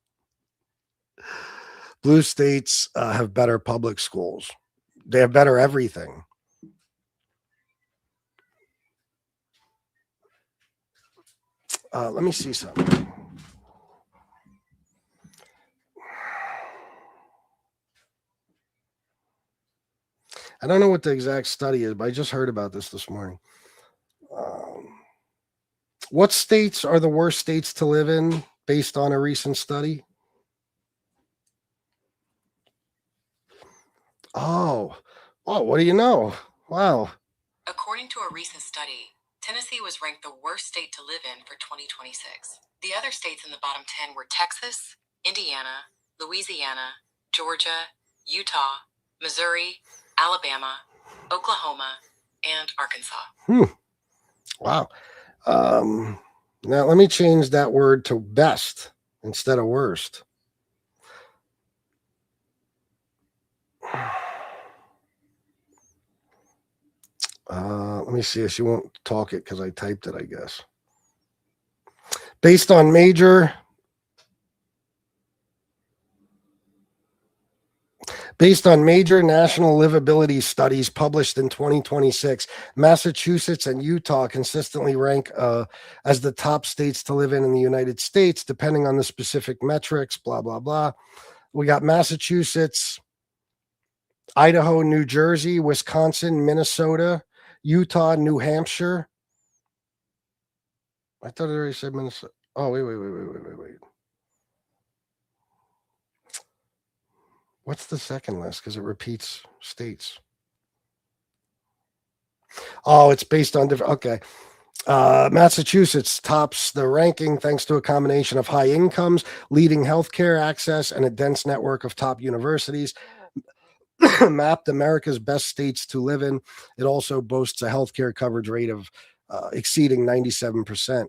Blue states have better public schools. They have better everything. Let me see something. I don't know what the exact study is, but I just heard about this morning. What states are the worst states to live in based on a recent study? Oh, what do you know? Wow. According to a recent study, Tennessee was ranked the worst state to live in for 2026. The other states in the bottom 10 were Texas, Indiana, Louisiana, Georgia, Utah, Missouri, Alabama, Oklahoma, and Arkansas. Wow. Now let me change that word to best instead of worst. Let me see if she won't talk it because I typed it, I guess. Based on major national livability studies published in 2026, Massachusetts and Utah consistently rank as the top states to live in the United States, depending on the specific metrics, blah, blah, blah. We got Massachusetts, Idaho, New Jersey, Wisconsin, Minnesota, Utah, New Hampshire. I thought I already said Minnesota. Oh, wait. What's the second list? Because it repeats states. Oh, it's based on different. Okay. Massachusetts tops the ranking thanks to a combination of high incomes, leading healthcare access, and a dense network of top universities. Mapped America's best states to live in. It also boasts a healthcare coverage rate of exceeding 97%.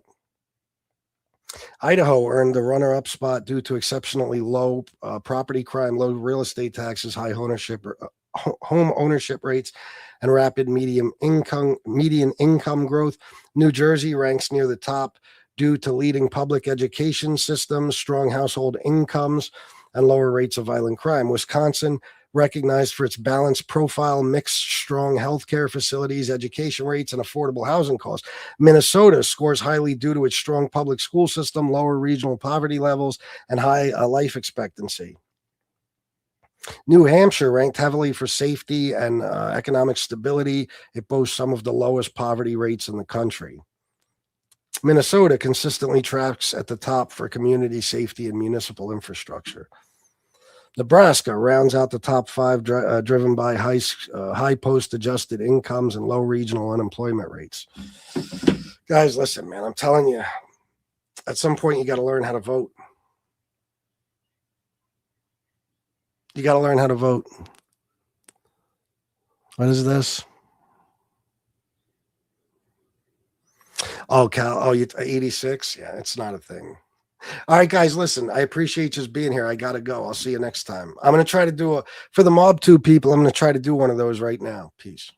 Idaho earned the runner-up spot due to exceptionally low property crime, low real estate taxes, high home ownership rates, and rapid median income growth. New Jersey ranks near the top due to leading public education systems, strong household incomes, and lower rates of violent crime. Wisconsin, recognized for its balanced profile, mixed, strong healthcare facilities, education rates, and affordable housing costs. Minnesota scores highly due to its strong public school system, lower regional poverty levels, and high life expectancy. New Hampshire ranked heavily for safety and economic stability. It boasts some of the lowest poverty rates in the country. Minnesota consistently tracks at the top for community safety and municipal infrastructure. Nebraska rounds out the top five, driven by high post-adjusted incomes and low regional unemployment rates. Guys, listen, man, I'm telling you, at some point you got to learn how to vote. You got to learn how to vote. What is this? Oh, Cal. Oh, you 86? Yeah, it's not a thing. All right, guys, listen, I appreciate just being here. I got to go. I'll see you next time. I'm going to try to do for the Mob 2 people, I'm going to try to do one of those right now. Peace.